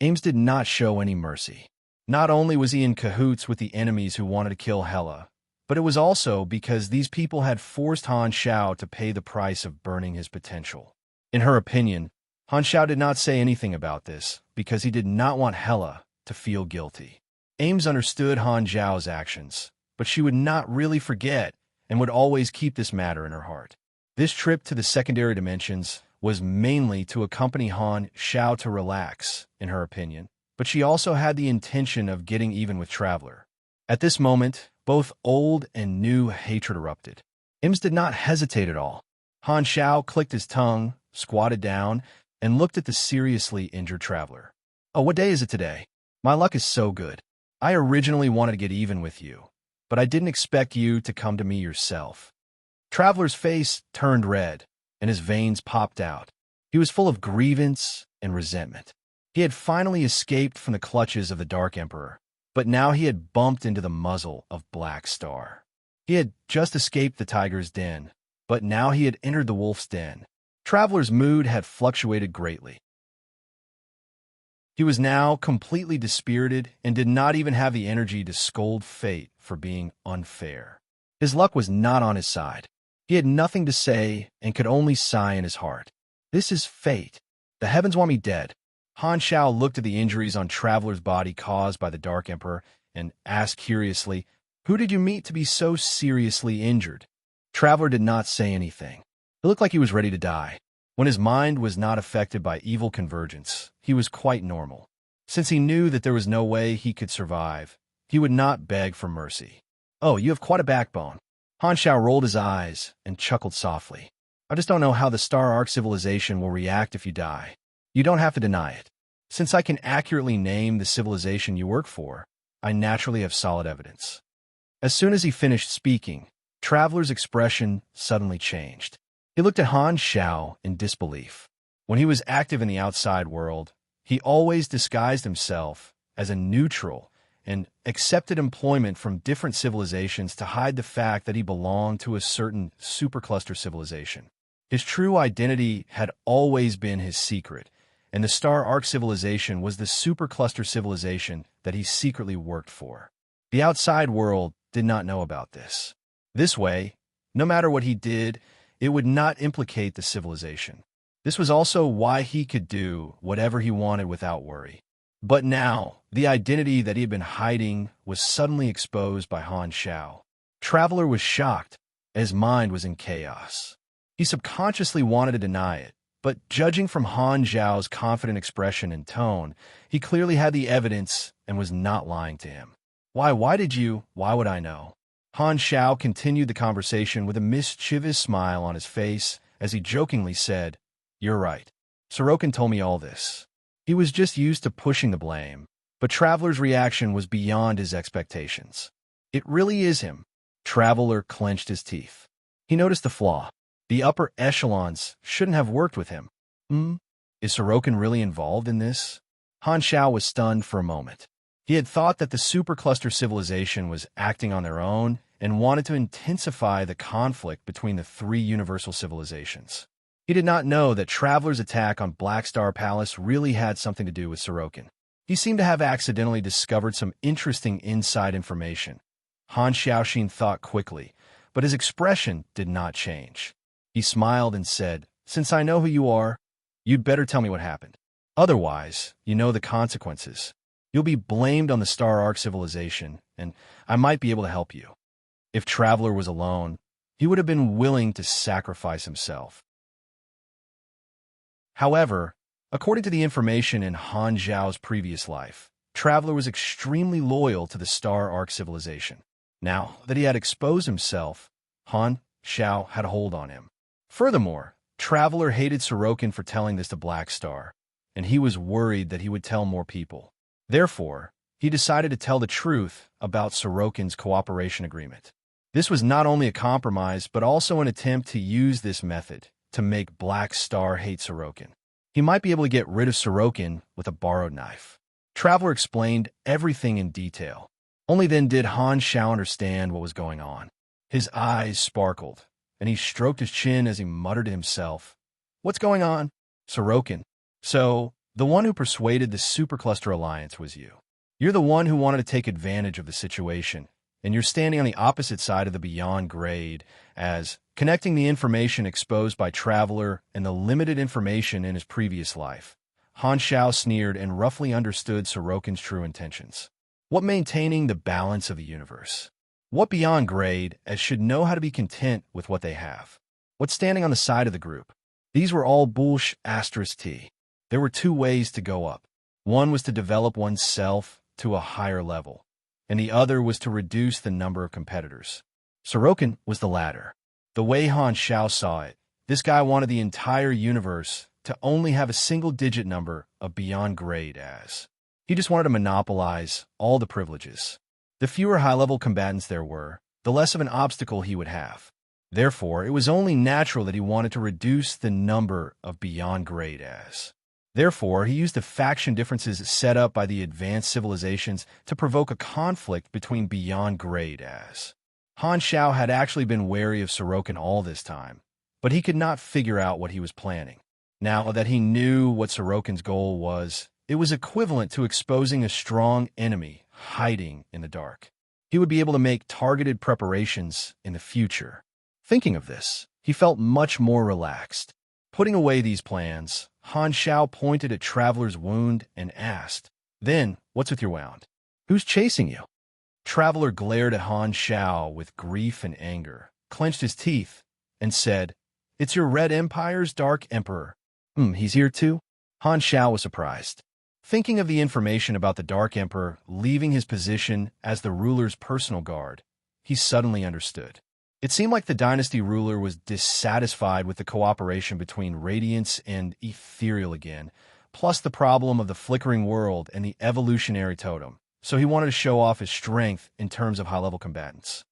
Ames did not show any mercy. Not only was he in cahoots with the enemies who wanted to kill Hela, but it was also because these people had forced Han Shao to pay the price of burning his potential. In her opinion, Han Shao did not say anything about this because he did not want Hela to feel guilty. Ames understood Han Zhao's actions, but she would not really forget and would always keep this matter in her heart. This trip to the secondary dimensions was mainly to accompany Han Shao to relax, in her opinion, but she also had the intention of getting even with Traveler. At this moment, both old and new hatred erupted. Ames did not hesitate at all. Han Shao clicked his tongue, squatted down, and looked at the seriously injured Traveler. Oh, what day is it today? My luck is so good. I originally wanted to get even with you, but I didn't expect you to come to me yourself. Traveler's face turned red, and his veins popped out. He was full of grievance and resentment. He had finally escaped from the clutches of the Dark Emperor, but now he had bumped into the muzzle of Black Star. He had just escaped the tiger's den, but now he had entered the wolf's den. Traveler's mood had fluctuated greatly. He was now completely dispirited and did not even have the energy to scold fate for being unfair. His luck was not on his side. He had nothing to say and could only sigh in his heart. This is fate. The heavens want me dead. Han Shao looked at the injuries on Traveler's body caused by the Dark Emperor and asked curiously, "Who did you meet to be so seriously injured?" Traveler did not say anything. It looked like he was ready to die. When his mind was not affected by evil convergence, he was quite normal. Since he knew that there was no way he could survive, he would not beg for mercy. "Oh, you have quite a backbone." Han Shao rolled his eyes and chuckled softly. "I just don't know how the Star Arc civilization will react if you die. You don't have to deny it. Since I can accurately name the civilization you work for, I naturally have solid evidence." As soon as he finished speaking, Traveler's expression suddenly changed. He looked at Han Shao in disbelief. When he was active in the outside world, he always disguised himself as a neutral and accepted employment from different civilizations to hide the fact that he belonged to a certain supercluster civilization. His true identity had always been his secret, and the Star Arc civilization was the supercluster civilization that he secretly worked for. The outside world did not know about this. This way, no matter what he did, it would not implicate the civilization. This was also why he could do whatever he wanted without worry. But now, the identity that he had been hiding was suddenly exposed by Han Shao. Traveler was shocked. His mind was in chaos. He subconsciously wanted to deny it, but judging from Han Zhao's confident expression and tone, he clearly had the evidence and was not lying to him. Why would I know? Han Shao continued the conversation with a mischievous smile on his face as he jokingly said, "You're right. Sorokin told me all this." He was just used to pushing the blame, but Traveler's reaction was beyond his expectations. "It really is him." Traveler clenched his teeth. He noticed the flaw. The upper echelons shouldn't have worked with him. Is Sorokin really involved in this? Han Shao was stunned for a moment. He had thought that the supercluster civilization was acting on their own and wanted to intensify the conflict between the three universal civilizations. He did not know that Traveler's attack on Black Star Palace really had something to do with Sorokin. He seemed to have accidentally discovered some interesting inside information. Han Xiaoxin thought quickly, but his expression did not change. He smiled and said, "Since I know who you are, you'd better tell me what happened. Otherwise, you know the consequences. You'll be blamed on the Star Arc civilization, and I might be able to help you." If Traveler was alone, he would have been willing to sacrifice himself. However, according to the information in Han Zhao's previous life, Traveler was extremely loyal to the Star Arc civilization. Now that he had exposed himself, Han Shao had a hold on him. Furthermore, Traveler hated Sorokin for telling this to Black Star, and he was worried that he would tell more people. Therefore, he decided to tell the truth about Sorokin's cooperation agreement. This was not only a compromise, but also an attempt to use this method to make Black Star hate Sorokin. He might be able to get rid of Sorokin with a borrowed knife. Traveler explained everything in detail. Only then did Han Shao understand what was going on. His eyes sparkled, and he stroked his chin as he muttered to himself, "What's going on? Sorokin. So, the one who persuaded the Supercluster Alliance was you. You're the one who wanted to take advantage of the situation, and you're standing on the opposite side of the beyond grade as connecting the information exposed by Traveler and the limited information in his previous life." Han Shao sneered and roughly understood Sorokin's true intentions. What maintaining the balance of the universe? What beyond grade as should know how to be content with what they have? What standing on the side of the group? These were all **T. There were two ways to go up. One was to develop oneself to a higher level, and the other was to reduce the number of competitors. Sorokin was the latter. The way Han Shao saw it, this guy wanted the entire universe to only have a single-digit number of beyond grade as. He just wanted to monopolize all the privileges. The fewer high-level combatants there were, the less of an obstacle he would have. Therefore, it was only natural that he wanted to reduce the number of beyond grade as. Therefore, he used the faction differences set up by the advanced civilizations to provoke a conflict between beyond grade as. Han Shao had actually been wary of Sorokin all this time, but he could not figure out what he was planning. Now that he knew what Sorokin's goal was, it was equivalent to exposing a strong enemy hiding in the dark. He would be able to make targeted preparations in the future. Thinking of this, he felt much more relaxed. Putting away these plans, Han Shao pointed at Traveler's wound and asked, "Then, what's with your wound? Who's chasing you?" Traveler glared at Han Shao with grief and anger, clenched his teeth, and said, "It's your Red Empire's Dark Emperor." He's here too? Han Shao was surprised. Thinking of the information about the Dark Emperor leaving his position as the ruler's personal guard, he suddenly understood. It seemed like the dynasty ruler was dissatisfied with the cooperation between Radiance and Ethereal again, plus the problem of the flickering world and the evolutionary totem, so he wanted to show off his strength in terms of high-level combatants.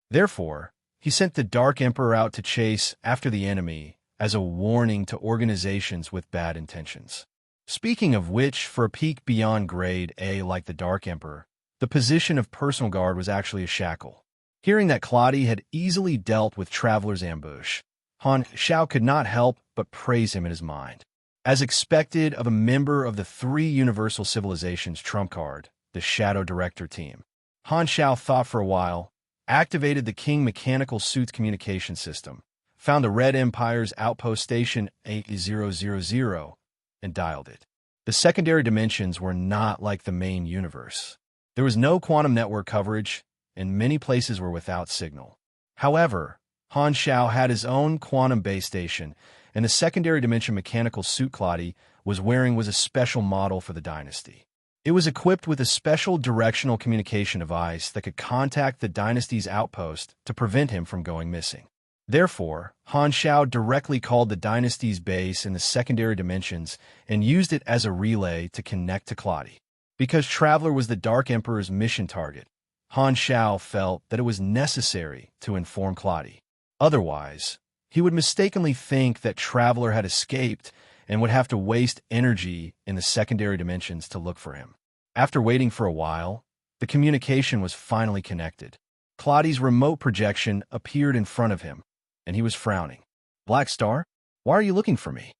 Therefore, he sent the Dark Emperor out to chase after the enemy as a warning to organizations with bad intentions. Speaking of which, for a peak beyond grade A like the Dark Emperor, the position of personal guard was actually a shackle. Hearing that Claudia had easily dealt with Traveler's ambush, Han Shao could not help but praise him in his mind. As expected of a member of the three universal civilizations trump card, the Shadow Director team, Han Shao thought for a while, activated the King Mechanical Suit's communication system, found the Red Empire's outpost station 8000, and dialed it. The secondary dimensions were not like the main universe. There was no quantum network coverage, and many places were without signal. However, Han Shao had his own quantum base station, and the secondary dimension mechanical suit Claudia was wearing was a special model for the dynasty. It was equipped with a special directional communication device that could contact the dynasty's outpost to prevent him from going missing. Therefore, Han Shao directly called the dynasty's base in the secondary dimensions and used it as a relay to connect to Claudia. Because Traveler was the Dark Emperor's mission target, Han Shao felt that it was necessary to inform Claudia. Otherwise, he would mistakenly think that Traveler had escaped and would have to waste energy in the secondary dimensions to look for him. After waiting for a while, the communication was finally connected. Claudia's remote projection appeared in front of him, and he was frowning. "Black Star, why are you looking for me?"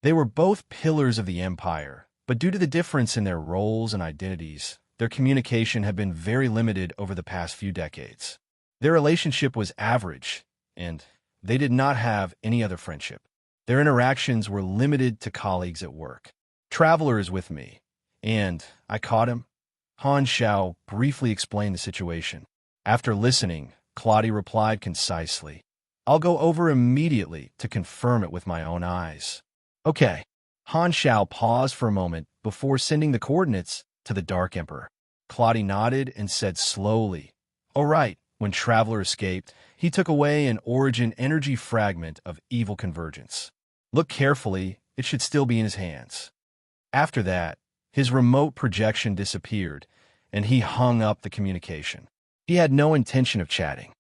They were both pillars of the Empire, but due to the difference in their roles and identities, their communication had been very limited over the past few decades. Their relationship was average, and they did not have any other friendship. Their interactions were limited to colleagues at work. "Traveler is with me, and I caught him." Han Shao briefly explained the situation. After listening, Claudia replied concisely, "I'll go over immediately to confirm it with my own eyes." "Okay." Han Shao paused for a moment before sending the coordinates to the Dark Emperor. Claudia nodded and said slowly, "All right." When Traveler escaped, he took away an origin energy fragment of evil convergence. Look carefully, it should still be in his hands. After that, his remote projection disappeared, and he hung up the communication. He had no intention of chatting.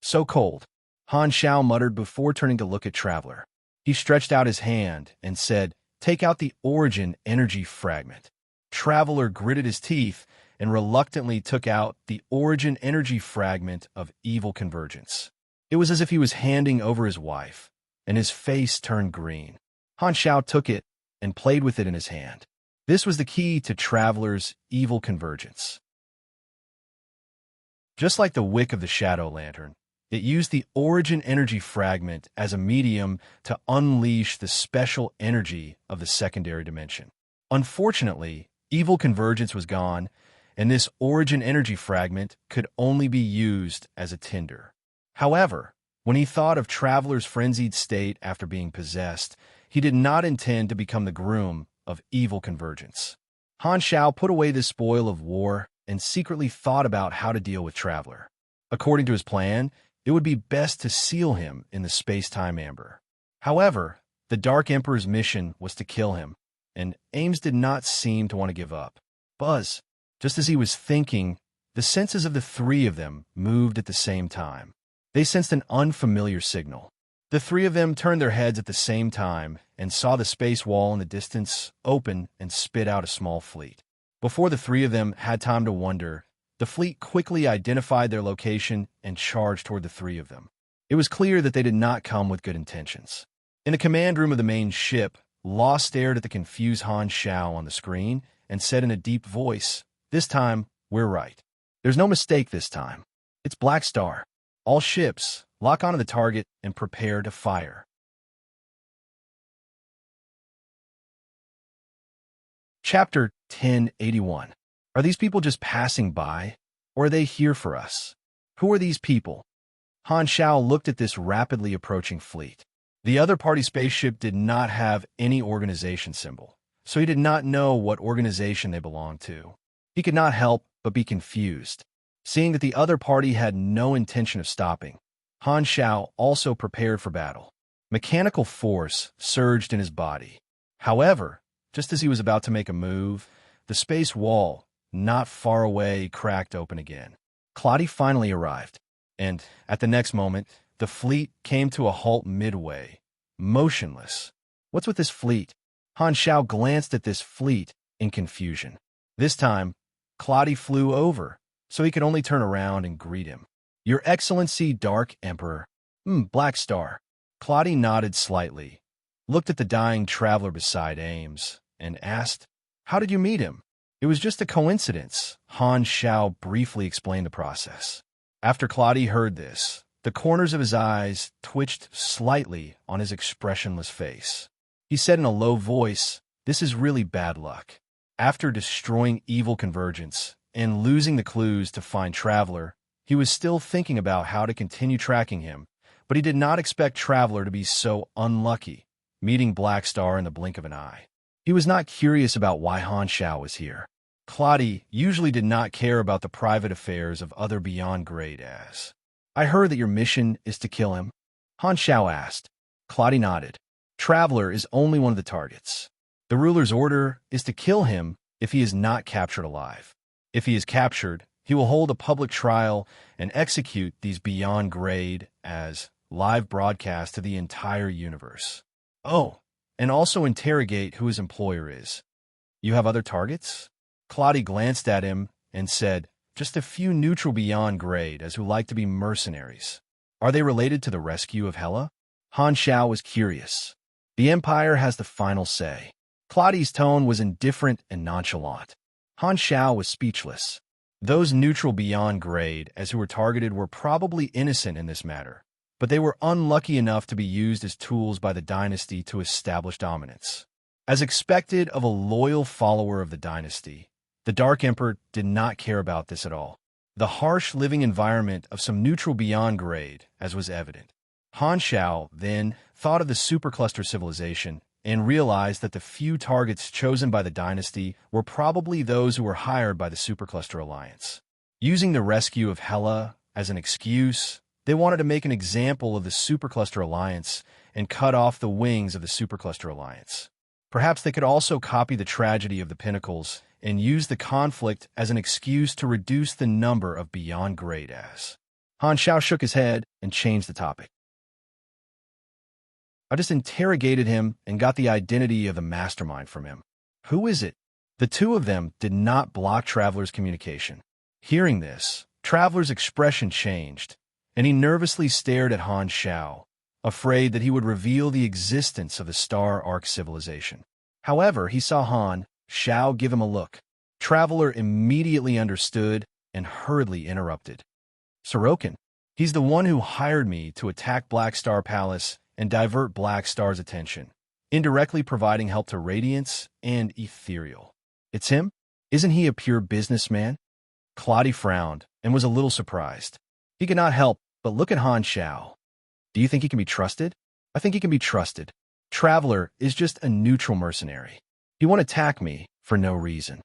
"So cold," Han Shao muttered before turning to look at Traveler. He stretched out his hand and said, "Take out the origin energy fragment." Traveler gritted his teeth and reluctantly took out the origin energy fragment of evil convergence. It was as if he was handing over his wife, and his face turned green. Han Shao took it and played with it in his hand. This was the key to Traveler's evil convergence. Just like the wick of the Shadow Lantern, it used the origin energy fragment as a medium to unleash the special energy of the secondary dimension. Unfortunately, evil convergence was gone, and this origin energy fragment could only be used as a tinder. However, when he thought of Traveler's frenzied state after being possessed, he did not intend to become the groom of evil convergence. Han Shao put away the spoil of war and secretly thought about how to deal with Traveler. According to his plan, it would be best to seal him in the space-time amber. However, the Dark Emperor's mission was to kill him, and Ames did not seem to want to give up. Buzz, just as he was thinking, the senses of the three of them moved at the same time. They sensed an unfamiliar signal. The three of them turned their heads at the same time and saw the space wall in the distance open and spit out a small fleet. Before the three of them had time to wonder, the fleet quickly identified their location and charged toward the three of them. It was clear that they did not come with good intentions. In the command room of the main ship, Law stared at the confused Han Shao on the screen and said in a deep voice, "This time, we're right. There's no mistake this time. It's Black Star. All ships, lock onto the target and prepare to fire." Chapter 1081. Are these people just passing by, or are they here for us? Who are these people? Han Shao looked at this rapidly approaching fleet. The other party spaceship did not have any organization symbol, so he did not know what organization they belonged to. He could not help but be confused. Seeing that the other party had no intention of stopping, Han Shao also prepared for battle. Mechanical force surged in his body. However, just as he was about to make a move, the space wall, not far away, cracked open again. Claudia finally arrived, and at the next moment, the fleet came to a halt midway, motionless. What's with this fleet? Han Shao glanced at this fleet in confusion. This time, Claudia flew over, so he could only turn around and greet him. "Your Excellency, Dark Emperor." Black Star." Claudia nodded slightly, looked at the dying traveler beside Ames, and asked, "How did you meet him?" "It was just a coincidence." Han Shao briefly explained the process. After Claudia heard this, the corners of his eyes twitched slightly on his expressionless face. He said in a low voice, "This is really bad luck." After destroying Evil Convergence and losing the clues to find Traveler, he was still thinking about how to continue tracking him, but he did not expect Traveler to be so unlucky, meeting Black Star in the blink of an eye. He was not curious about why Han Shao was here. Claudia usually did not care about the private affairs of other beyond grade as. "I heard that your mission is to kill him?" Han Shao asked. Claudia nodded. "Traveler is only one of the targets. The ruler's order is to kill him if he is not captured alive. If he is captured, he will hold a public trial and execute these beyond grade as live broadcast to the entire universe. Oh, and also interrogate who his employer is." "You have other targets?" Claudia glanced at him and said, "Just a few neutral beyond grade as who like to be mercenaries." "Are they related to the rescue of Hela?" Han Shao was curious. "The Empire has the final say." Claudia's tone was indifferent and nonchalant. Han Shao was speechless. Those neutral beyond grade as who were targeted were probably innocent in this matter, but they were unlucky enough to be used as tools by the dynasty to establish dominance. As expected of a loyal follower of the dynasty, the Dark Emperor did not care about this at all. The harsh living environment of some neutral beyond grade, as was evident. Han Shao then thought of the supercluster civilization and realized that the few targets chosen by the dynasty were probably those who were hired by the supercluster alliance. Using the rescue of Hela as an excuse, they wanted to make an example of the supercluster alliance and cut off the wings of the supercluster alliance. Perhaps they could also copy the tragedy of the Pinnacles and use the conflict as an excuse to reduce the number of beyond grade as. Han Shao shook his head and changed the topic. "I just interrogated him and got the identity of the mastermind from him." "Who is it?" The two of them did not block Traveler's communication. Hearing this, Traveler's expression changed, and he nervously stared at Han Shao, afraid that he would reveal the existence of the Star Arc civilization. However, he saw Han Shao give him a look. Traveler immediately understood and hurriedly interrupted. "Sorokin. He's the one who hired me to attack Black Star Palace and divert Black Star's attention, indirectly providing help to Radiance and Ethereal." "It's him? Isn't he a pure businessman?" Claudia frowned and was a little surprised. He could not help but look at Han Shao. "Do you think he can be trusted?" "I think he can be trusted. Traveler is just a neutral mercenary. He won't attack me for no reason."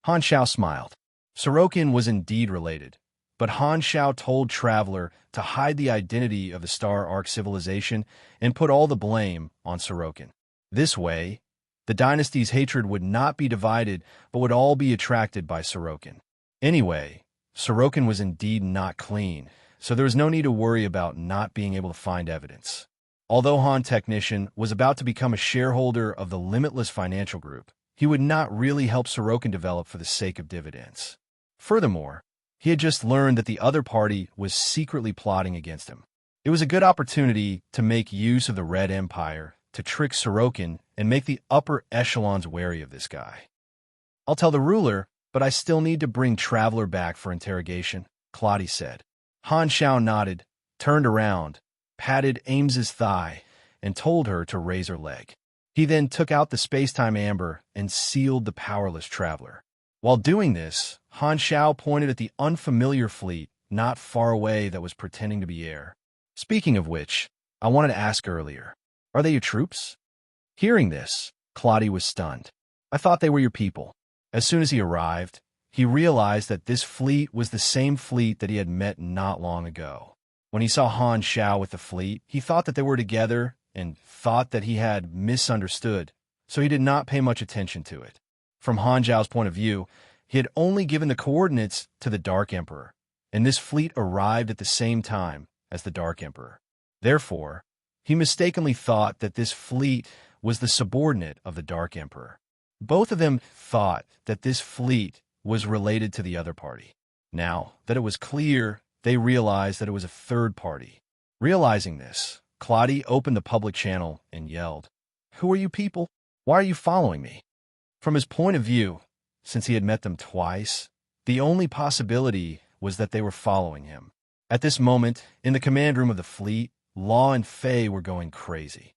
Han Shao smiled. Sorokin was indeed related, but Han Shao told Traveler to hide the identity of the Star Arc civilization and put all the blame on Sorokin. This way, the dynasty's hatred would not be divided, but would all be attracted by Sorokin. Anyway, Sorokin was indeed not clean, so there was no need to worry about not being able to find evidence. Although Han Technician was about to become a shareholder of the Limitless Financial Group, he would not really help Sorokin develop for the sake of dividends. Furthermore, he had just learned that the other party was secretly plotting against him. It was a good opportunity to make use of the Red Empire to trick Sorokin and make the upper echelons wary of this guy. "I'll tell the ruler, but I still need to bring Traveler back for interrogation," Claudia said. Han Xiao nodded, turned around, patted Ames's thigh, and told her to raise her leg. He then took out the space-time amber and sealed the powerless Traveler. While doing this, Han Xiao pointed at the unfamiliar fleet not far away that was pretending to be air. "Speaking of which, I wanted to ask earlier, are they your troops?" Hearing this, Claudia was stunned. "I thought they were your people." As soon as he arrived, he realized that this fleet was the same fleet that he had met not long ago. When he saw Han Xiao with the fleet, he thought that they were together and thought that he had misunderstood, so he did not pay much attention to it. From Han Xiao's point of view, he had only given the coordinates to the Dark Emperor, and this fleet arrived at the same time as the Dark Emperor. Therefore, he mistakenly thought that this fleet was the subordinate of the Dark Emperor. Both of them thought that this fleet was related to the other party. Now that it was clear, they realized that it was a third party. Realizing this, Claudia opened the public channel and yelled, "Who are you people? Why are you following me?" From his point of view, since he had met them twice, the only possibility was that they were following him. At this moment, in the command room of the fleet, Law and Fei were going crazy.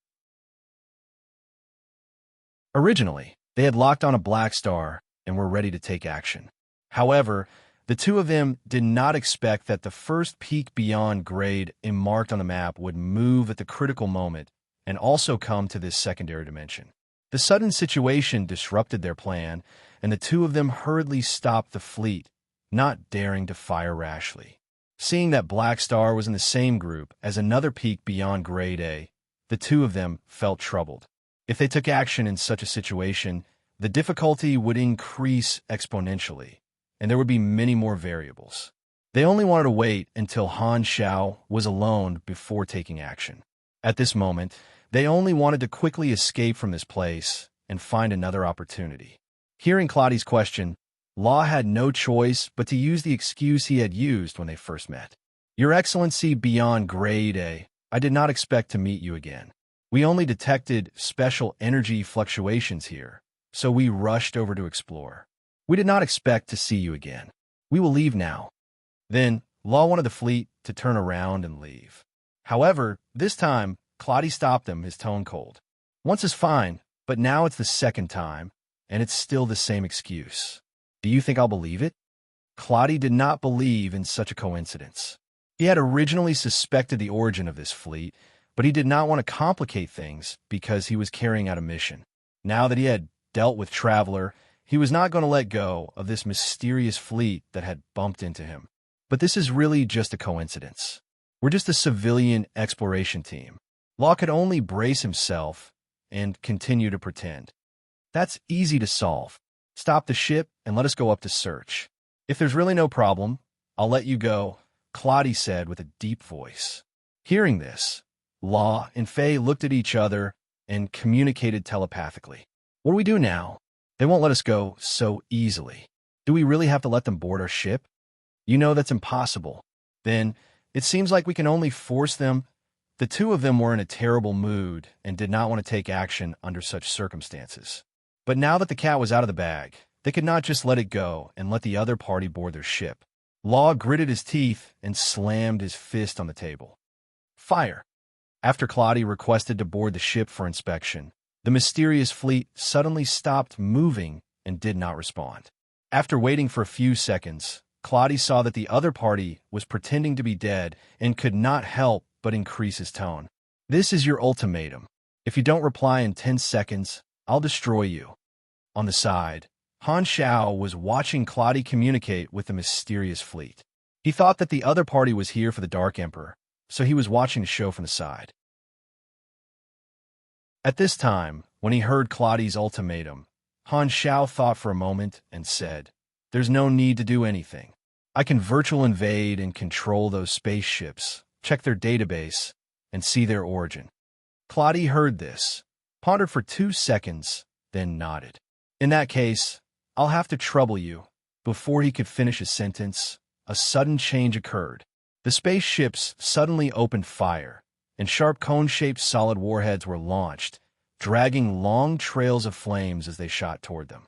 Originally, they had locked on a black star and were ready to take action. However, the two of them did not expect that the first peak beyond grade marked on the map would move at the critical moment and also come to this secondary dimension. The sudden situation disrupted their plan, and the two of them hurriedly stopped the fleet, not daring to fire rashly. Seeing that Black Star was in the same group as another peak beyond grade A, the two of them felt troubled. If they took action in such a situation, the difficulty would increase exponentially, and there would be many more variables. They only wanted to wait until Han Xiao was alone before taking action. At this moment, they only wanted to quickly escape from this place and find another opportunity. Hearing Claudia's question, Law had no choice but to use the excuse he had used when they first met. "Your Excellency beyond grade A, I did not expect to meet you again. We only detected special energy fluctuations here, so we rushed over to explore. We did not expect to see you again. We will leave now." Then, Law wanted the fleet to turn around and leave. However, this time, Claudia stopped him, his tone cold. "Once is fine, but now it's the second time, and it's still the same excuse. Do you think I'll believe it?" Claudia did not believe in such a coincidence. He had originally suspected the origin of this fleet, but he did not want to complicate things because he was carrying out a mission. Now that he had dealt with Traveler, he was not going to let go of this mysterious fleet that had bumped into him. But this is really just a coincidence. We're just a civilian exploration team. Law could only brace himself and continue to pretend. "That's easy to solve. Stop the ship and let us go up to search. If there's really no problem, I'll let you go," Claudia said with a deep voice. Hearing this, Law and Fei looked at each other and communicated telepathically. "What do we do now? They won't let us go so easily. Do we really have to let them board our ship? You know that's impossible." Then, "It seems like we can only force them." The two of them were in a terrible mood and did not want to take action under such circumstances. But now that the cat was out of the bag, they could not just let it go and let the other party board their ship. Law gritted his teeth and slammed his fist on the table. "Fire!" After Claudia requested to board the ship for inspection, the mysterious fleet suddenly stopped moving and did not respond. After waiting for a few seconds, Claudia saw that the other party was pretending to be dead and could not help but increase his tone. "This is your ultimatum. If you don't reply in 10 seconds, I'll destroy you." On the side, Han Xiao was watching Claudia communicate with the mysterious fleet. He thought that the other party was here for the Dark Emperor, so he was watching the show from the side. At this time, when he heard Claudia's ultimatum, Han Xiao thought for a moment and said, "There's no need to do anything. I can virtual invade and control those spaceships, check their database, and see their origin. Claudia heard this, pondered for 2 seconds, then nodded. In that case, I'll have to trouble you. Before he could finish his sentence, a sudden change occurred. The spaceships suddenly opened fire, and sharp cone-shaped solid warheads were launched, dragging long trails of flames as they shot toward them.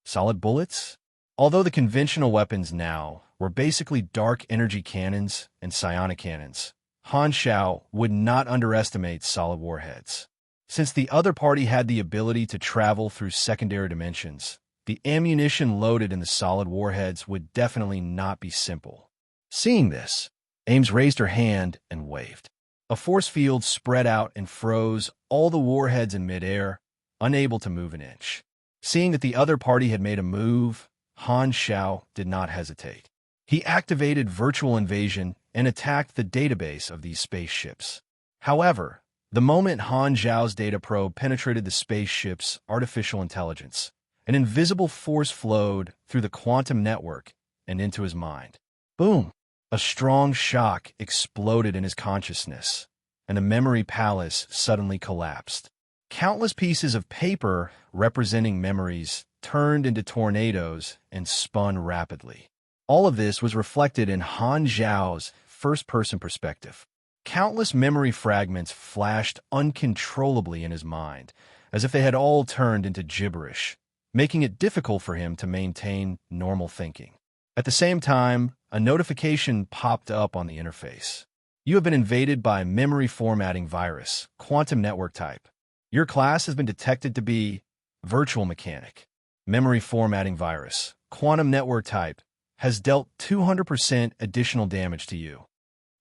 Solid bullets? Although the conventional weapons now were basically dark energy cannons and psionic cannons, Han Xiao would not underestimate solid warheads. Since the other party had the ability to travel through secondary dimensions, the ammunition loaded in the solid warheads would definitely not be simple. Seeing this, Ames raised her hand and waved. A force field spread out and froze all the warheads in midair, unable to move an inch. Seeing that the other party had made a move, Han Xiao did not hesitate. He activated virtual invasion and attacked the database of these spaceships. However, the moment Han Xiao's data probe penetrated the spaceship's artificial intelligence, an invisible force flowed through the quantum network and into his mind. Boom! A strong shock exploded in his consciousness, and the memory palace suddenly collapsed. Countless pieces of paper representing memories turned into tornadoes and spun rapidly. All of this was reflected in Han Xiao's first-person perspective. Countless memory fragments flashed uncontrollably in his mind, as if they had all turned into gibberish, making it difficult for him to maintain normal thinking. At the same time, a notification popped up on the interface. You have been invaded by memory formatting virus, quantum network type. Your class has been detected to be virtual mechanic. Memory formatting virus, quantum network type, has dealt 200% additional damage to you.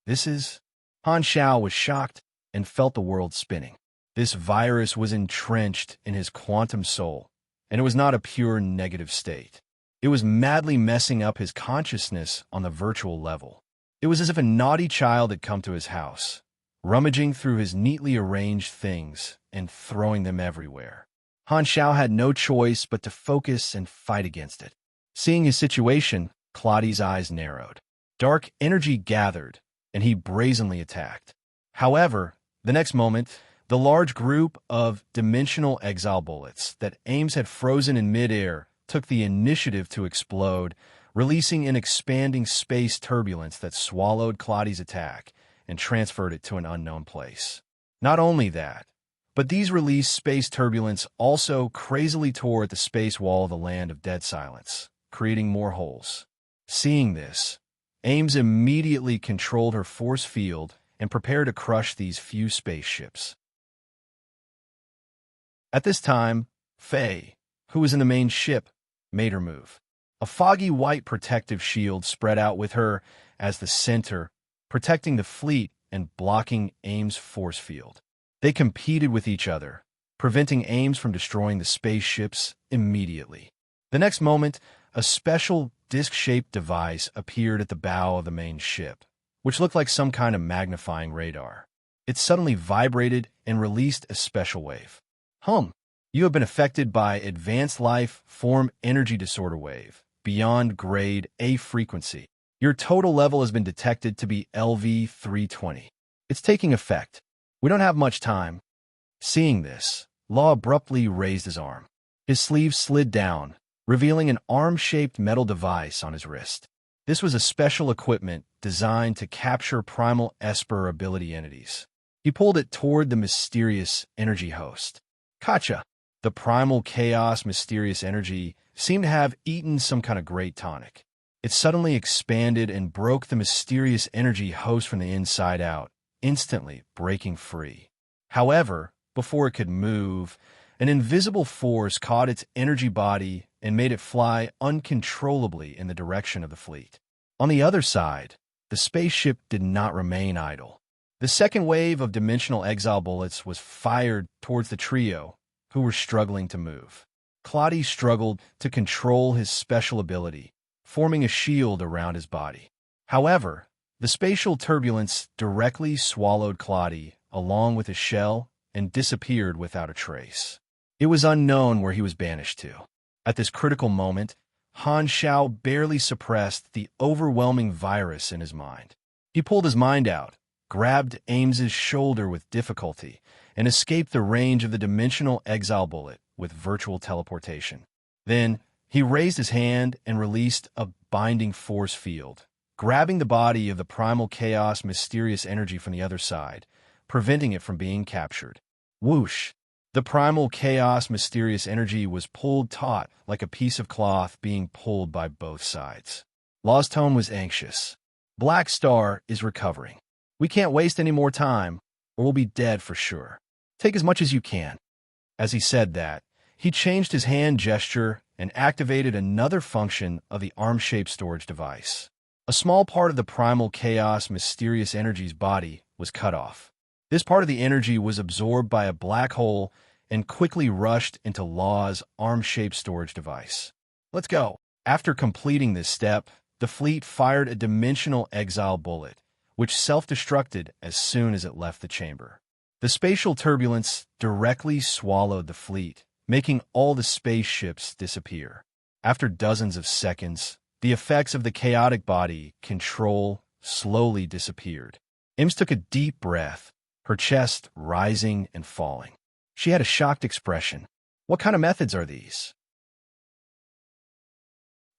Han Xiao was shocked and felt the world spinning. This virus was entrenched in his quantum soul, and it was not a pure negative state. It was madly messing up his consciousness on the virtual level. It was as if a naughty child had come to his house, rummaging through his neatly arranged things and throwing them everywhere. Han Xiao had no choice but to focus and fight against it. Seeing his situation, Claudia's eyes narrowed. Dark energy gathered, and he brazenly attacked. However, the next moment, the large group of dimensional exile bullets that Ames had frozen in midair took the initiative to explode, releasing an expanding space turbulence that swallowed Claudia's attack and transferred it to an unknown place. Not only that, but these released space turbulence also crazily tore at the space wall of the land of dead silence, creating more holes. Seeing this, Ames immediately controlled her force field and prepared to crush these few spaceships. At this time, Faye, who was in the main ship, made her move. A foggy white protective shield spread out with her as the center, protecting the fleet and blocking Ames' force field. They competed with each other, preventing Ames from destroying the spaceships immediately. The next moment, a special disc-shaped device appeared at the bow of the main ship, which looked like some kind of magnifying radar. It suddenly vibrated and released a special wave. You have been affected by Advanced Life Form Energy Disorder Wave, beyond grade A frequency. Your total level has been detected to be LV-320. It's taking effect. We don't have much time. Seeing this, Law abruptly raised his arm. His sleeve slid down, revealing an arm-shaped metal device on his wrist. This was a special equipment designed to capture primal Esper ability entities. He pulled it toward the mysterious energy host. Kacha! The primal chaos mysterious energy seemed to have eaten some kind of great tonic. It suddenly expanded and broke the mysterious energy host from the inside out, instantly breaking free. However, before it could move, an invisible force caught its energy body and made it fly uncontrollably in the direction of the fleet. On the other side, the spaceship did not remain idle. The second wave of dimensional exile bullets was fired towards the trio, who were struggling to move. Claudia struggled to control his special ability, forming a shield around his body. However, the spatial turbulence directly swallowed Claudia along with his shell and disappeared without a trace. It was unknown where he was banished to. At this critical moment, Han Xiao barely suppressed the overwhelming virus in his mind. He pulled his mind out, grabbed Ames's shoulder with difficulty, and escaped the range of the dimensional exile bullet with virtual teleportation. Then, he raised his hand and released a binding force field, grabbing the body of the primal chaos mysterious energy from the other side, preventing it from being captured. Whoosh! The primal chaos mysterious energy was pulled taut like a piece of cloth being pulled by both sides. Law's tone was anxious. Black Star is recovering. We can't waste any more time, or we'll be dead for sure. Take as much as you can. As he said that, he changed his hand gesture and activated another function of the arm-shaped storage device. A small part of the primal chaos mysterious energy's body was cut off. This part of the energy was absorbed by a black hole and quickly rushed into Law's arm-shaped storage device. Let's go. After completing this step, the fleet fired a dimensional exile bullet, which self-destructed as soon as it left the chamber. The spatial turbulence directly swallowed the fleet, making all the spaceships disappear. After dozens of seconds, the effects of the chaotic body control slowly disappeared. Ames took a deep breath, her chest rising and falling. She had a shocked expression. What kind of methods are these?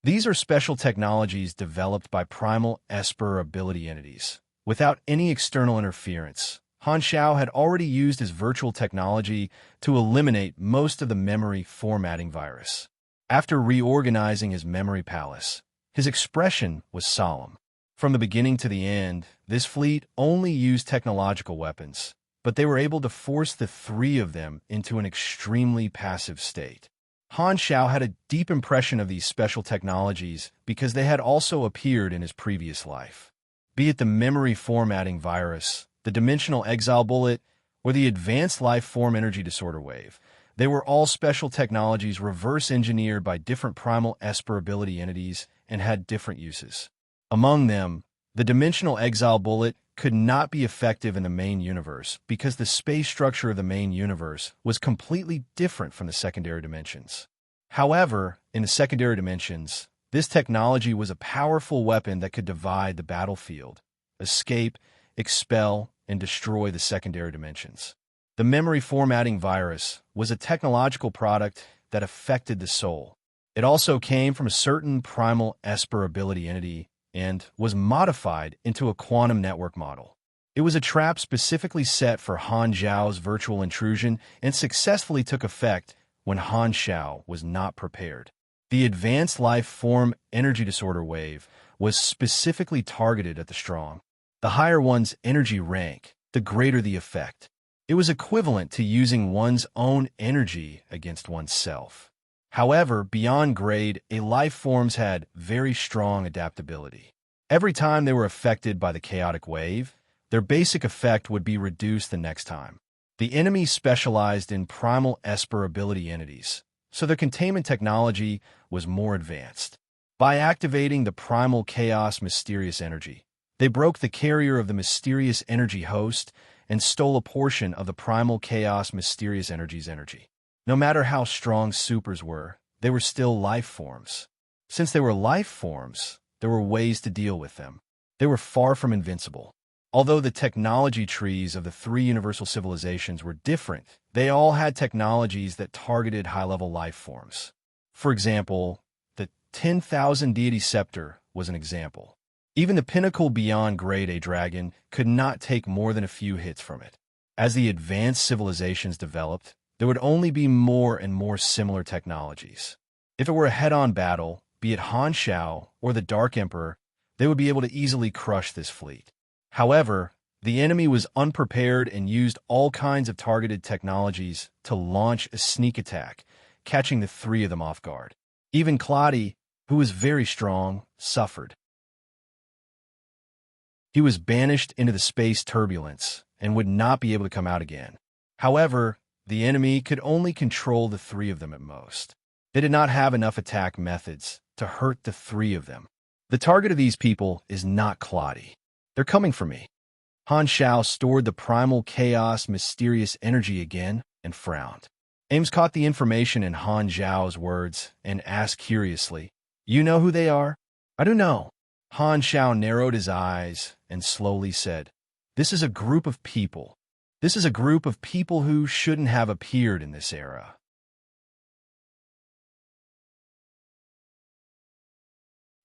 These are special technologies developed by primal Esper ability entities. Without any external interference, Han Xiao had already used his virtual technology to eliminate most of the memory formatting virus. After reorganizing his memory palace, his expression was solemn. From the beginning to the end, this fleet only used technological weapons, but they were able to force the three of them into an extremely passive state. Han Xiao had a deep impression of these special technologies because they had also appeared in his previous life. Be it the memory formatting virus, the dimensional exile bullet, or the advanced life form energy disorder wave, they were all special technologies reverse-engineered by different primal Esper ability entities and had different uses. Among them, the dimensional exile bullet could not be effective in the main universe because the space structure of the main universe was completely different from the secondary dimensions. However, in the secondary dimensions, this technology was a powerful weapon that could divide the battlefield, escape, expel, and destroy the secondary dimensions. The memory formatting virus was a technological product that affected the soul. It also came from a certain primal Esper ability entity and was modified into a quantum network model. It was a trap specifically set for Han Xiao's virtual intrusion and successfully took effect when Han Xiao was not prepared. The advanced life form energy disorder wave was specifically targeted at the strong. The higher one's energy rank, the greater the effect. It was equivalent to using one's own energy against oneself. However, beyond grade, life forms had very strong adaptability. Every time they were affected by the chaotic wave, their basic effect would be reduced the next time. The enemy specialized in primal Esper ability entities, so their containment technology was more advanced. By activating the primal chaos mysterious energy, they broke the carrier of the mysterious energy host and stole a portion of the primal chaos mysterious energy's energy. No matter how strong supers were, they were still life forms. Since they were life forms, there were ways to deal with them. They were far from invincible. Although the technology trees of the three universal civilizations were different, they all had technologies that targeted high-level life forms. For example, the 10,000 deity scepter was an example. Even the pinnacle beyond grade A dragon could not take more than a few hits from it. As the advanced civilizations developed, there would only be more and more similar technologies. If it were a head-on battle, be it Han Xiao or the Dark Emperor, they would be able to easily crush this fleet. However, the enemy was unprepared and used all kinds of targeted technologies to launch a sneak attack, catching the three of them off guard. Even Claudia, who was very strong, suffered. He was banished into the space turbulence and would not be able to come out again. However, the enemy could only control the three of them at most. They did not have enough attack methods to hurt the three of them. The target of these people is not Claudia. They're coming for me. Han Xiao stored the primal chaos mysterious energy again and frowned. Ames caught the information in Han Xiao's words and asked curiously, You know who they are? I do know. Han Shao narrowed his eyes and slowly said, This is a group of people. This is a group of people who shouldn't have appeared in this era.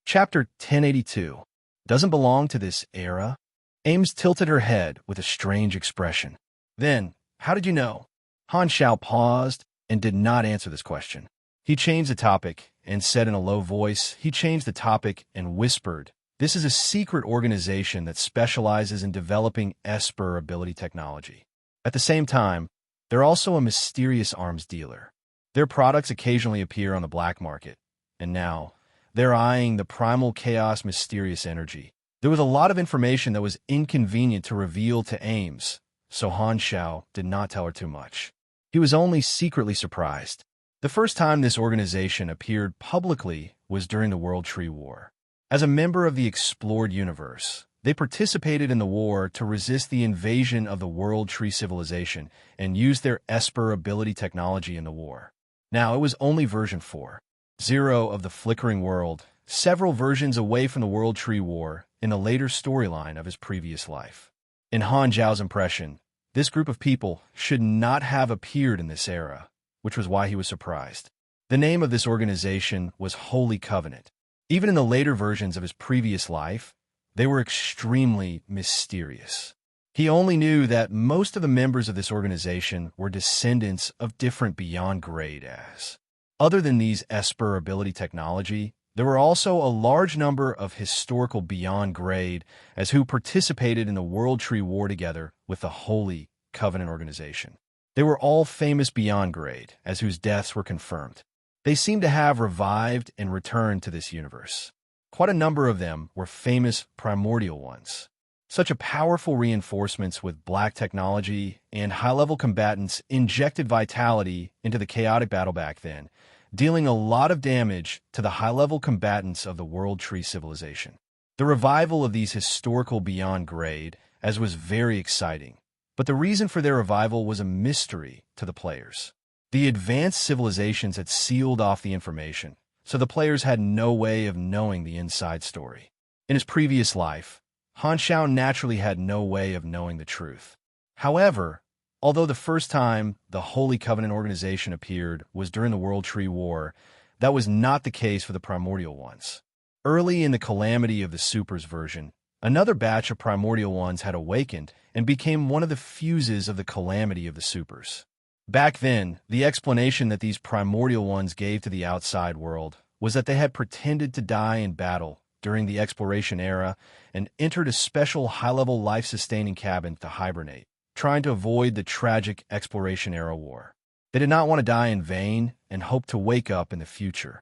Chapter 1082. Doesn't belong to this era? Ames tilted her head with a strange expression. Then, how did you know? Han Shao paused and did not answer this question. He changed the topic and said in a low voice, This is a secret organization that specializes in developing Esper ability technology. At the same time, they're also a mysterious arms dealer. Their products occasionally appear on the black market, and now they're eyeing the primal chaos mysterious energy. There was a lot of information that was inconvenient to reveal to Ames, so Han Shao did not tell her too much. He was only secretly surprised. The first time this organization appeared publicly was during the World Tree War. As a member of the explored universe, they participated in the war to resist the invasion of the World Tree civilization and used their Esper ability technology in the war. Now, it was only version 4.0 of the Flickering World, several versions away from the World Tree War in the later storyline of his previous life. In Han Zhao's impression, this group of people should not have appeared in this era, which was why he was surprised. The name of this organization was Holy Covenant. Even in the later versions of his previous life, they were extremely mysterious. He only knew that most of the members of this organization were descendants of different beyond grade as. Other than these Esper ability technology, there were also a large number of historical beyond grade as who participated in the World Tree War together with the Holy Covenant organization. They were all famous beyond grade, as whose deaths were confirmed. They seemed to have revived and returned to this universe. Quite a number of them were famous primordial ones. Such a powerful reinforcements with black technology and high-level combatants injected vitality into the chaotic battle back then, dealing a lot of damage to the high-level combatants of the World Tree civilization. The revival of these historical beyond grade, as was very exciting, but the reason for their revival was a mystery to the players. The advanced civilizations had sealed off the information, so the players had no way of knowing the inside story. In his previous life, Han Shao naturally had no way of knowing the truth. However, although the first time the Holy Covenant organization appeared was during the World Tree War, that was not the case for the primordial ones. Early in the Calamity of the Supers version, another batch of primordial ones had awakened and became one of the fuses of the Calamity of the Supers. Back then, the explanation that these primordial ones gave to the outside world was that they had pretended to die in battle during the exploration era and entered a special high-level life-sustaining cabin to hibernate, trying to avoid the tragic exploration-era war. They did not want to die in vain and hoped to wake up in the future.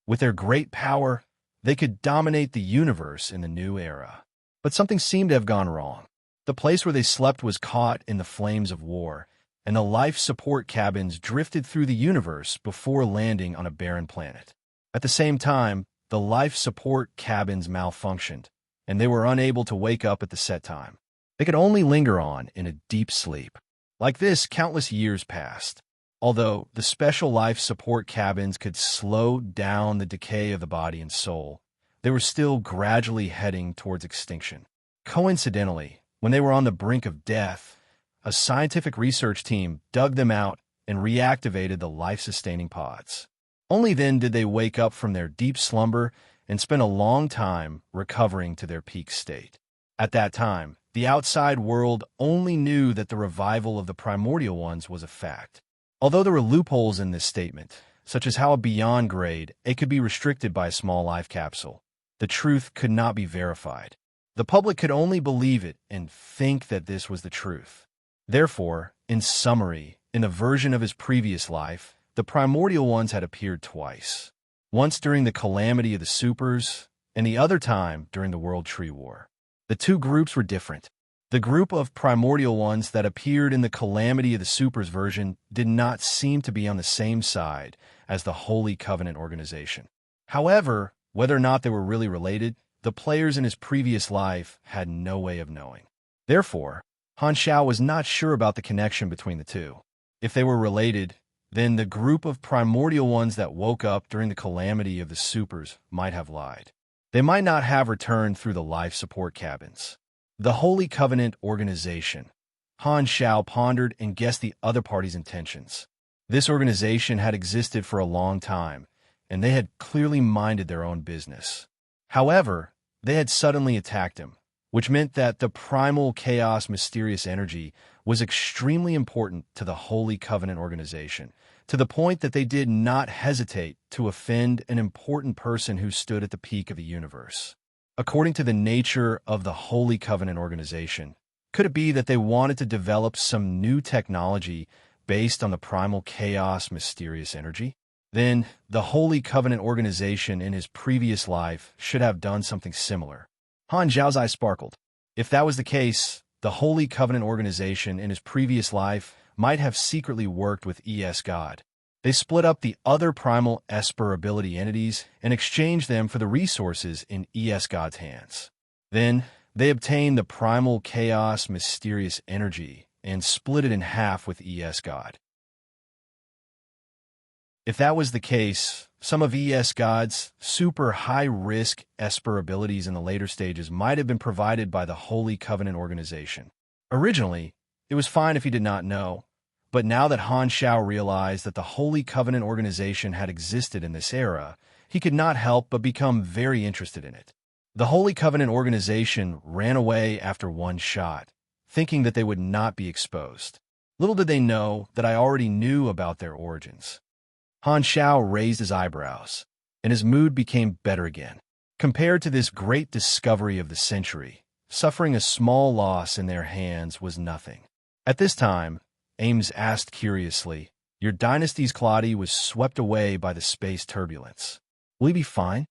With their great power, they could dominate the universe in the new era. But something seemed to have gone wrong. The place where they slept was caught in the flames of war, and the life support cabins drifted through the universe before landing on a barren planet. At the same time, the life support cabins malfunctioned, and they were unable to wake up at the set time. They could only linger on in a deep sleep. Like this, countless years passed. Although the special life support cabins could slow down the decay of the body and soul, they were still gradually heading towards extinction. Coincidentally, when they were on the brink of death, a scientific research team dug them out and reactivated the life-sustaining pods. Only then did they wake up from their deep slumber and spend a long time recovering to their peak state. At that time, the outside world only knew that the revival of the primordial ones was a fact. Although there were loopholes in this statement, such as how a beyond grade, it could be restricted by a small life capsule, the truth could not be verified. The public could only believe it and think that this was the truth. Therefore, in summary, in the version of his previous life, the primordial ones had appeared twice. Once during the Calamity of the Supers, and the other time during the World Tree War. The two groups were different. The group of primordial ones that appeared in the Calamity of the Supers version did not seem to be on the same side as the Holy Covenant organization. However, whether or not they were really related, the players in his previous life had no way of knowing. Therefore, Han Shao was not sure about the connection between the two. If they were related, then the group of primordial ones that woke up during the calamity of the supers might have lied. They might not have returned through the life support cabins. The Holy Covenant Organization. Han Shao pondered and guessed the other party's intentions. This organization had existed for a long time, and they had clearly minded their own business. However, they had suddenly attacked him, which meant that the primal chaos mysterious energy was extremely important to the Holy Covenant Organization, to the point that they did not hesitate to offend an important person who stood at the peak of the universe. According to the nature of the Holy Covenant Organization, could it be that they wanted to develop some new technology based on the primal chaos mysterious energy? Then, the Holy Covenant Organization in his previous life should have done something similar. Han Zhao's eyes sparkled. If that was the case, the Holy Covenant Organization in his previous life might have secretly worked with ES God. They split up the other primal Esper ability entities and exchanged them for the resources in ES God's hands. Then, they obtained the primal chaos mysterious energy and split it in half with ES God. If that was the case, some of ES God's super high-risk Esper abilities in the later stages might have been provided by the Holy Covenant Organization. Originally, it was fine if he did not know, but now that Han Shao realized that the Holy Covenant Organization had existed in this era, he could not help but become very interested in it. The Holy Covenant Organization ran away after one shot, thinking that they would not be exposed. Little did they know that I already knew about their origins. Han Shao raised his eyebrows, and his mood became better again. Compared to this great discovery of the century, suffering a small loss in their hands was nothing. At this time, Ames asked curiously, "Your dynasty's Claudia was swept away by the space turbulence. Will he be fine?"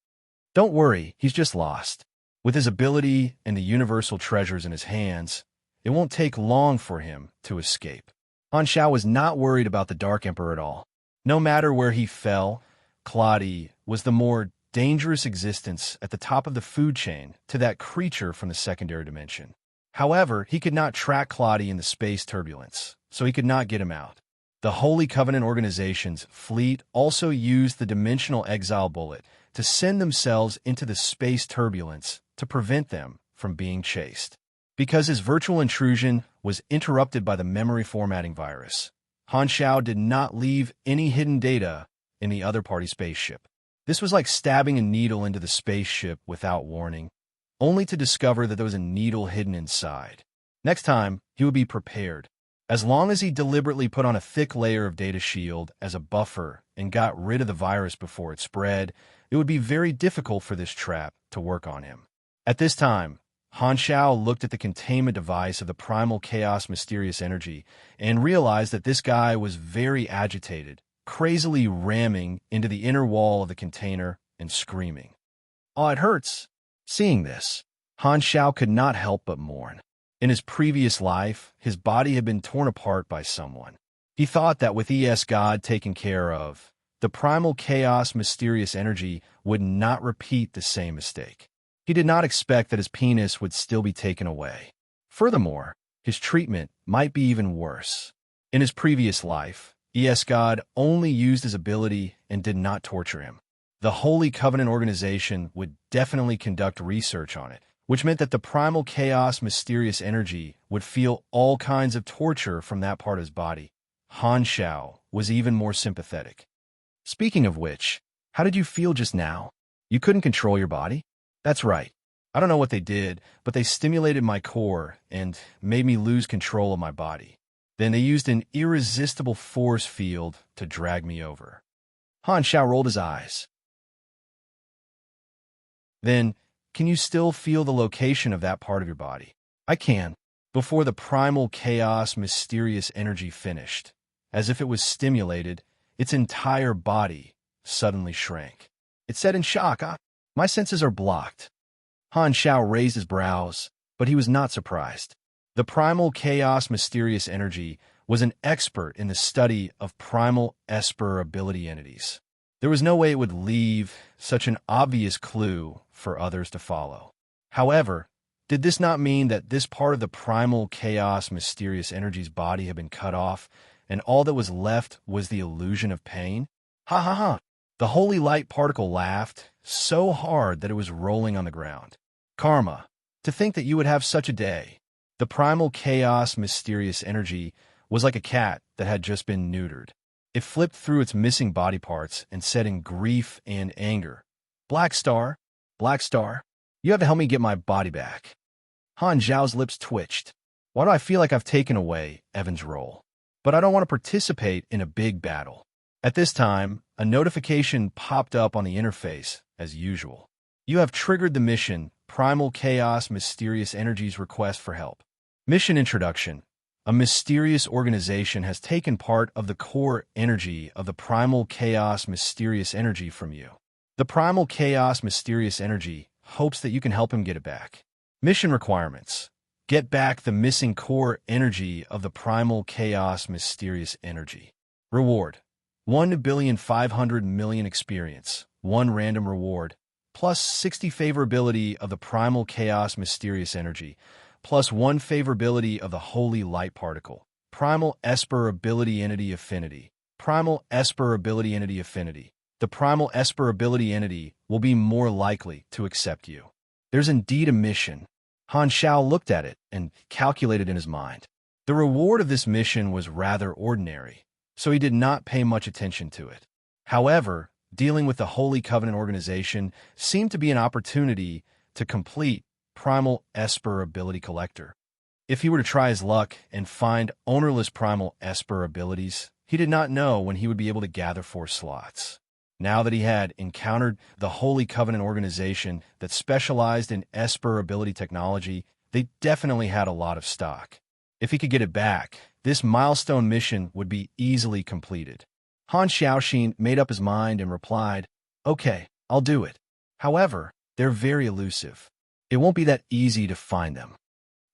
"Don't worry, he's just lost. With his ability and the universal treasures in his hands, it won't take long for him to escape." Han Shao was not worried about the Dark Emperor at all. No matter where he fell, Claudia was the more dangerous existence at the top of the food chain to that creature from the secondary dimension. However, he could not track Claudia in the space turbulence, so he could not get him out. The Holy Covenant Organization's fleet also used the dimensional exile bullet to send themselves into the space turbulence to prevent them from being chased. Because his virtual intrusion was interrupted by the memory formatting virus, Han Shao did not leave any hidden data in the other party spaceship. This was like stabbing a needle into the spaceship without warning, only to discover that there was a needle hidden inside. Next time, he would be prepared. As long as he deliberately put on a thick layer of data shield as a buffer and got rid of the virus before it spread, it would be very difficult for this trap to work on him. At this time, Han Shao looked at the containment device of the primal chaos mysterious energy and realized that this guy was very agitated, crazily ramming into the inner wall of the container and screaming. "Oh, it hurts." Seeing this, Han Shao could not help but mourn. In his previous life, his body had been torn apart by someone. He thought that with ES God taken care of, the primal chaos mysterious energy would not repeat the same mistake. He did not expect that his penis would still be taken away. Furthermore, his treatment might be even worse. In his previous life, ES God only used his ability and did not torture him. The Holy Covenant Organization would definitely conduct research on it, which meant that the primal chaos mysterious energy would feel all kinds of torture from that part of his body. Han Shao was even more sympathetic. "Speaking of which, how did you feel just now? You couldn't control your body?" "That's right. I don't know what they did, but they stimulated my core and made me lose control of my body. Then they used an irresistible force field to drag me over." Han Shao rolled his eyes. "Then, can you still feel the location of that part of your body?" "I can." Before the primal chaos mysterious energy finished, as if it was stimulated, its entire body suddenly shrank. It said in shock, "My senses are blocked." Han Shao raised his brows, but he was not surprised. The primal chaos mysterious energy was an expert in the study of primal Esper ability entities. There was no way it would leave such an obvious clue for others to follow. However, did this not mean that this part of the primal chaos mysterious energy's body had been cut off and all that was left was the illusion of pain? Ha ha ha! The holy light particle laughed so hard that it was rolling on the ground. Karma, to think that you would have such a day. The primal chaos mysterious energy was like a cat that had just been neutered. It flipped through its missing body parts and said in grief and anger, Black Star, you have to help me get my body back. Han Zhao's lips twitched. Why do I feel like I've taken away Evan's role? But I don't want to participate in a big battle. At this time, a notification popped up on the interface, as usual. You have triggered the mission, Primal Chaos Mysterious Energy's request for help. Mission Introduction. A mysterious organization has taken part of the core energy of the Primal Chaos Mysterious Energy from you. The Primal Chaos Mysterious Energy hopes that you can help him get it back. Mission Requirements. Get back the missing core energy of the Primal Chaos Mysterious Energy. Reward. 1,500,000,000 experience, 1 random reward, plus 60 favorability of the Primal Chaos Mysterious Energy, plus 1 favorability of the Holy Light Particle. Primal Esper Ability Entity Affinity. Primal Esper Ability Entity Affinity. The Primal Esper Ability Entity will be more likely to accept you. There's indeed a mission. Han Zhao looked at it and calculated in his mind. The reward of this mission was rather ordinary, so he did not pay much attention to it. However, dealing with the Holy Covenant organization seemed to be an opportunity to complete Primal Esper Ability Collector. If he were to try his luck and find ownerless Primal Esper abilities, he did not know when he would be able to gather 4 slots. Now that he had encountered the Holy Covenant organization that specialized in Esper ability technology, they definitely had a lot of stock. If he could get it back, this milestone mission would be easily completed. Han Xiaoxin made up his mind and replied, Okay, I'll do it. However, they're very elusive. It won't be that easy to find them.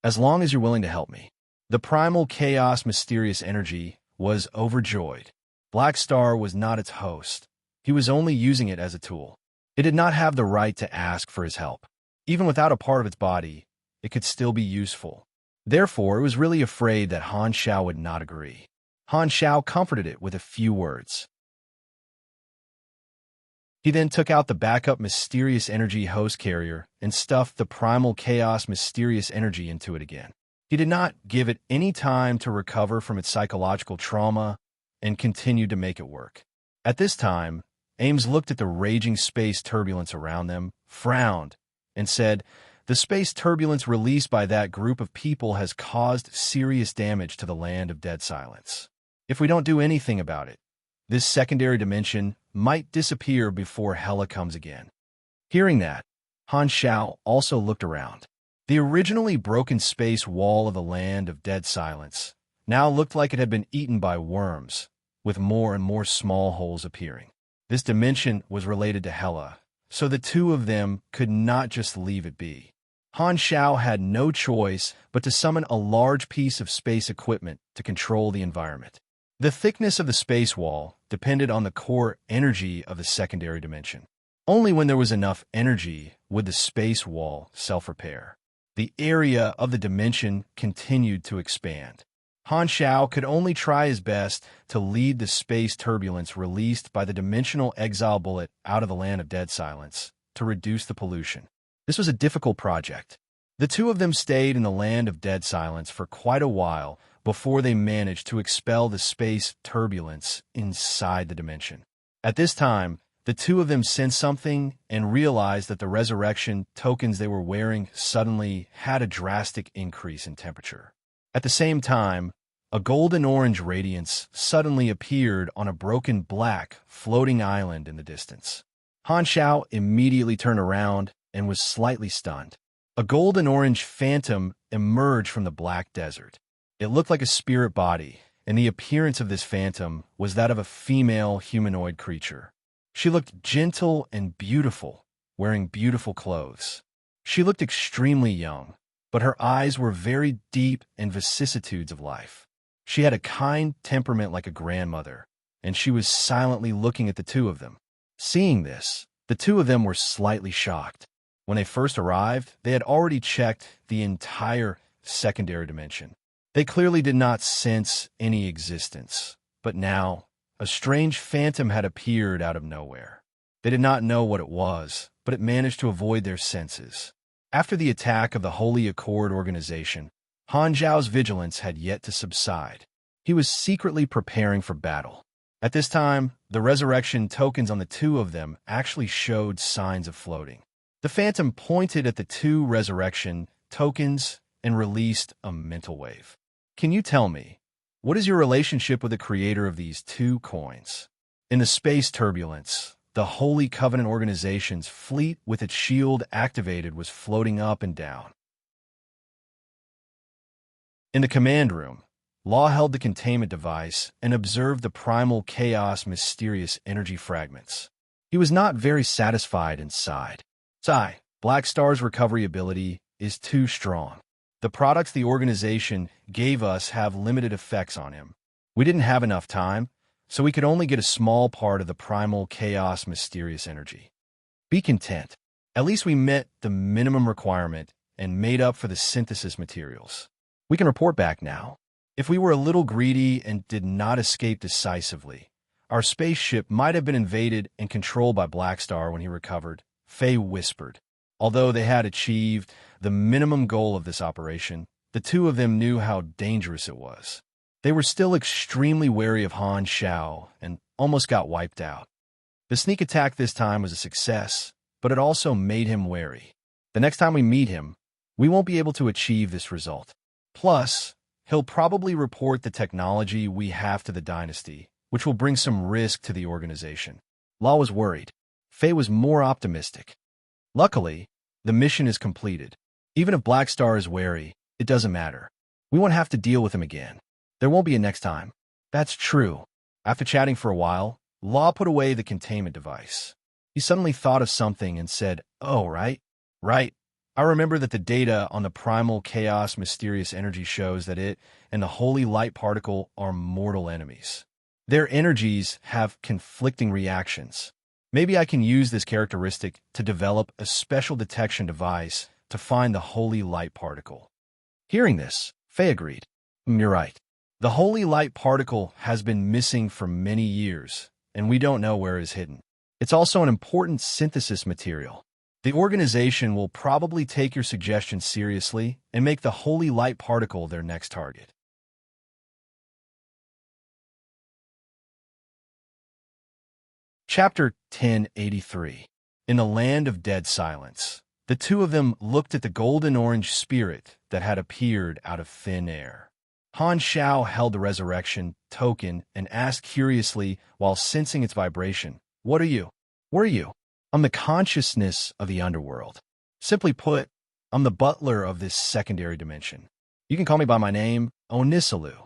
As long as you're willing to help me. The Primal Chaos Mysterious Energy was overjoyed. Black Star was not its host. He was only using it as a tool. It did not have the right to ask for his help. Even without a part of its body, it could still be useful. Therefore, it was really afraid that Han Zhao would not agree. Han Zhao comforted it with a few words. He then took out the backup Mysterious Energy host carrier and stuffed the Primal Chaos Mysterious Energy into it again. He did not give it any time to recover from its psychological trauma and continued to make it work. At this time, Ames looked at the raging space turbulence around them, frowned, and said, The space turbulence released by that group of people has caused serious damage to the land of dead silence. If we don't do anything about it, this secondary dimension might disappear before Hela comes again. Hearing that, Han Zhao also looked around. The originally broken space wall of the land of dead silence now looked like it had been eaten by worms, with more and more small holes appearing. This dimension was related to Hela, so the two of them could not just leave it be. Han Zhao had no choice but to summon a large piece of space equipment to control the environment. The thickness of the space wall depended on the core energy of the secondary dimension. Only when there was enough energy would the space wall self-repair. The area of the dimension continued to expand. Han Zhao could only try his best to lead the space turbulence released by the dimensional exile bullet out of the land of dead silence to reduce the pollution. This was a difficult project. The two of them stayed in the land of dead silence for quite a while before they managed to expel the space turbulence inside the dimension. At this time, the two of them sensed something and realized that the resurrection tokens they were wearing suddenly had a drastic increase in temperature. At the same time, a golden-orange radiance suddenly appeared on a broken black, floating island in the distance. Han Zhao immediately turned around and was slightly stunned. A golden-orange phantom emerged from the black desert. It looked like a spirit body, and the appearance of this phantom was that of a female humanoid creature. She looked gentle and beautiful, wearing beautiful clothes. She looked extremely young, but her eyes were very deep and vicissitudes of life. She had a kind temperament like a grandmother, and she was silently looking at the two of them. Seeing this, the two of them were slightly shocked. When they first arrived, they had already checked the entire secondary dimension. They clearly did not sense any existence, but now a strange phantom had appeared out of nowhere. They did not know what it was, but it managed to avoid their senses. After the attack of the Holy Accord organization, Han Zhao's vigilance had yet to subside. He was secretly preparing for battle. At this time, the resurrection tokens on the two of them actually showed signs of floating. The phantom pointed at the two resurrection tokens and released a mental wave. Can you tell me, what is your relationship with the creator of these two coins? In the space turbulence, the Holy Covenant organization's fleet with its shield activated was floating up and down. In the command room, Law held the containment device and observed the primal chaos mysterious energy fragments. He was not very satisfied and sighed. Black Star's recovery ability is too strong. The products the organization gave us have limited effects on him. We didn't have enough time, so we could only get a small part of the primal chaos mysterious energy. Be content. At least we met the minimum requirement and made up for the synthesis materials. We can report back now. If we were a little greedy and did not escape decisively, our spaceship might have been invaded and controlled by Black Star when he recovered, Faye whispered. Although they had achieved the minimum goal of this operation, the two of them knew how dangerous it was. They were still extremely wary of Han Xiao and almost got wiped out. The sneak attack this time was a success, but it also made him wary. The next time we meet him, we won't be able to achieve this result. Plus, he'll probably report the technology we have to the dynasty, which will bring some risk to the organization. Law was worried. Faye was more optimistic. Luckily, the mission is completed. Even if Black Star is wary, it doesn't matter. We won't have to deal with him again. There won't be a next time. That's true. After chatting for a while, Law put away the containment device. He suddenly thought of something and said, "Oh, right. I remember that the data on the primal chaos mysterious energy shows that it and the holy light particle are mortal enemies. Their energies have conflicting reactions. Maybe I can use this characteristic to develop a special detection device to find the holy light particle." Hearing this, Faye agreed. You're right. The holy light particle has been missing for many years, and we don't know where it is hidden. It's also an important synthesis material. The organization will probably take your suggestion seriously and make the holy light particle their next target. Chapter 1083. In the Land of Dead Silence, the two of them looked at the golden-orange spirit that had appeared out of thin air. Han Xiao held the resurrection token and asked curiously while sensing its vibration, "What are you? Where are you?" "I'm the consciousness of the underworld. Simply put, I'm the butler of this secondary dimension. You can call me by my name, Onisilu.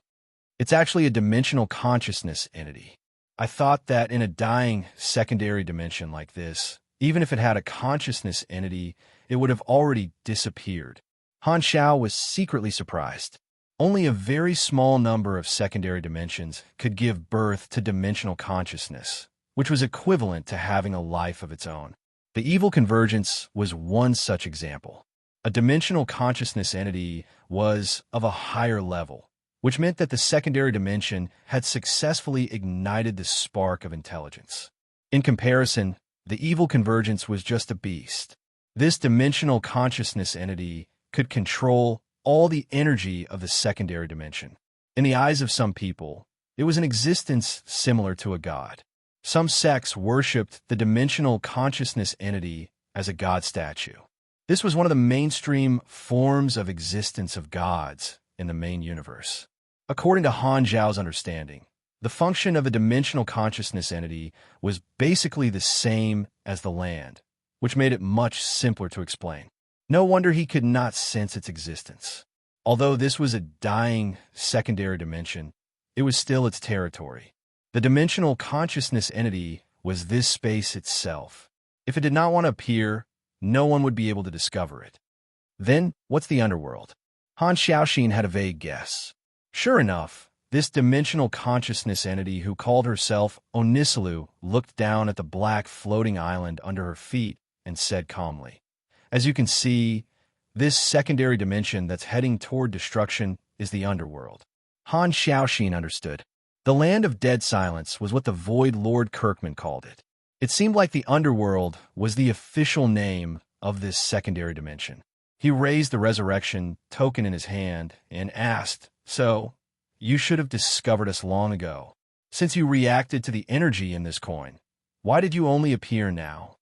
It's actually a dimensional consciousness entity. I thought that in a dying secondary dimension like this, even if it had a consciousness entity, it would have already disappeared." Han Xiao was secretly surprised. Only a very small number of secondary dimensions could give birth to dimensional consciousness, which was equivalent to having a life of its own. The evil convergence was one such example. A dimensional consciousness entity was of a higher level, which meant that the secondary dimension had successfully ignited the spark of intelligence. In comparison, the evil convergence was just a beast. This dimensional consciousness entity could control all the energy of the secondary dimension. In the eyes of some people, it was an existence similar to a god. Some sects worshipped the dimensional consciousness entity as a god statue. This was one of the mainstream forms of existence of gods in the main universe. According to Han Zhao's understanding, the function of a dimensional consciousness entity was basically the same as the land, which made it much simpler to explain. No wonder he could not sense its existence. Although this was a dying secondary dimension, it was still its territory. The dimensional consciousness entity was this space itself. If it did not want to appear, no one would be able to discover it. Then, what's the underworld? Han Xiaoxin had a vague guess. Sure enough, this dimensional consciousness entity who called herself Onisilu looked down at the black floating island under her feet and said calmly, "As you can see, this secondary dimension that's heading toward destruction is the underworld. Han Xiaoxin understood. The land of dead silence was what the Void Lord Kirkman called it. It seemed like the underworld was the official name of this secondary dimension. He raised the resurrection token in his hand and asked, "So, you should have discovered us long ago. Since you reacted to the energy in this coin, why did you only appear now?"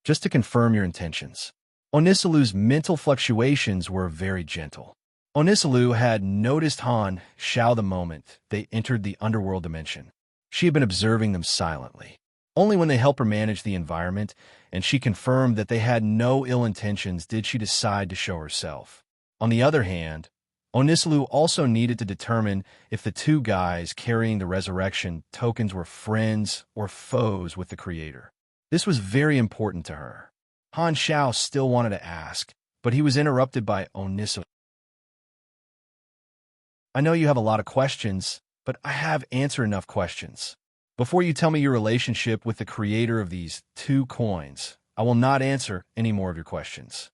"Just to confirm your intentions." Onisalu's mental fluctuations were very gentle. Onisalu had noticed Han Xiao the moment they entered the underworld dimension. She had been observing them silently. Only when they helped her manage the environment and she confirmed that they had no ill intentions did she decide to show herself. On the other hand, Onisalu also needed to determine if the two guys carrying the resurrection tokens were friends or foes with the Creator. This was very important to her. Han Xiao still wanted to ask, but he was interrupted by Onisalu. "I know you have a lot of questions, but I have answered enough questions. Before you tell me your relationship with the creator of these two coins, I will not answer any more of your questions."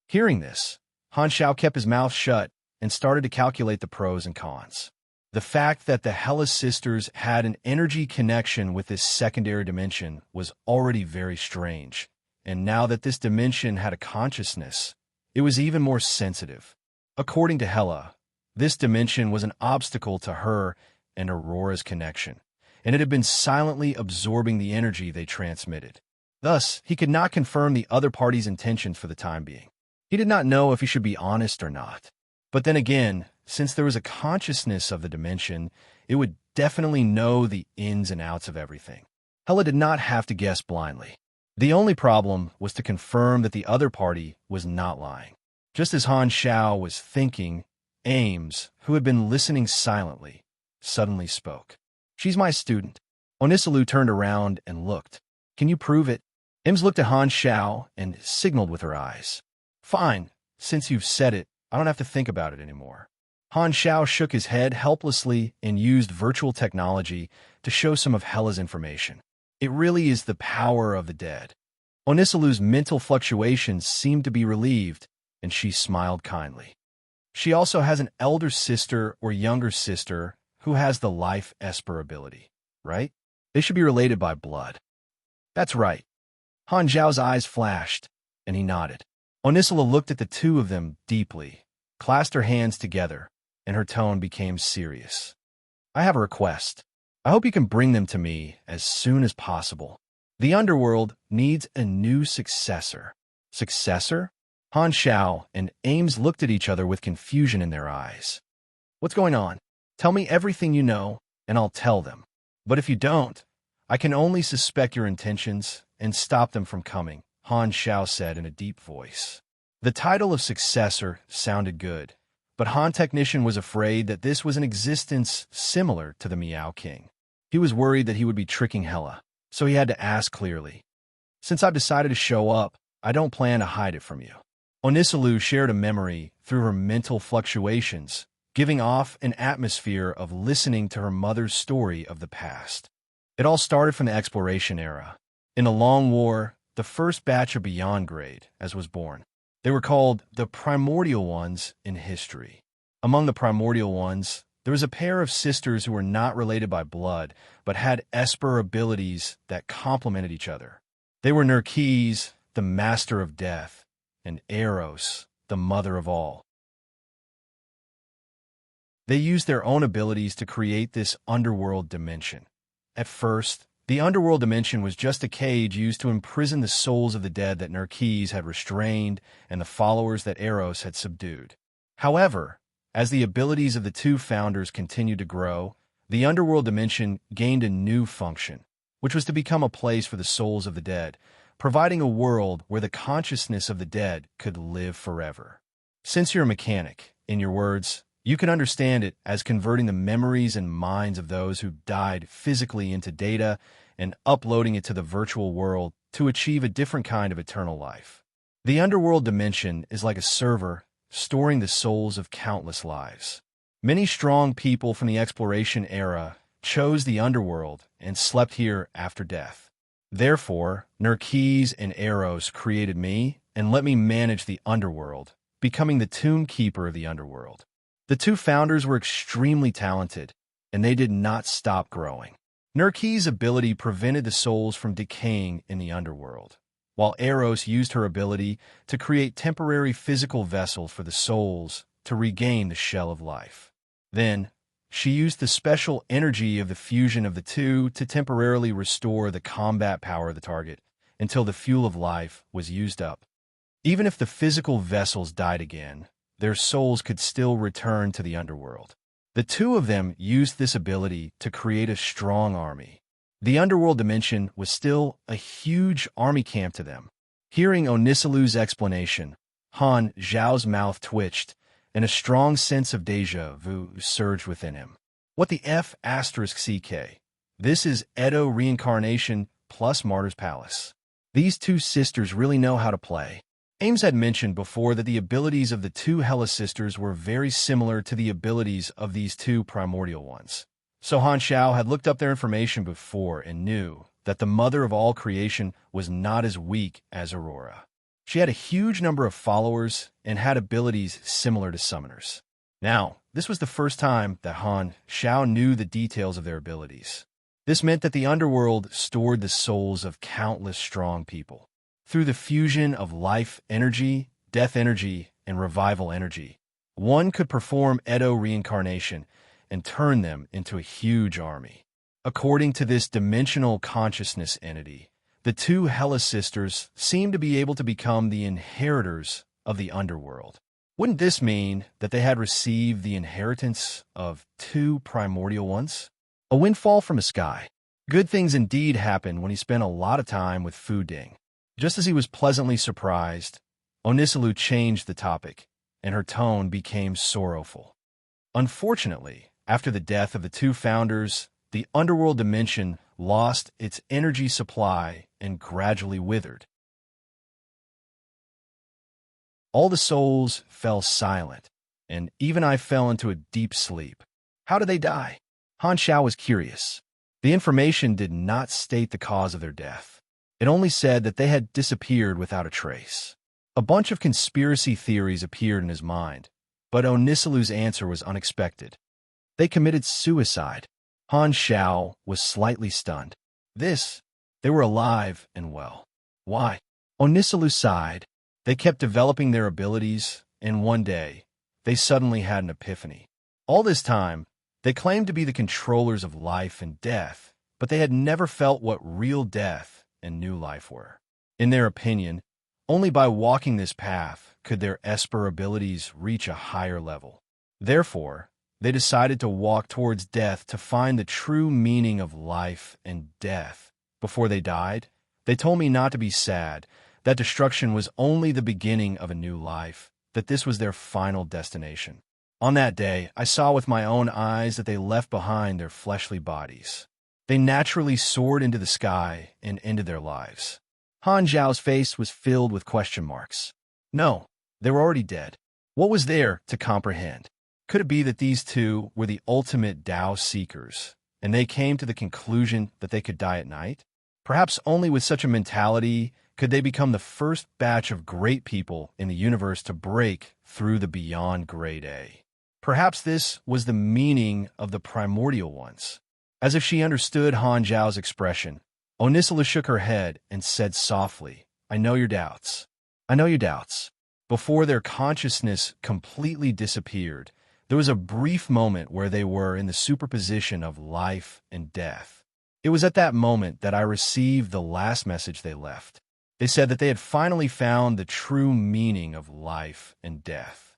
Hearing this, Han Xiao kept his mouth shut and started to calculate the pros and cons. The fact that the Hella sisters had an energy connection with this secondary dimension was already very strange, and now that this dimension had a consciousness, it was even more sensitive. According to Hella, this dimension was an obstacle to her and Aurora's connection, and it had been silently absorbing the energy they transmitted. Thus, he could not confirm the other party's intentions for the time being. He did not know if he should be honest or not. But then again, since there was a consciousness of the dimension, it would definitely know the ins and outs of everything. Hella did not have to guess blindly. The only problem was to confirm that the other party was not lying. Just as Han Xiao was thinking, Ames, who had been listening silently, suddenly spoke. "She's my student." Onisalu turned around and looked. "Can you prove it?" Ames looked at Han Xiao and signaled with her eyes. "Fine, since you've said it, I don't have to think about it anymore." Han Xiao shook his head helplessly and used virtual technology to show some of Hella's information. It really is the power of the dead. Onisalu's mental fluctuations seemed to be relieved, and she smiled kindly. She also has an elder sister or younger sister who has the life Esper ability, right? They should be related by blood. That's right. Han Zhao's eyes flashed, and he nodded. Onisala looked at the two of them deeply, clasped her hands together, and her tone became serious. "I have a request. I hope you can bring them to me as soon as possible. The underworld needs a new successor." Successor? Han Xiao and Ames looked at each other with confusion in their eyes. "What's going on? Tell me everything you know, and I'll tell them. But if you don't, I can only suspect your intentions and stop them from coming," Han Xiao said in a deep voice. The title of successor sounded good, but Han Technician was afraid that this was an existence similar to the Meow King. He was worried that he would be tricking Hella, so he had to ask clearly. "Since I've decided to show up, I don't plan to hide it from you." Onisalu shared a memory through her mental fluctuations, giving off an atmosphere of listening to her mother's story of the past. It all started from the exploration era. In the Long War, the first batch of Beyond Grade, as was born. They were called the Primordial Ones in history. Among the Primordial Ones, there was a pair of sisters who were not related by blood, but had Esper abilities that complemented each other. They were Nerkes, the Master of Death, and Eros, the Mother of All. They used their own abilities to create this underworld dimension. At first, the underworld dimension was just a cage used to imprison the souls of the dead that Nerkes had restrained and the followers that Eros had subdued. However, as the abilities of the two founders continued to grow, the underworld dimension gained a new function, which was to become a place for the souls of the dead, providing a world where the consciousness of the dead could live forever. Since you're a mechanic, in your words, you can understand it as converting the memories and minds of those who died physically into data and uploading it to the virtual world to achieve a different kind of eternal life. The underworld dimension is like a server storing the souls of countless lives. Many strong people from the exploration era chose the underworld and slept here after death. Therefore, Nerkes and Eros created me and let me manage the underworld, becoming the tomb keeper of the underworld. The two founders were extremely talented, and they did not stop growing. Nurki's ability prevented the souls from decaying in the underworld, while Eros used her ability to create temporary physical vessels for the souls to regain the shell of life. Then, she used the special energy of the fusion of the two to temporarily restore the combat power of the target until the fuel of life was used up. Even if the physical vessels died again, their souls could still return to the underworld. The two of them used this ability to create a strong army. The underworld dimension was still a huge army camp to them. Hearing Onisilu's explanation, Han Zhao's mouth twitched, and a strong sense of déjà vu surged within him. What the F***CK? This is Edo reincarnation plus Martyr's Palace. These two sisters really know how to play. Ames had mentioned before that the abilities of the two Hela sisters were very similar to the abilities of these two primordial ones. So Han Xiao had looked up their information before and knew that the mother of all creation was not as weak as Aurora. She had a huge number of followers and had abilities similar to summoners. Now, this was the first time that Han Xiao knew the details of their abilities. This meant that the underworld stored the souls of countless strong people. Through the fusion of life energy, death energy, and revival energy, one could perform Edo reincarnation and turn them into a huge army. According to this dimensional consciousness entity, the two Hela sisters seemed to be able to become the inheritors of the underworld. Wouldn't this mean that they had received the inheritance of two primordial ones? A windfall from the sky. Good things indeed happened when he spent a lot of time with Fu Ding. Just as he was pleasantly surprised, Onisilu changed the topic, and her tone became sorrowful. Unfortunately, after the death of the two founders, the underworld dimension lost its energy supply and gradually withered. All the souls fell silent, and even I fell into a deep sleep. How did they die? Han Xiao was curious. The information did not state the cause of their death. It only said that they had disappeared without a trace. A bunch of conspiracy theories appeared in his mind, but Onisilu's answer was unexpected. They committed suicide. Han Xiao was slightly stunned. They were alive and well. Why? Onisilu sighed. They kept developing their abilities, and one day, they suddenly had an epiphany. All this time, they claimed to be the controllers of life and death, but they had never felt what real death and new life were. In their opinion, only by walking this path could their Esper abilities reach a higher level. Therefore, they decided to walk towards death to find the true meaning of life and death. Before they died, they told me not to be sad, that destruction was only the beginning of a new life, that this was their final destination. On that day, I saw with my own eyes that they left behind their fleshly bodies. They naturally soared into the sky and ended their lives. Han Zhao's face was filled with question marks. No, they were already dead. What was there to comprehend? Could it be that these two were the ultimate Tao seekers, and they came to the conclusion that they could die at night? Perhaps only with such a mentality could they become the first batch of great people in the universe to break through the beyond grade A. Perhaps this was the meaning of the primordial ones. As if she understood Han Zhao's expression, Onisilu shook her head and said softly, I know your doubts. I know your doubts. Before their consciousness completely disappeared, there was a brief moment where they were in the superposition of life and death. It was at that moment that I received the last message they left. They said that they had finally found the true meaning of life and death.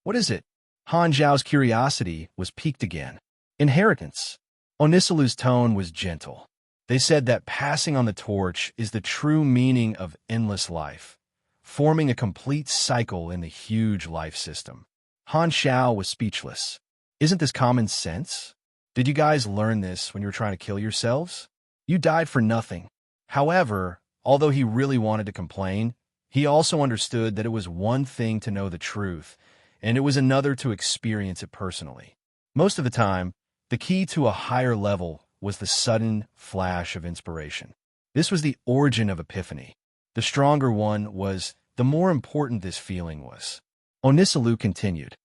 What is it? Han Zhao's curiosity was piqued again. Inheritance. Onisilu's tone was gentle. They said that passing on the torch is the true meaning of endless life, forming a complete cycle in the huge life system. Han Xiao was speechless. Isn't this common sense? Did you guys learn this when you were trying to kill yourselves? You died for nothing. However, although he really wanted to complain, he also understood that it was one thing to know the truth, and it was another to experience it personally. Most of the time, the key to a higher level was the sudden flash of inspiration. This was the origin of epiphany. The stronger one was, the more important this feeling was. Onisilu continued.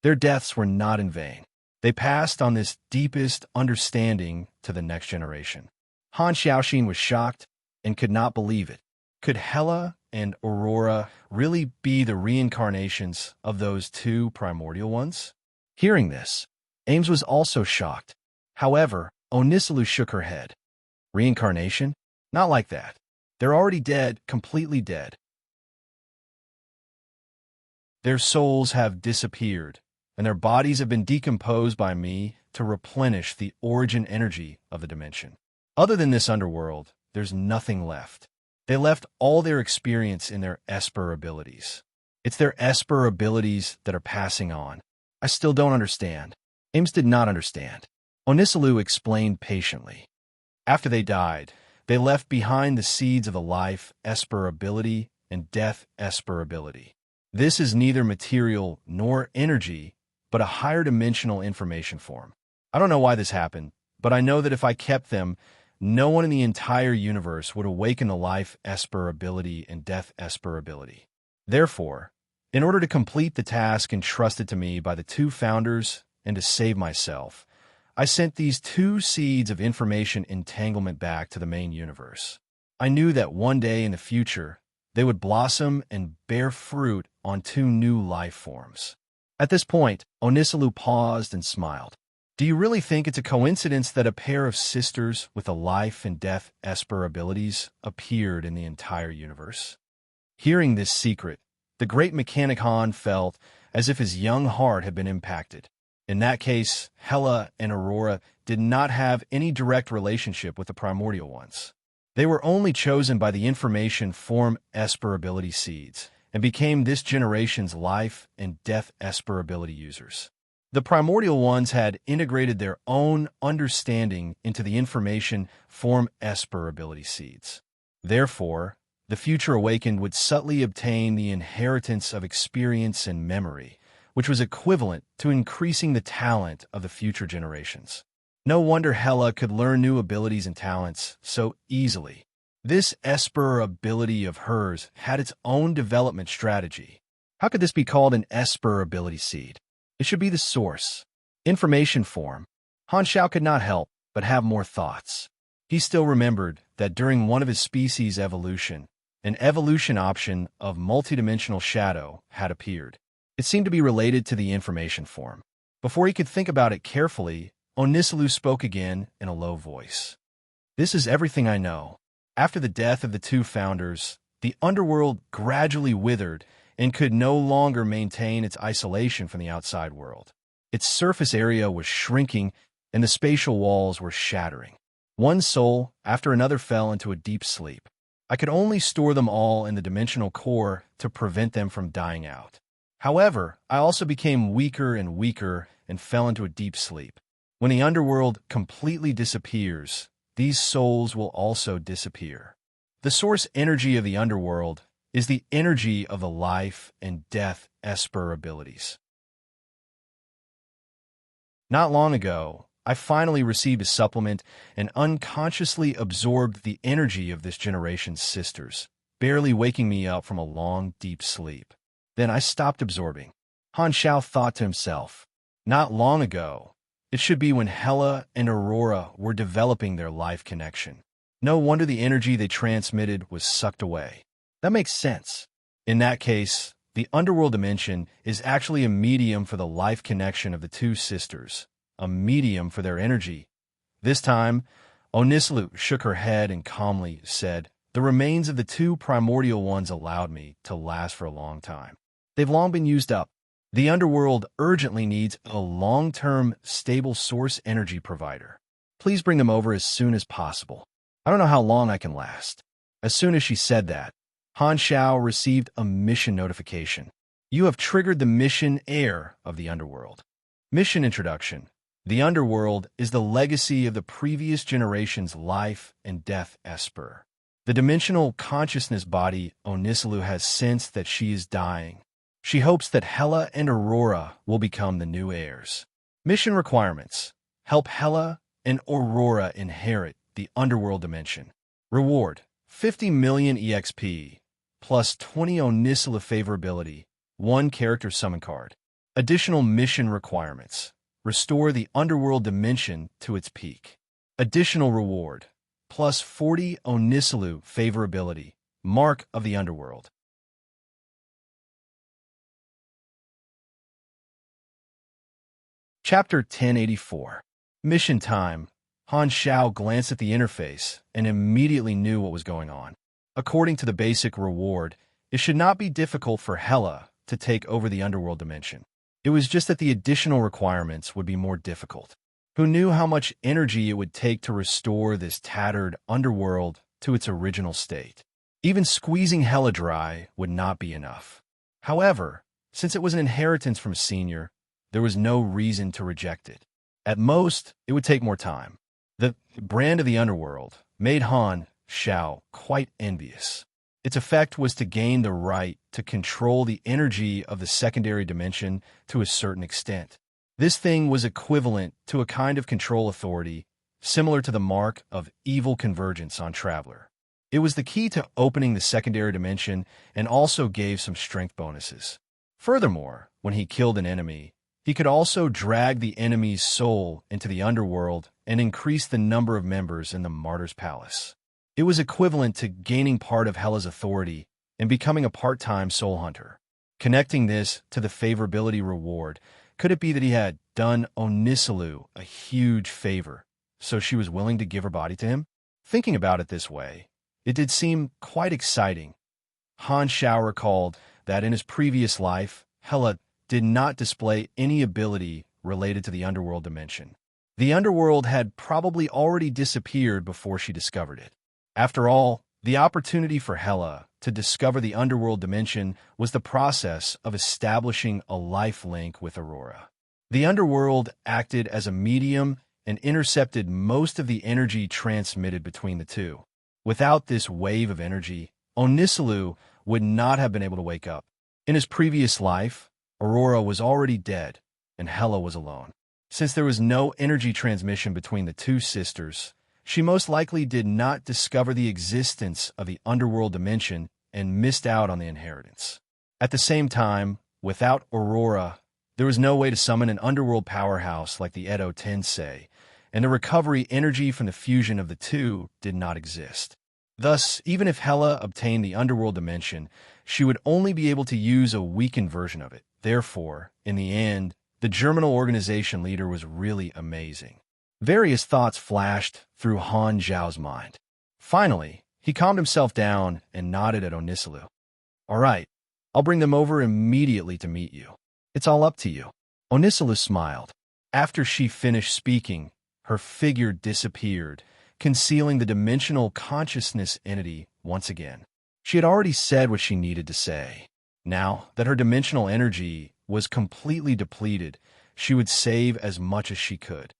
Their deaths were not in vain. They passed on this deepest understanding to the next generation. Han Xiaoxin was shocked and could not believe it. Could Hela and Aurora really be the reincarnations of those two primordial ones? Hearing this, Ames was also shocked. However, Onisulu shook her head. Reincarnation? Not like that. They're already dead, completely dead. Their souls have disappeared, and their bodies have been decomposed by me to replenish the origin energy of the dimension. Other than this underworld, there's nothing left. They left all their experience in their Esper abilities. It's their Esper abilities that are passing on. I still don't understand. Ames did not understand. Onisulu explained patiently. After they died, they left behind the seeds of the life Esper ability and death Esper ability. This is neither material nor energy, but a higher dimensional information form. I don't know why this happened, but I know that if I kept them, no one in the entire universe would awaken the life Esper ability and death Esper ability. Therefore, in order to complete the task entrusted to me by the two founders and to save myself, I sent these two seeds of information entanglement back to the main universe. I knew that one day in the future, they would blossom and bear fruit on two new life forms. At this point, Onisulu paused and smiled. Do you really think it's a coincidence that a pair of sisters with the life and death Esper abilities appeared in the entire universe? Hearing this secret, the great mechanic Han felt as if his young heart had been impacted. In that case, Hela and Aurora did not have any direct relationship with the primordial ones. They were only chosen by the information form Esper ability seeds and became this generation's life and death Esper ability users. The primordial ones had integrated their own understanding into the information form Esper ability seeds. Therefore, the future awakened would subtly obtain the inheritance of experience and memory, which was equivalent to increasing the talent of the future generations. No wonder Hela could learn new abilities and talents so easily. This Esper ability of hers had its own development strategy. How could this be called an Esper ability seed? It should be the source. Information form. Han Xiao could not help but have more thoughts. He still remembered that during one of his species' evolution, an evolution option of multidimensional shadow had appeared. It seemed to be related to the information form. Before he could think about it carefully, Onisulu spoke again in a low voice. This is everything I know. After the death of the two founders, the underworld gradually withered and could no longer maintain its isolation from the outside world. Its surface area was shrinking and the spatial walls were shattering. One soul after another fell into a deep sleep. I could only store them all in the dimensional core to prevent them from dying out. However, I also became weaker and weaker and fell into a deep sleep. When the underworld completely disappears, these souls will also disappear. The source energy of the underworld is the energy of the life and death Esper abilities. Not long ago, I finally received a supplement and unconsciously absorbed the energy of this generation's sisters, barely waking me up from a long, deep sleep. Then I stopped absorbing. Han Xiao thought to himself, not long ago, it should be when Hela and Aurora were developing their life connection. No wonder the energy they transmitted was sucked away. That makes sense. In that case, the underworld dimension is actually a medium for the life connection of the two sisters, a medium for their energy. This time, Onisulu shook her head and calmly said, the remains of the two primordial ones allowed me to last for a long time. They've long been used up. The underworld urgently needs a long-term, stable source energy provider. Please bring them over as soon as possible. I don't know how long I can last. As soon as she said that, Han Xiao received a mission notification. You have triggered the mission heir of the underworld. Mission introduction. The underworld is the legacy of the previous generation's life and death Esper. The dimensional consciousness body Onisulu has sensed that she is dying. She hopes that Hela and Aurora will become the new heirs. Mission requirements. Help Hela and Aurora inherit the underworld dimension. Reward. 50 million EXP, plus 20 Onisulu favorability, 1 character summon card. Additional mission requirements. Restore the underworld dimension to its peak. Additional reward. Plus 40 Onisilu favorability. Mark of the underworld. Chapter 1084. Mission time. Han Xiao glanced at the interface and immediately knew what was going on. According to the basic reward, it should not be difficult for Hela to take over the underworld dimension. It was just that the additional requirements would be more difficult. Who knew how much energy it would take to restore this tattered underworld to its original state? Even squeezing Hela dry would not be enough. However, since it was an inheritance from Senior, there was no reason to reject it. At most, it would take more time. The brand of the underworld made Han Xiao quite envious. Its effect was to gain the right to control the energy of the secondary dimension to a certain extent. This thing was equivalent to a kind of control authority, similar to the mark of evil convergence on Traveler. It was the key to opening the secondary dimension and also gave some strength bonuses. Furthermore, when he killed an enemy, he could also drag the enemy's soul into the underworld and increase the number of members in the Martyr's Palace. It was equivalent to gaining part of Hela's authority and becoming a part-time soul hunter. Connecting this to the favorability reward, could it be that he had done Onisilu a huge favor, so she was willing to give her body to him? Thinking about it this way, it did seem quite exciting. Han Xiao recalled that in his previous life, Hela did not display any ability related to the underworld dimension. The underworld had probably already disappeared before she discovered it. After all, the opportunity for Hela to discover the underworld dimension was the process of establishing a life link with Aurora. The underworld acted as a medium and intercepted most of the energy transmitted between the two. Without this wave of energy, Onisilu would not have been able to wake up. In his previous life, Aurora was already dead, and Hela was alone. Since there was no energy transmission between the two sisters, she most likely did not discover the existence of the underworld dimension and missed out on the inheritance. At the same time, without Aurora, there was no way to summon an underworld powerhouse like the Edo Tensei, and the recovery energy from the fusion of the two did not exist. Thus, even if Hela obtained the underworld dimension, she would only be able to use a weakened version of it. Therefore, in the end, the Germinal organization leader was really amazing. Various thoughts flashed through Han Zhao's mind. Finally, he calmed himself down and nodded at Onisilu. "All right, I'll bring them over immediately to meet you. It's all up to you." Onisilu smiled. After she finished speaking, her figure disappeared, concealing the dimensional consciousness entity once again. She had already said what she needed to say. Now that her dimensional energy was completely depleted, she would save as much as she could.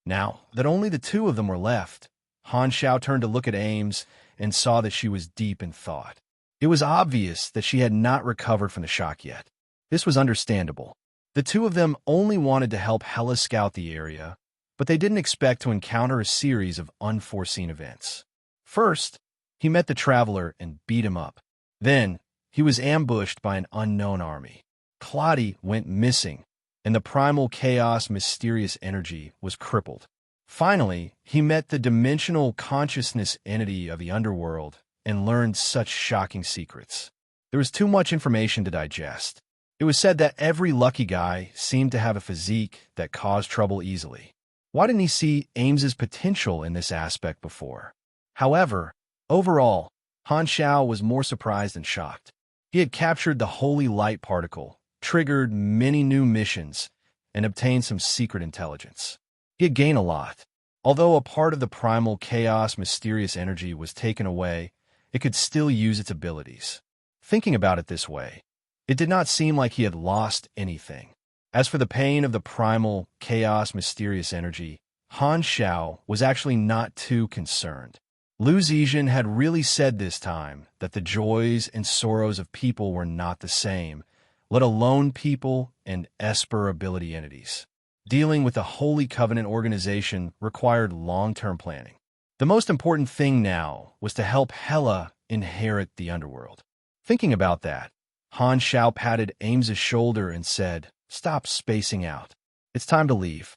Now that only the two of them were left, Han Xiao turned to look at Ames and saw that she was deep in thought. It was obvious that she had not recovered from the shock yet. This was understandable. The two of them only wanted to help Hela scout the area, but they didn't expect to encounter a series of unforeseen events. First, he met the Traveler and beat him up. Then, he was ambushed by an unknown army. Claudia went missing, and the primal chaos mysterious energy was crippled. Finally, he met the dimensional consciousness entity of the underworld and learned such shocking secrets. There was too much information to digest. It was said that every lucky guy seemed to have a physique that caused trouble easily. Why didn't he see Ames's potential in this aspect before? However, overall, Han Xiao was more surprised than shocked. He had captured the holy light particle, triggered many new missions, and obtained some secret intelligence. He had gained a lot. Although a part of the primal chaos mysterious energy was taken away, it could still use its abilities. Thinking about it this way, it did not seem like he had lost anything. As for the pain of the primal chaos mysterious energy, Han Xiao was actually not too concerned. Lu Zizhen had really said this time that the joys and sorrows of people were not the same, let alone people and Esper ability entities. Dealing with a Holy Covenant organization required long-term planning. The most important thing now was to help Hela inherit the underworld. Thinking about that, Han Xiao patted Ames's shoulder and said, "Stop spacing out. It's time to leave."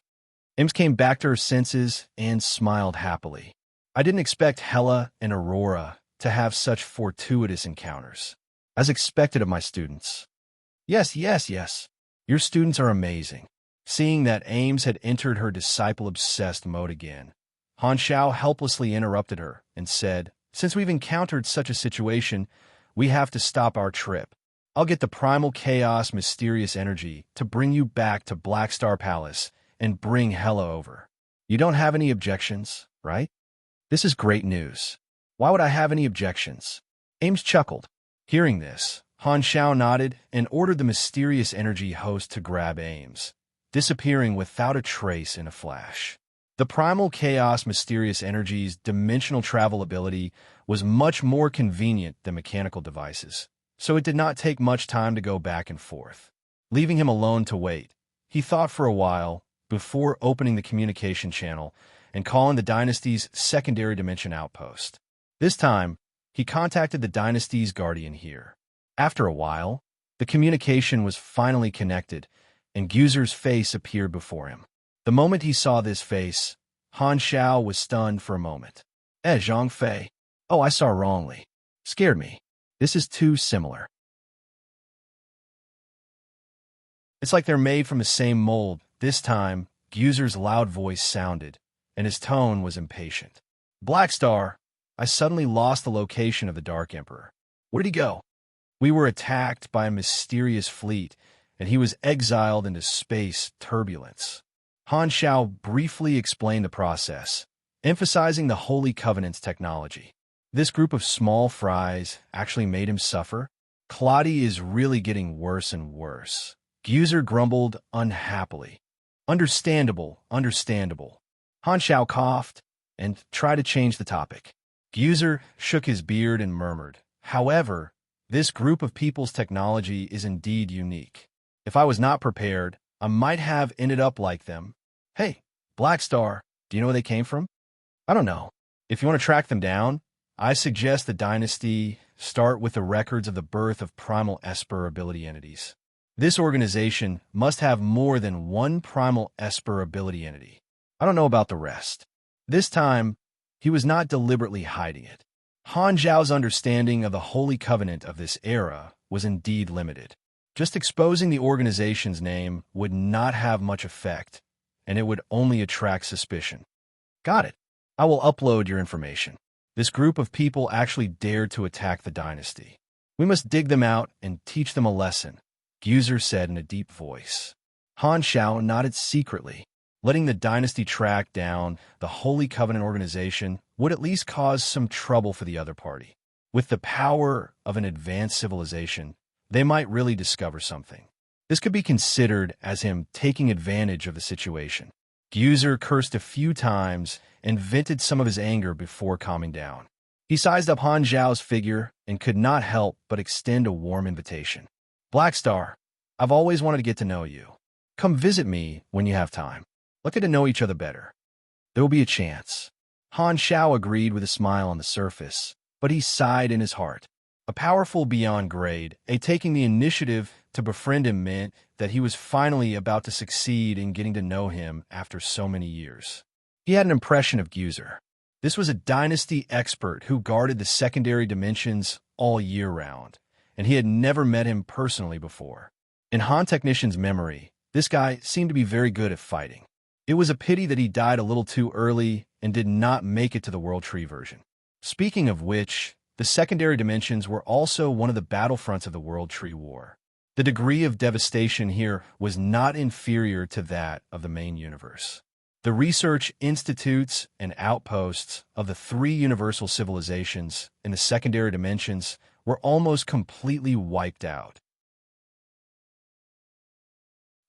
Ames came back to her senses and smiled happily. "I didn't expect Hela and Aurora to have such fortuitous encounters, as expected of my students." "Yes, yes, yes. Your students are amazing." Seeing that Ames had entered her disciple-obsessed mode again, Han Xiao helplessly interrupted her and said, "Since we've encountered such a situation, we have to stop our trip. I'll get the primal chaos mysterious energy to bring you back to Black Star Palace and bring Hela over. You don't have any objections, right?" "This is great news. Why would I have any objections?" Ames chuckled. Hearing this, Han Xiao nodded and ordered the mysterious energy host to grab Ames, disappearing without a trace in a flash. The primal chaos mysterious energy's dimensional travel ability was much more convenient than mechanical devices, so it did not take much time to go back and forth. Leaving him alone to wait, he thought for a while before opening the communication channel and calling the Dynasty's secondary dimension outpost. This time, he contacted the Dynasty's guardian here. After a while, the communication was finally connected, and Gyuzer's face appeared before him. The moment he saw this face, Han Xiao was stunned for a moment. Zhang Fei. Oh, I saw wrongly. Scared me. This is too similar. It's like they're made from the same mold. This time, Gyuzer's loud voice sounded, and his tone was impatient. "Black Star, I suddenly lost the location of the Dark Emperor. Where did he go? We were attacked by a mysterious fleet, and he was exiled into space turbulence." Han Xiao briefly explained the process, emphasizing the Holy Covenant's technology. This group of small fries actually made him suffer. Claudia is really getting worse and worse. Gyuzer grumbled unhappily. Understandable, understandable. Han Xiao coughed and tried to change the topic. Gyuzer shook his beard and murmured, "However, this group of people's technology is indeed unique. If I was not prepared, I might have ended up like them." "Hey, Black Star, do you know where they came from?" "I don't know. If you want to track them down, I suggest the Dynasty start with the records of the birth of primal Esper ability entities. This organization must have more than one primal Esper ability entity. I don't know about the rest." This time, he was not deliberately hiding it. Han Zhao's understanding of the Holy Covenant of this era was indeed limited. Just exposing the organization's name would not have much effect, and it would only attract suspicion. "Got it. I will upload your information. This group of people actually dared to attack the Dynasty. We must dig them out and teach them a lesson," Gyuzer said in a deep voice. Han Xiao nodded secretly. Letting the Dynasty track down the Holy Covenant organization would at least cause some trouble for the other party. With the power of an advanced civilization, they might really discover something. This could be considered as him taking advantage of the situation. Gyuzer cursed a few times and vented some of his anger before calming down. He sized up Han Zhao's figure and could not help but extend a warm invitation. "Black Star, I've always wanted to get to know you. Come visit me when you have time. Let's get to know each other better. There will be a chance." Han Xiao agreed with a smile on the surface, but he sighed in his heart. A powerful beyond grade, taking the initiative to befriend him meant that he was finally about to succeed in getting to know him after so many years. He had an impression of Gyuzer. This was a Dynasty expert who guarded the secondary dimensions all year round, and he had never met him personally before. In Han Technician's memory, this guy seemed to be very good at fighting. It was a pity that he died a little too early and did not make it to the World Tree version. Speaking of which, the secondary dimensions were also one of the battlefronts of the World Tree War. The degree of devastation here was not inferior to that of the main universe. The research institutes and outposts of the three universal civilizations in the secondary dimensions were almost completely wiped out.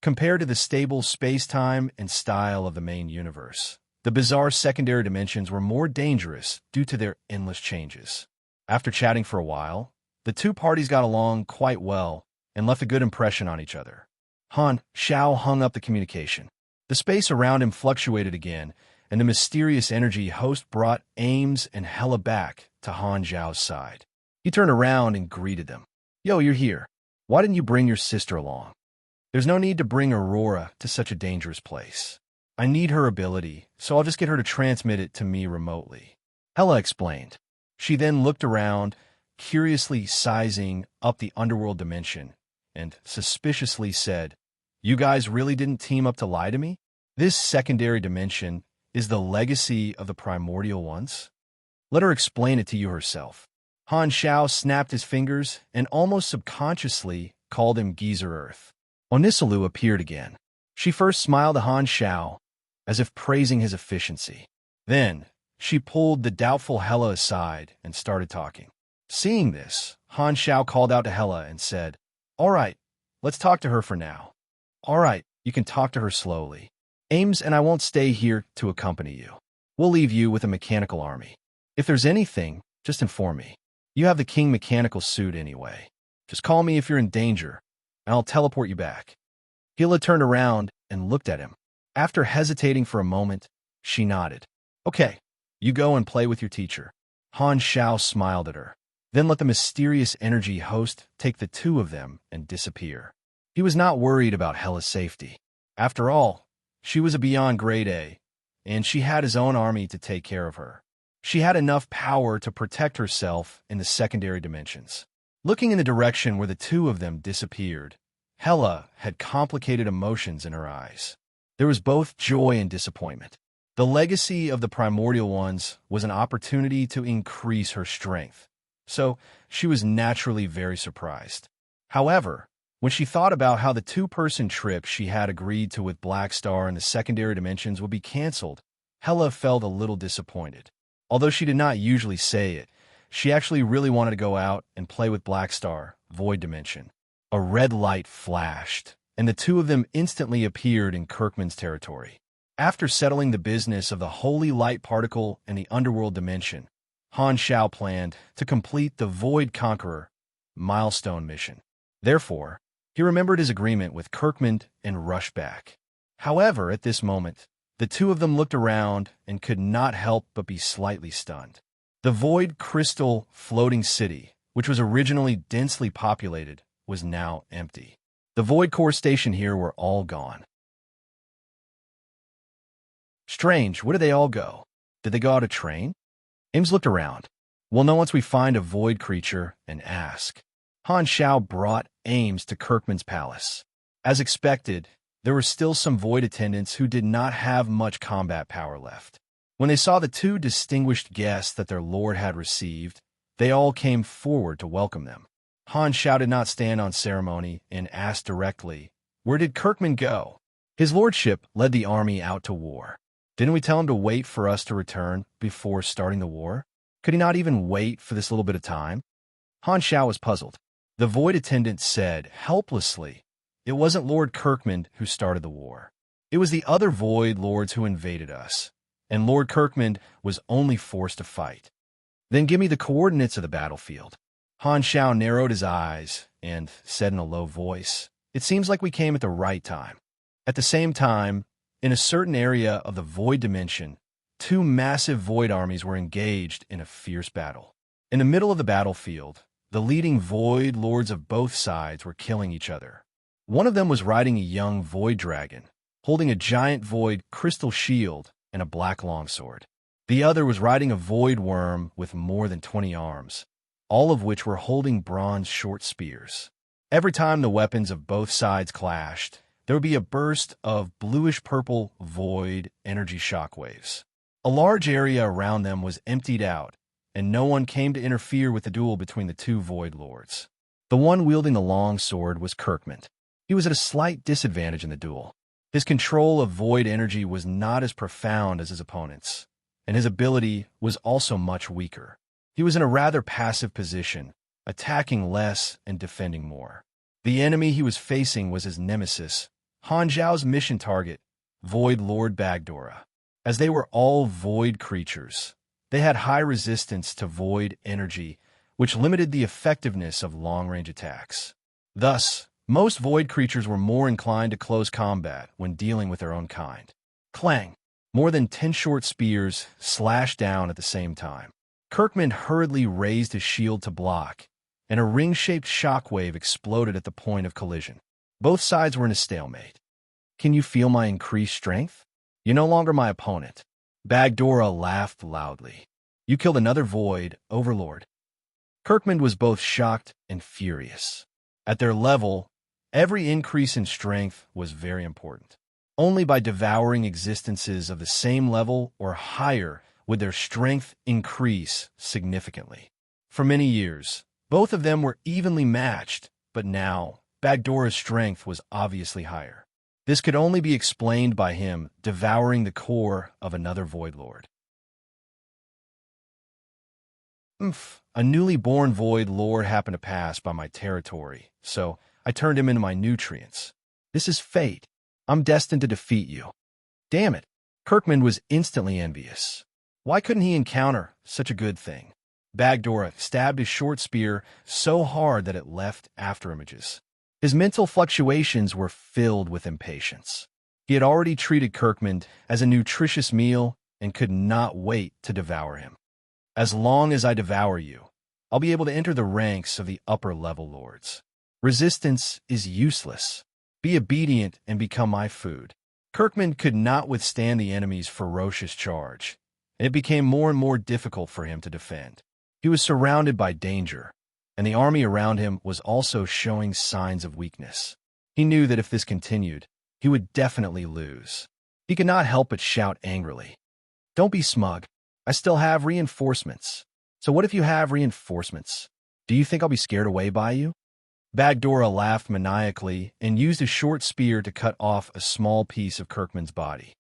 Compared to the stable space-time and style of the main universe, the bizarre secondary dimensions were more dangerous due to their endless changes. After chatting for a while, the two parties got along quite well and left a good impression on each other. Han Xiao hung up the communication. The space around him fluctuated again, and the mysterious energy host brought Ames and Hela back to Han Zhao's side. He turned around and greeted them. "Yo, you're here. Why didn't you bring your sister along? There's no need to bring Aurora to such a dangerous place. I need her ability, so I'll just get her to transmit it to me remotely. Hela explained. She then looked around, curiously sizing up the underworld dimension, and suspiciously said, "You guys really didn't team up to lie to me? This secondary dimension is the legacy of the primordial ones? Let her explain it to you herself." Han Shao snapped his fingers and almost subconsciously called him Geezer Earth. Onisalu appeared again. She first smiled at Han Shao, as if praising his efficiency. Then, she pulled the doubtful Hela aside and started talking. Seeing this, Han Shao called out to Hela and said, "All right, let's talk to her for now." "All right, you can talk to her slowly. Ames and I won't stay here to accompany you. We'll leave you with a mechanical army. If there's anything, just inform me. You have the King mechanical suit anyway. Just call me if you're in danger, and I'll teleport you back." Hela turned around and looked at him. After hesitating for a moment, she nodded. "Okay, you go and play with your teacher." Han Shao smiled at her, then let the mysterious energy host take the two of them and disappear. He was not worried about Hela's safety. After all, she was a beyond grade A, and she had his own army to take care of her. She had enough power to protect herself in the secondary dimensions. Looking in the direction where the two of them disappeared, Hela had complicated emotions in her eyes. There was both joy and disappointment. The legacy of the primordial ones was an opportunity to increase her strength, so she was naturally very surprised. However, when she thought about how the two-person trip she had agreed to with Black Star in the secondary dimensions would be canceled, Hela felt a little disappointed. Although she did not usually say it, she actually really wanted to go out and play with Black Star, Void Dimension. A red light flashed, and the two of them instantly appeared in Kirkman's territory. After settling the business of the Holy Light Particle and the Underworld Dimension, Han Shao planned to complete the Void Conqueror milestone mission. Therefore, he remembered his agreement with Kirkman and rushed back. However, at this moment, the two of them looked around and could not help but be slightly stunned. The Void Crystal floating city, which was originally densely populated, was now empty. The Void Core station here were all gone. Strange, where did they all go? Did they go out to train? Ames looked around. We'll know once we find a Void creature and ask. Han Shao brought Ames to Kirkman's palace. As expected, there were still some Void attendants who did not have much combat power left. When they saw the two distinguished guests that their lord had received, they all came forward to welcome them. Han Shao did not stand on ceremony and asked directly, "Where did Kirkman go?" "His lordship led the army out to war. Didn't we tell him to wait for us to return before starting the war? Could he not even wait for this little bit of time?" Han Shao was puzzled. The Void attendant said, helplessly, "It wasn't Lord Kirkman who started the war. It was the other Void Lords who invaded us, and Lord Kirkman was only forced to fight." "Then give me the coordinates of the battlefield." Han Shao narrowed his eyes and said in a low voice, "It seems like we came at the right time." At the same time, in a certain area of the Void Dimension, two massive Void armies were engaged in a fierce battle. In the middle of the battlefield, the leading Void Lords of both sides were killing each other. One of them was riding a young Void dragon, holding a giant Void crystal shield and a black longsword. The other was riding a Void worm with more than 20 arms, all of which were holding bronze short spears. Every time the weapons of both sides clashed, there would be a burst of bluish-purple Void energy shockwaves. A large area around them was emptied out, and no one came to interfere with the duel between the two Void Lords. The one wielding the long sword was Kirkman. He was at a slight disadvantage in the duel. His control of Void energy was not as profound as his opponent's, and his ability was also much weaker. He was in a rather passive position, attacking less and defending more. The enemy he was facing was his nemesis, Han Zhao's mission target, Void Lord Bagdora. As they were all Void creatures, they had high resistance to Void energy, which limited the effectiveness of long-range attacks. Thus, most Void creatures were more inclined to close combat when dealing with their own kind. Clang! More than 10 short spears slashed down at the same time. Kirkman hurriedly raised his shield to block, and a ring-shaped shockwave exploded at the point of collision. Both sides were in a stalemate. Can you feel my increased strength? You're no longer my opponent. Bagdora laughed loudly. You killed another void, Overlord. Kirkman was both shocked and furious. At their level, every increase in strength was very important. Only by devouring existences of the same level or higher would their strength increase significantly. For many years, both of them were evenly matched, but now, Bagdora's strength was obviously higher. This could only be explained by him devouring the core of another Void Lord. A newly born Void Lord happened to pass by my territory, so I turned him into my nutrients. This is fate. I'm destined to defeat you. Damn it. Kirkman was instantly envious. Why couldn't he encounter such a good thing? Bagdora stabbed his short spear so hard that it left afterimages. His mental fluctuations were filled with impatience. He had already treated Kirkman as a nutritious meal and could not wait to devour him. As long as I devour you, I'll be able to enter the ranks of the upper-level lords. Resistance is useless. Be obedient and become my food. Kirkman could not withstand the enemy's ferocious charge, and it became more and more difficult for him to defend. He was surrounded by danger, and the army around him was also showing signs of weakness. He knew that if this continued, he would definitely lose. He could not help but shout angrily. Don't be smug. I still have reinforcements. So what if you have reinforcements? Do you think I'll be scared away by you? Bagdora laughed maniacally and used a short spear to cut off a small piece of Kirkman's body.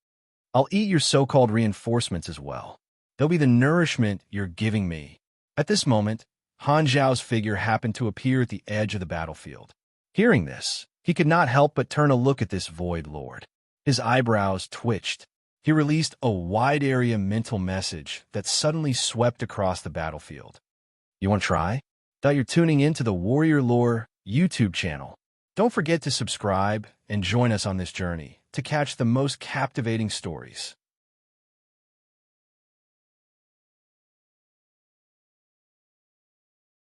I'll eat your so-called reinforcements as well. They'll be the nourishment you're giving me. At this moment, Han Zhao's figure happened to appear at the edge of the battlefield. Hearing this, he could not help but turn a look at this Void Lord. His eyebrows twitched. He released a wide-area mental message that suddenly swept across the battlefield. You want to try? Thought you're tuning in to the Warrior Lore YouTube channel. Don't forget to subscribe and join us on this journey to catch the most captivating stories.